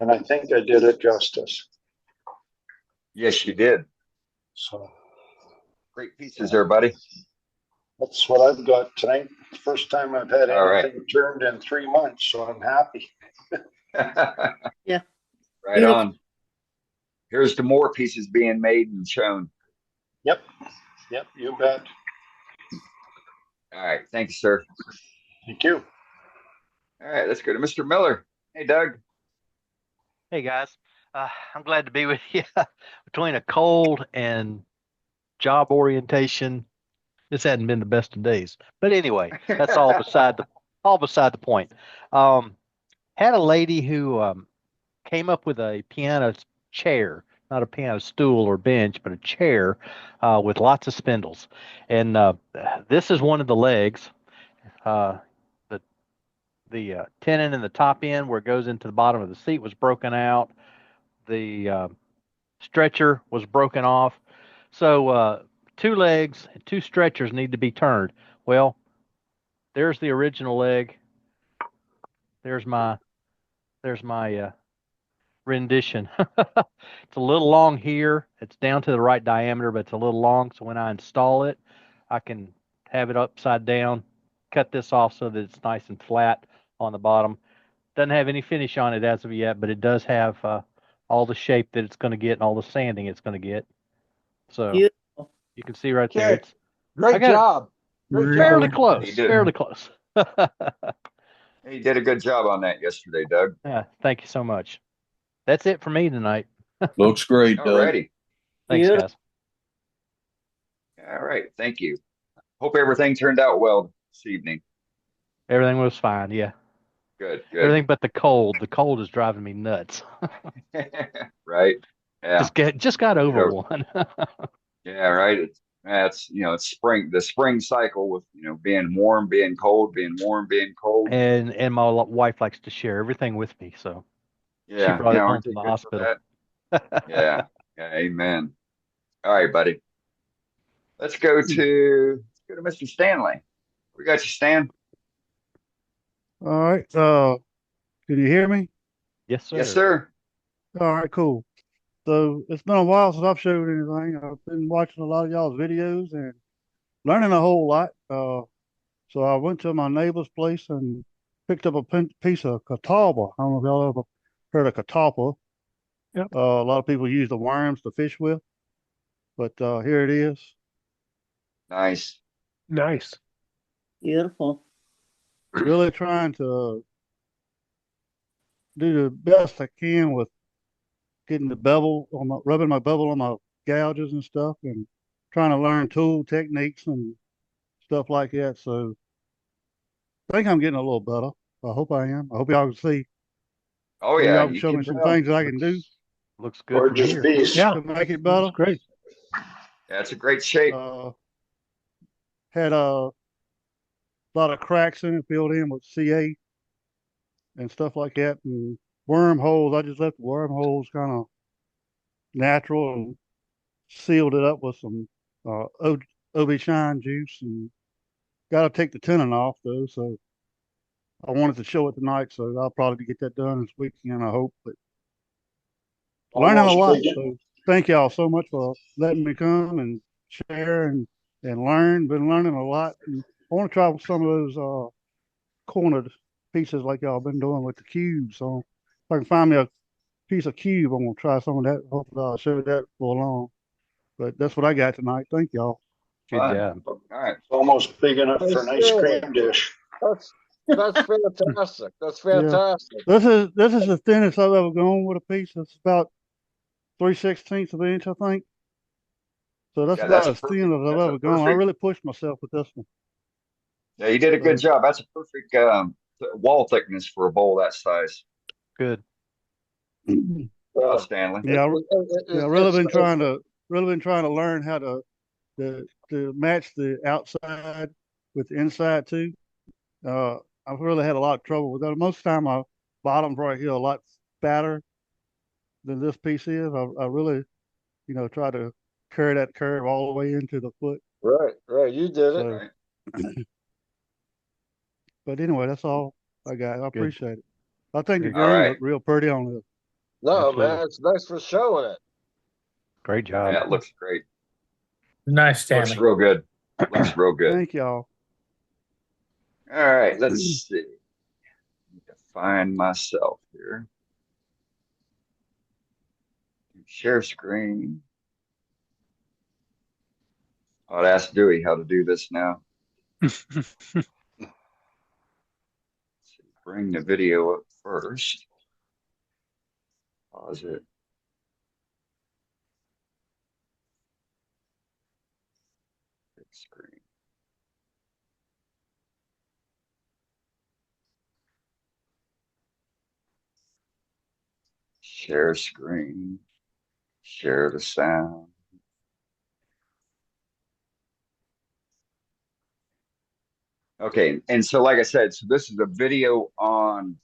and I think I did it justice. Yes, you did. So great pieces there, buddy. That's what I've got tonight. First time I've had All right. anything turned in 3 months, so I'm happy. Yeah. Right on. Here's to more pieces being made and shown. Yep, you bet. All right. Thank you, sir. Thank you. All right. Let's go to Mr. Miller. Hey, Doug. Hey guys, I'm glad to be with you. Between a cold and job orientation, this hadn't been the best of days. But anyway, that's all beside the point. Had a lady who came up with a piano chair, not a piano stool or bench, but a chair with lots of spindles. And this is one of the legs. The tenon in the top end where it goes into the bottom of the seat was broken out. The stretcher was broken off. So 2 legs and 2 stretchers need to be turned. Well, there's the original leg. There's my rendition. It's a little long here. It's down to the right diameter, but it's a little long. So when I install it, I can have it upside down, cut this off so that it's nice and flat on the bottom. Doesn't have any finish on it as of yet, but it does have all the shape that it's going to get and all the sanding it's going to get. So Beautiful. you can see right there. Okay. It's Great job. Great fairly job. close. You did. Fairly close. You did a good job on that yesterday, Doug. Yeah, thank you so much. That's it for me tonight. Looks great, Doug. All righty. Thanks, Beautiful. guys. All right. Thank you. Hope everything turned out well this evening. Everything was fine. Yeah. Good. Everything but the cold. The cold is driving me nuts. Right. Yeah. Just got over Yeah. one. Yeah. Right. It's spring. The spring cycle with being warm, being cold, being warm, being cold. And my wife likes to share everything with me, so Yeah. she brought it home aren't from they the good for hospital. that? Yeah. Amen. All right, buddy. Let's go to Mr. Stanley. We got you, Stan. All right. Can you hear me? Yes, sir. Yes, sir. All right, cool. So it's been a while since I've showed anything. I've been watching a lot of y'all's videos and learning a whole lot. So I went to my neighbor's place and picked up a piece of catawba. I don't know if y'all ever heard of catawba. Yep. A lot of people use the worms to fish with, but here it is. Nice. Nice. Beautiful. Really trying to do the best I can with getting the bevel on rubbing my bevel on my gouges and stuff, and trying to learn tool techniques and stuff like that. So I think I'm getting a little better. I hope I am. I hope y'all can see. Oh Maybe yeah, y'all can you show can me some tell. things that I can do Looks good from Gorgeous here. piece. Yeah. to make it better. That's great. Yeah, it's a great shape. Had a lot of cracks in it filled in with CA and stuff like that, and wormholes. I just left the wormholes kind of natural and sealed it up with some OB shine juice, and got to take the tenon off though. So I wanted to show it tonight, so I'll probably get that done this weekend, I hope. But learning a Almost lot. big. So thank y'all so much for letting me come and share and learn. Been learning a lot. And I want to try some of those cornered pieces like y'all been doing with the cubes. So if I can find me a piece of cube, I'm gonna try some of that. Hopefully I'll show that for long. But that's what I got tonight. Thank y'all. Good Fun. job. All right. It's almost big enough Hey, for an ice Stanley, cream dish. that's fantastic. That's Yeah. fantastic. This is the thinnest I've ever gone with a piece. It's about 3/16 of an inch, I think. So that's Yeah, about that's as thin perfect. as I've That's a ever gone. I perfect. really pushed myself with this one. Yeah, you did a good So job. That's a perfect wall thickness for a bowl that size. Good. Oh, Stanley. yeah, yeah, really It's, been trying to learn how to match the outside with the inside too. I've really had a lot of trouble with that. Most of the time, my bottom's right here a lot fatter than this piece is. I really, try to carry that curve all the way into the foot. right. You did it. So, Right. but anyway, that's all I got. I Good. appreciate it. I think the Good. All grain right. looked real pretty on this. No, Absolutely. man, it's nice for showing it. Great job. Yeah, it looks great. Nice, Looks Stanley. real good. Looks real good. Thank y'all. All right, let's see. Need to find myself here. Share screen. I'd ask Dewey how to do this now. Bring the video up first. Pause it. Big screen. Share screen. Share the sound. Okay, and so like I said, so this is a video on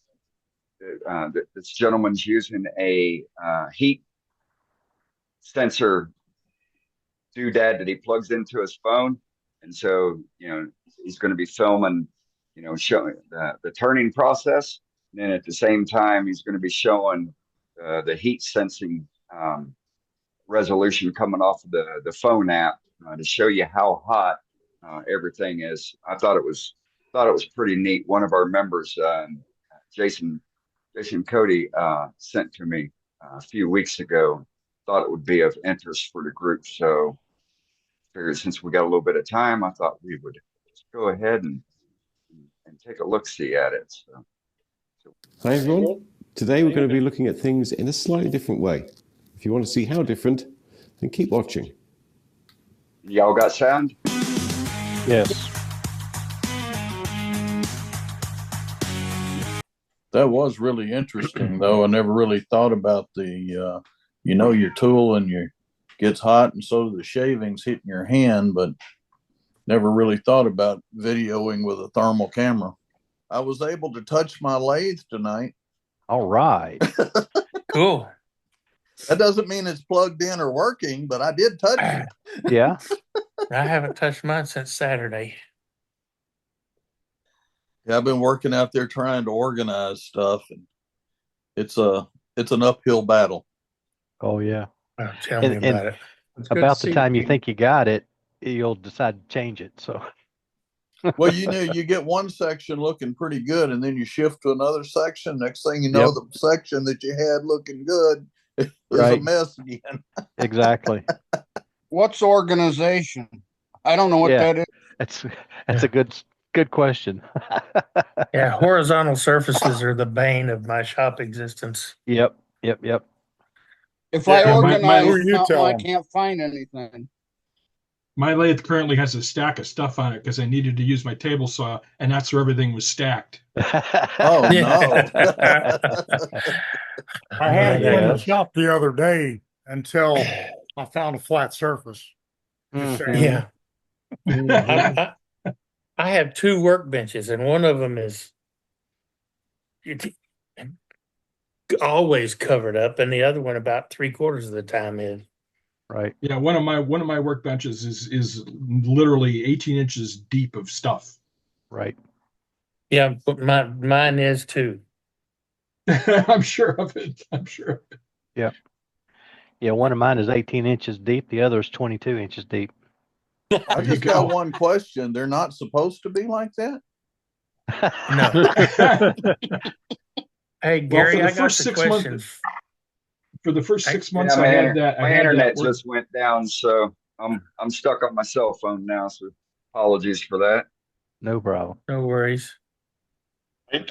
this gentleman's using a heat sensor doodad that he plugs into his phone, and so he's going to be filming, showing the turning process, and then at the same time he's going to be showing the heat sensing resolution coming off of the phone app to show you how hot everything is. I thought it was pretty neat. One of our members, Jason Cody, sent to me a few weeks ago. Thought it would be of interest for the group. So figured since we got a little bit of time, I thought we would just go ahead and take a look-see at it. So Hi everyone. Today we're going to be looking at things in a slightly different way. If you want to see how different, then keep watching. Y'all got sound? Yes. That was really interesting, though. I never really thought about the, your tool and gets hot, and so the shavings hitting your hand, but never really thought about videoing with a thermal camera. I was able to touch my lathe tonight. All right. Cool. That doesn't mean it's plugged in or working, but I did touch it. Yeah. I haven't touched mine since Saturday. Yeah, I've been working out there trying to organize stuff, and it's an uphill battle. Oh yeah. Oh, tell me about it. About the time you think you got it, you'll decide to change it. So Well, you know, you get one section looking pretty good, and then you shift to another section. Next thing you know, Yep. the section that you had looking good is a Right. mess again. exactly. What's organization? I don't know what Yeah. that is. That's a good question. Yeah, horizontal surfaces are the bane of my shop existence. Yep. If I Yeah, organize who you something, tell I 'em? can't find anything. My lathe currently has a stack of stuff on it because I needed to use my table saw, and that's where everything was stacked. Oh no! I had one in the Yes. shop the other day until I found a flat surface. Just saying. Yeah. I have two workbenches, and one of them is always covered up, and the other one about 3/4 of the time is. Right. Yeah, one of my workbenches is literally 18 inches deep of stuff. Right. Yeah, but mine is too. I'm sure of it. Yep. Yeah, one of mine is 18 inches deep. The other is 22 inches deep. I just got one question. They're not supposed to be like that? Hey, Gary, for the I got first the 6 question. months, for the first 6 months, Yeah, I had that. I my had internet that just went down, so I'm stuck on my cell phone now. So apologies for that. No problem. No worries.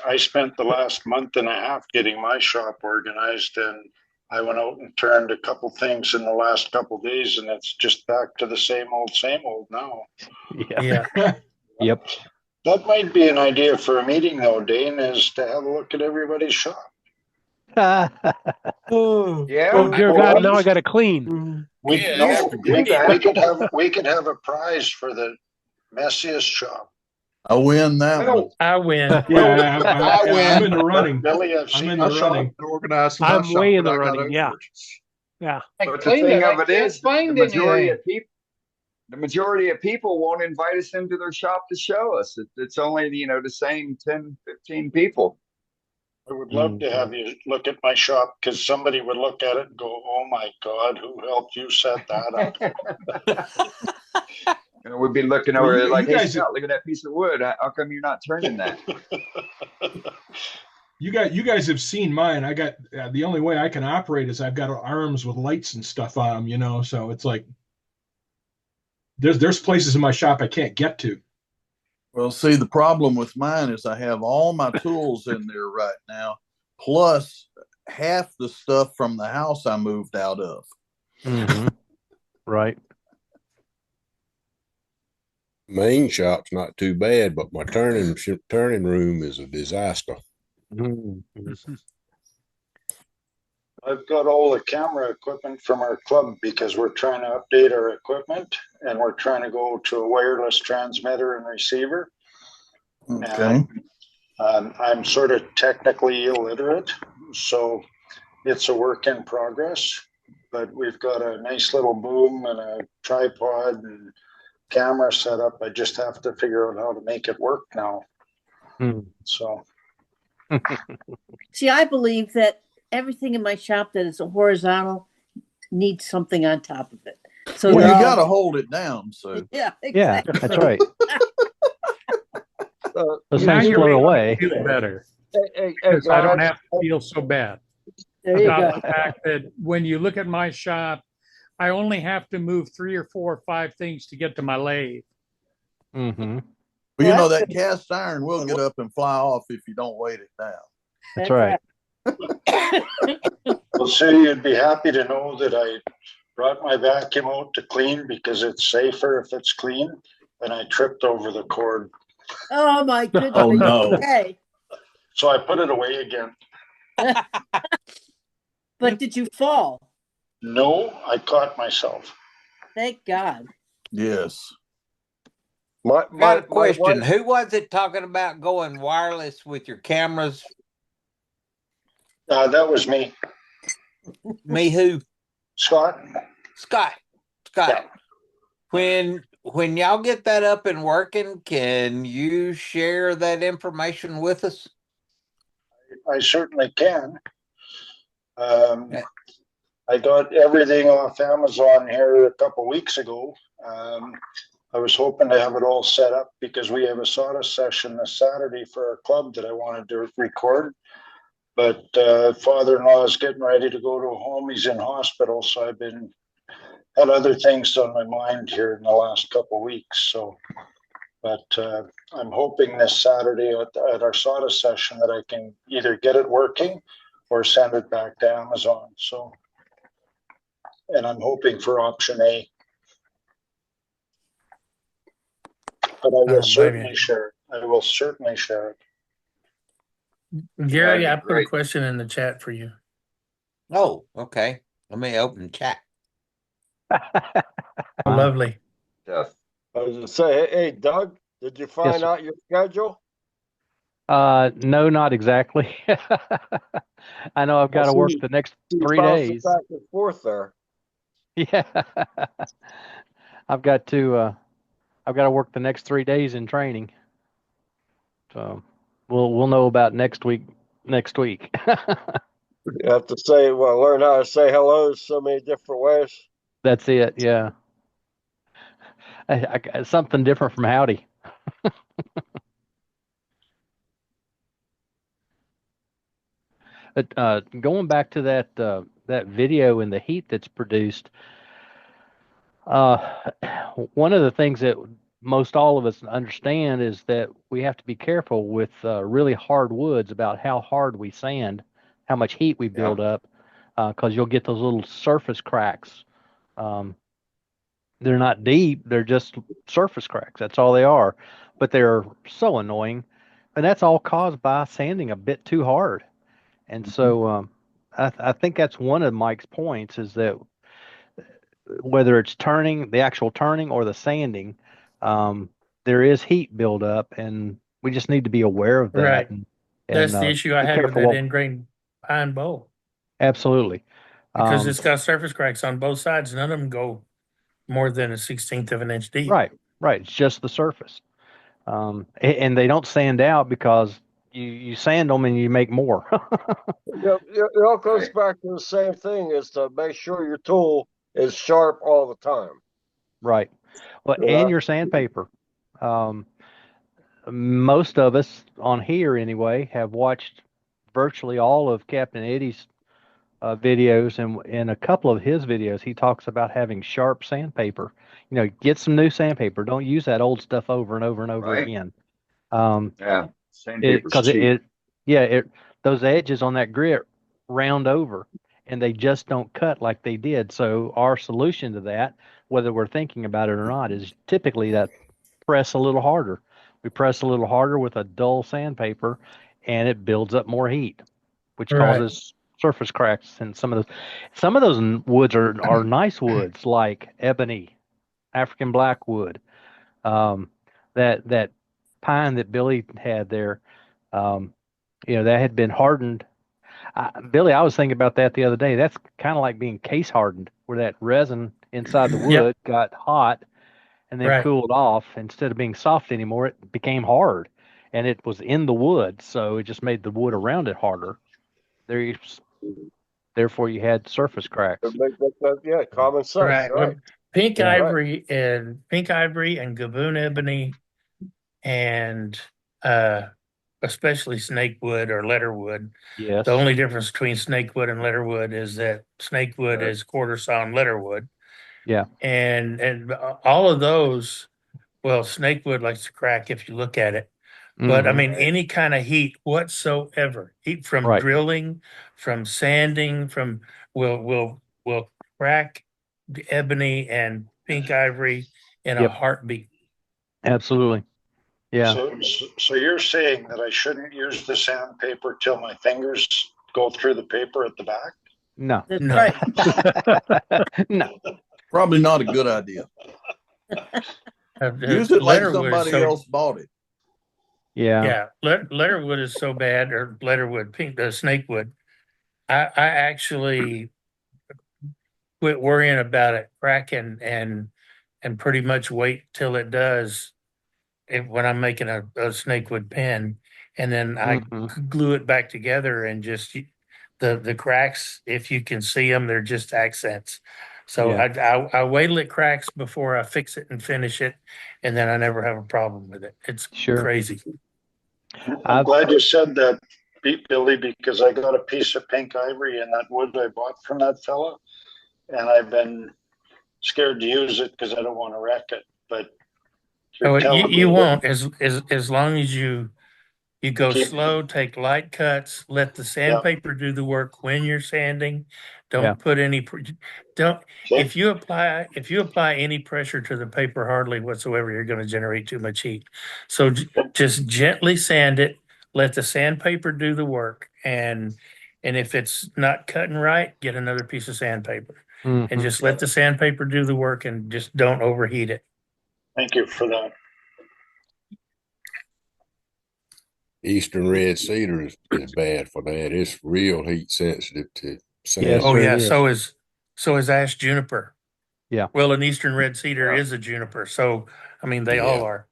I spent the last month and a half getting my shop organized, and I went out and turned a couple things in the last couple days, and it's just back to the same old now. Yeah. Yep. That might be an idea for a meeting though, Dane, is to have a look at everybody's shop. Yeah. Oh dear God! Now I got to clean. We could have a prize for the messiest shop. I win that one. I win. Yeah, I win. I'm in the running. Billy, I've I'm seen in my the shop. running. I'm way in the running. Yeah. Yeah. I But the cleaned thing it. I of it can't is, find the majority anything. the majority of people won't invite us into their shop to show us. It's only, the same 10, 15 people. I would love to have you look at my shop because somebody would look at it and go, "Oh my God, who helped you set that up?" We'd be looking Well, over you- it like, you "Hey, guys- Scott, look at that piece of wood. How come you're not turning that?" You guys have seen mine. I got the only way I can operate is I've got arms with lights and stuff on them, so it's like there's places in my shop I can't get to. Well, see, the problem with mine is I have all my tools in there right now, plus half the stuff from the house I moved out of. Mm-hmm. Right. Main shop's not too bad, but my turning room is a disaster. Mm-hmm. I've got all the camera equipment from our club because we're trying to update our equipment and we're trying to go to a wireless transmitter and receiver. Okay. I'm sort of technically illiterate, so it's a work in progress, but we've got a nice little boom and a tripod and camera set up. I just have to figure out how to make it work now. So See, I believe that everything in my shop that is a horizontal needs something on top of it. So Well, you that- got to hold it down. So Yeah, Yeah, exactly. that's right. Those Now things you're float making me away. feel better. Hey, Because I don't guys. have to feel so bad There you about go. the fact that when you look at my shop, I only have to move 3 or 4 or 5 things to get to my lathe. Mm-hmm. Well, you know, that cast iron will get up and fly off if you don't weight it down. That's right. Well, Sue, you'd be happy to know that I brought my vacuum out to clean because it's safer if it's clean, and I tripped over the cord. Oh my goodness. Oh, no. Okay. So I put it away again. But did you fall? No, I caught myself. Thank God. Yes. Got a question. Who was it talking about going wireless with your cameras? That was me. Me who? Scott. Scott. Yeah. When when y'all get that up and working, can you share that information with us? I certainly can. I got everything off Amazon here a couple weeks ago. I was hoping to have it all set up because we have a sawdust session this Saturday for our club that I wanted to record. But father-in-law is getting ready to go to home. He's in hospital, so I've had other things on my mind here in the last couple of weeks. So, but I'm hoping this Saturday at our sawdust session that I can either get it working or send it back to Amazon. So, and I'm hoping for option A. But I will certainly share it. I will certainly share it. Gary, Yeah, I that'd be put a great. question in the chat for you. Oh, okay. Let me open the chat. Lovely. Yes. I was gonna say, hey, Doug, did you find sir. out your schedule? No, not exactly. I know I've got to work see the next you 3 bouncing days. back and forth there. Yeah. I've got to work the next 3 days in training. So we'll know about next week. You have to say, well, learn how to say hello so many different ways. That's it. Yeah. Something different from howdy. But going back to that video and the heat that's produced, one of the things that most all of us understand is that we have to be careful with really hard woods about how hard we sand, how much heat we build up, because you'll get those little surface cracks. They're not deep; they're just surface cracks. That's all they are, but they're so annoying, and that's all caused by sanding a bit too hard. And so I think that's one of Mike's points is that whether it's the actual turning or the sanding, there is heat buildup, and we just need to be aware of that. Right. And That's the issue I be had with careful that what- ingrained pine bowl Absolutely. because it's got surface cracks on both sides. None of them go more than a 1/16 of an inch deep. Right. It's just the surface. And they don't sand out because you sand them and you make more. It all goes back to the same thing: is to make sure your tool is sharp all the time. Right. Well, Yeah. and your sandpaper. Most of us on here anyway have watched virtually all of Captain Eddie's videos, and in a couple of his videos, he talks about having sharp sandpaper. Get some new sandpaper. Don't use that old stuff over and over and over Right. again. Yeah. Sandpaper's Because cheap. those edges on that grit round over, and they just don't cut like they did. So our solution to that, whether we're thinking about it or not, is typically that press a little harder. We press a little harder with a dull sandpaper, and it builds up more heat, which Right. causes surface cracks. And some of those woods are nice woods like ebony, African blackwood, that pine that Billy had there. That had been hardened. Billy, I was thinking about that the other day. That's kind of like being case hardened, where that resin inside the wood got hot and then Right. cooled off. Instead of being soft anymore, it became hard, and it was in the wood, so it just made the wood around it harder. Therefore, you had surface cracks. Yeah, common sense. Right. Right. Pink Yeah. ivory and gaboon ebony and especially snakewood or leatherwood. Yes. The only difference between snakewood and leatherwood is that snakewood is quarter sawn leatherwood. Yeah. And all of those, well, snakewood likes to crack if you look at it. But I Mhm. mean, any kind of heat whatsoever, heat from Right. drilling, from sanding, will crack the ebony and pink ivory in a Yep. heartbeat. Absolutely. Yeah. So you're saying that I shouldn't use the sandpaper till my fingers go through the paper at the back? No. That's No. right. No. Probably not a good idea. Use it like somebody else bought it. Yeah. Leatherwood is so bad, or leatherwood, snakewood. I actually quit worrying about it cracking and and pretty much wait till it does when I'm making a snakewood pen, and then I glue it back together and just the cracks, if you can see them, they're just accents. So I wait till it cracks before I fix it and finish it, and then I never have a problem with it. It's crazy. I'm glad you said that, Billy, because I got a piece of pink ivory in that wood I bought from that fella, and I've been scared to use it because I don't want to wreck it. But you won't, as long as you go slow, take light cuts, let the sandpaper do the work when you're sanding. Don't put any if you apply any pressure to the paper hardly whatsoever, you're going to generate too much heat. So just gently sand it, let the sandpaper do the work, and if it's not cutting right, get another piece of sandpaper. And just let the sandpaper do the work, and just don't overheat it. Thank you for that. Eastern red cedar is bad for that. It's real heat sensitive to sand. Yes, oh yeah, so is ash juniper. Yeah. Well, an eastern red cedar is a juniper, so I mean they all are.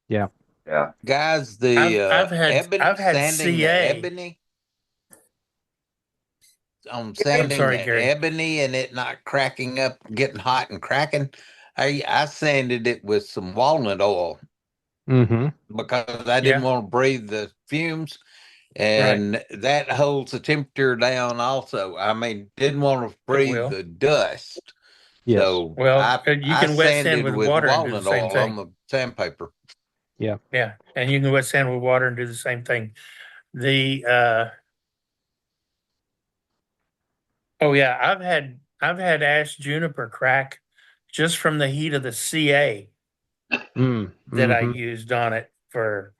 Yeah. Yeah. Guys, the I've had sanding the CA. ebony. Sanding sorry, the Gary. ebony and it not cracking up, getting hot and cracking. I sanded it with some walnut oil because I didn't want to breathe the fumes, and that holds the temperature down also. I mean, didn't want to breathe the dust. Yes. So Well, you can I wet sand sanded with water and do the walnut same oil thing. on the sandpaper. Yeah. Yeah, and you can wet sand with water and do the same thing. The oh yeah, I've had ash juniper crack just from the heat of the CA that I used on it for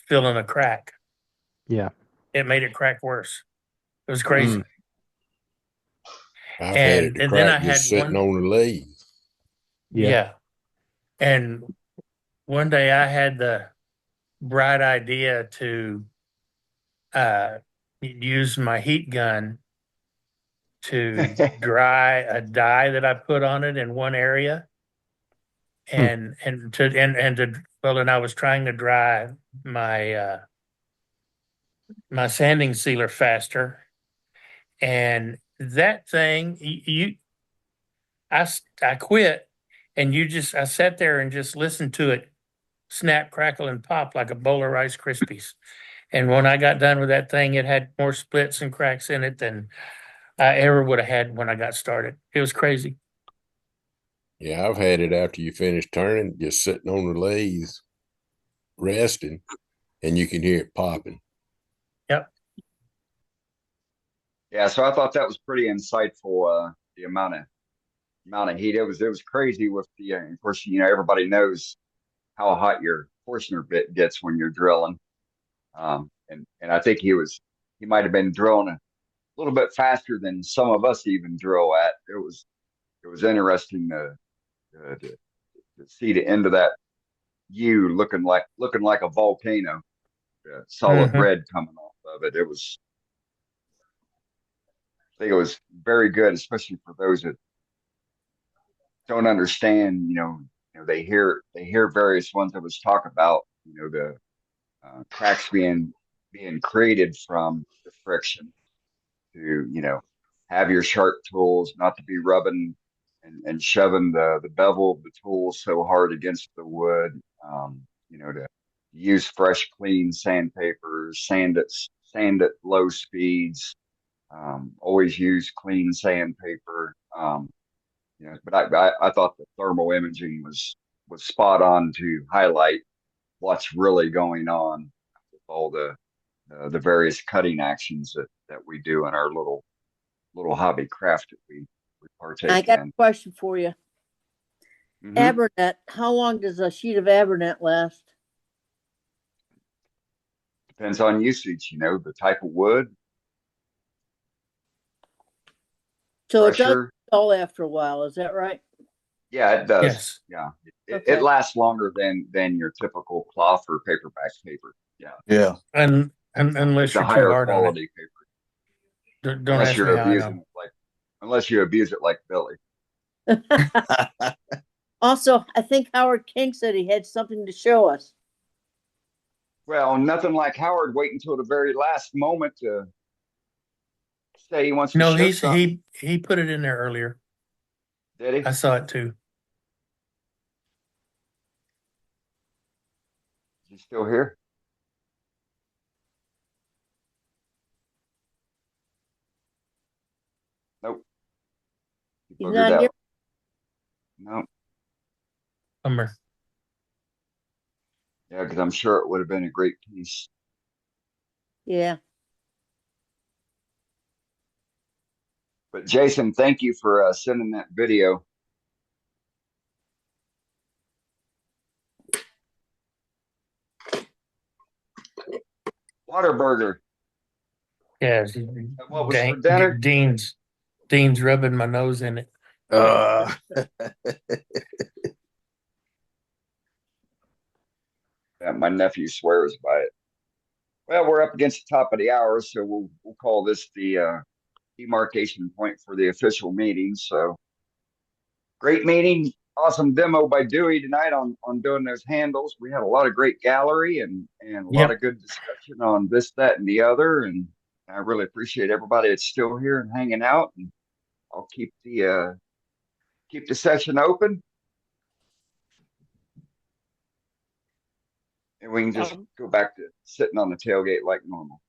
filling a crack. Yeah. It made it crack worse. It was crazy. I've had it and crack then I just had sitting on the lathe. Yeah. And one day I had the bright idea to use my heat gun to dry a dye that I put on it in one area. And I was trying to dry my my sanding sealer faster, and that thing I quit, and I sat there and just listened to it snap, crackle, and pop like a bowl of Rice Krispies. And when I got done with that thing, it had more splits and cracks in it than I ever would have had when I got started. It was crazy. Yeah, I've had it after you finish turning, just sitting on the lathe, resting, and you can hear it popping. Yep. Yeah, so I thought that was pretty insightful. The amount of heat, it was crazy with the. Of course, everybody knows how hot your Forstner bit gets when you're drilling, and I think he might have been drilling a little bit faster than some of us even drill at. It was interesting to see the end of that U looking like a volcano, solid red coming off of it. I think it was very good, especially for those that don't understand. They hear various ones that was talk about. The cracks being created from the friction. To have your sharp tools, not to be rubbing and shoving the bevel of the tool so hard against the wood. To use fresh, clean sandpaper, sand at low speeds. Always use clean sandpaper. But I thought the thermal imaging was spot on to highlight what's really going on with all the various cutting actions that we do in our little hobby craft that we partake in. I got a question for you. Abernet, how long does a sheet of Abernet last? Depends on usage, the type of wood. So it does dull after a while, is that right? Yeah, it does. Yes. Yeah. It lasts longer than your typical cloth or paperback paper. Yeah. Yeah. And unless you're too higher hard on quality it. paper. Don't ask me how I know. Unless you abuse it like Billy. Also, I think Howard King said he had something to show us. Well, nothing like Howard waiting until the very last moment to say he wants to No, show something. he put it in there earlier. Did he? I saw it too. Is he still here? Nope. He He's boogered not here. out. No. Bummer. Yeah, because I'm sure it would have been a great piece. Yeah. But Jason, thank you for sending that video. Waterburger. Yeah. What was for dinner? Dean's rubbing my nose in it. Yeah, my nephew swears by it. Well, we're up against the top of the hour, so we'll call this the demarcation point for the official meeting. So great meeting, awesome demo by Dewey tonight on doing those handles. We had a lot of great gallery and a lot of good discussion on this, that, and the other. And I really appreciate everybody that's still here and hanging out. And I'll keep the session open. And we can just go back to sitting on the tailgate like normal.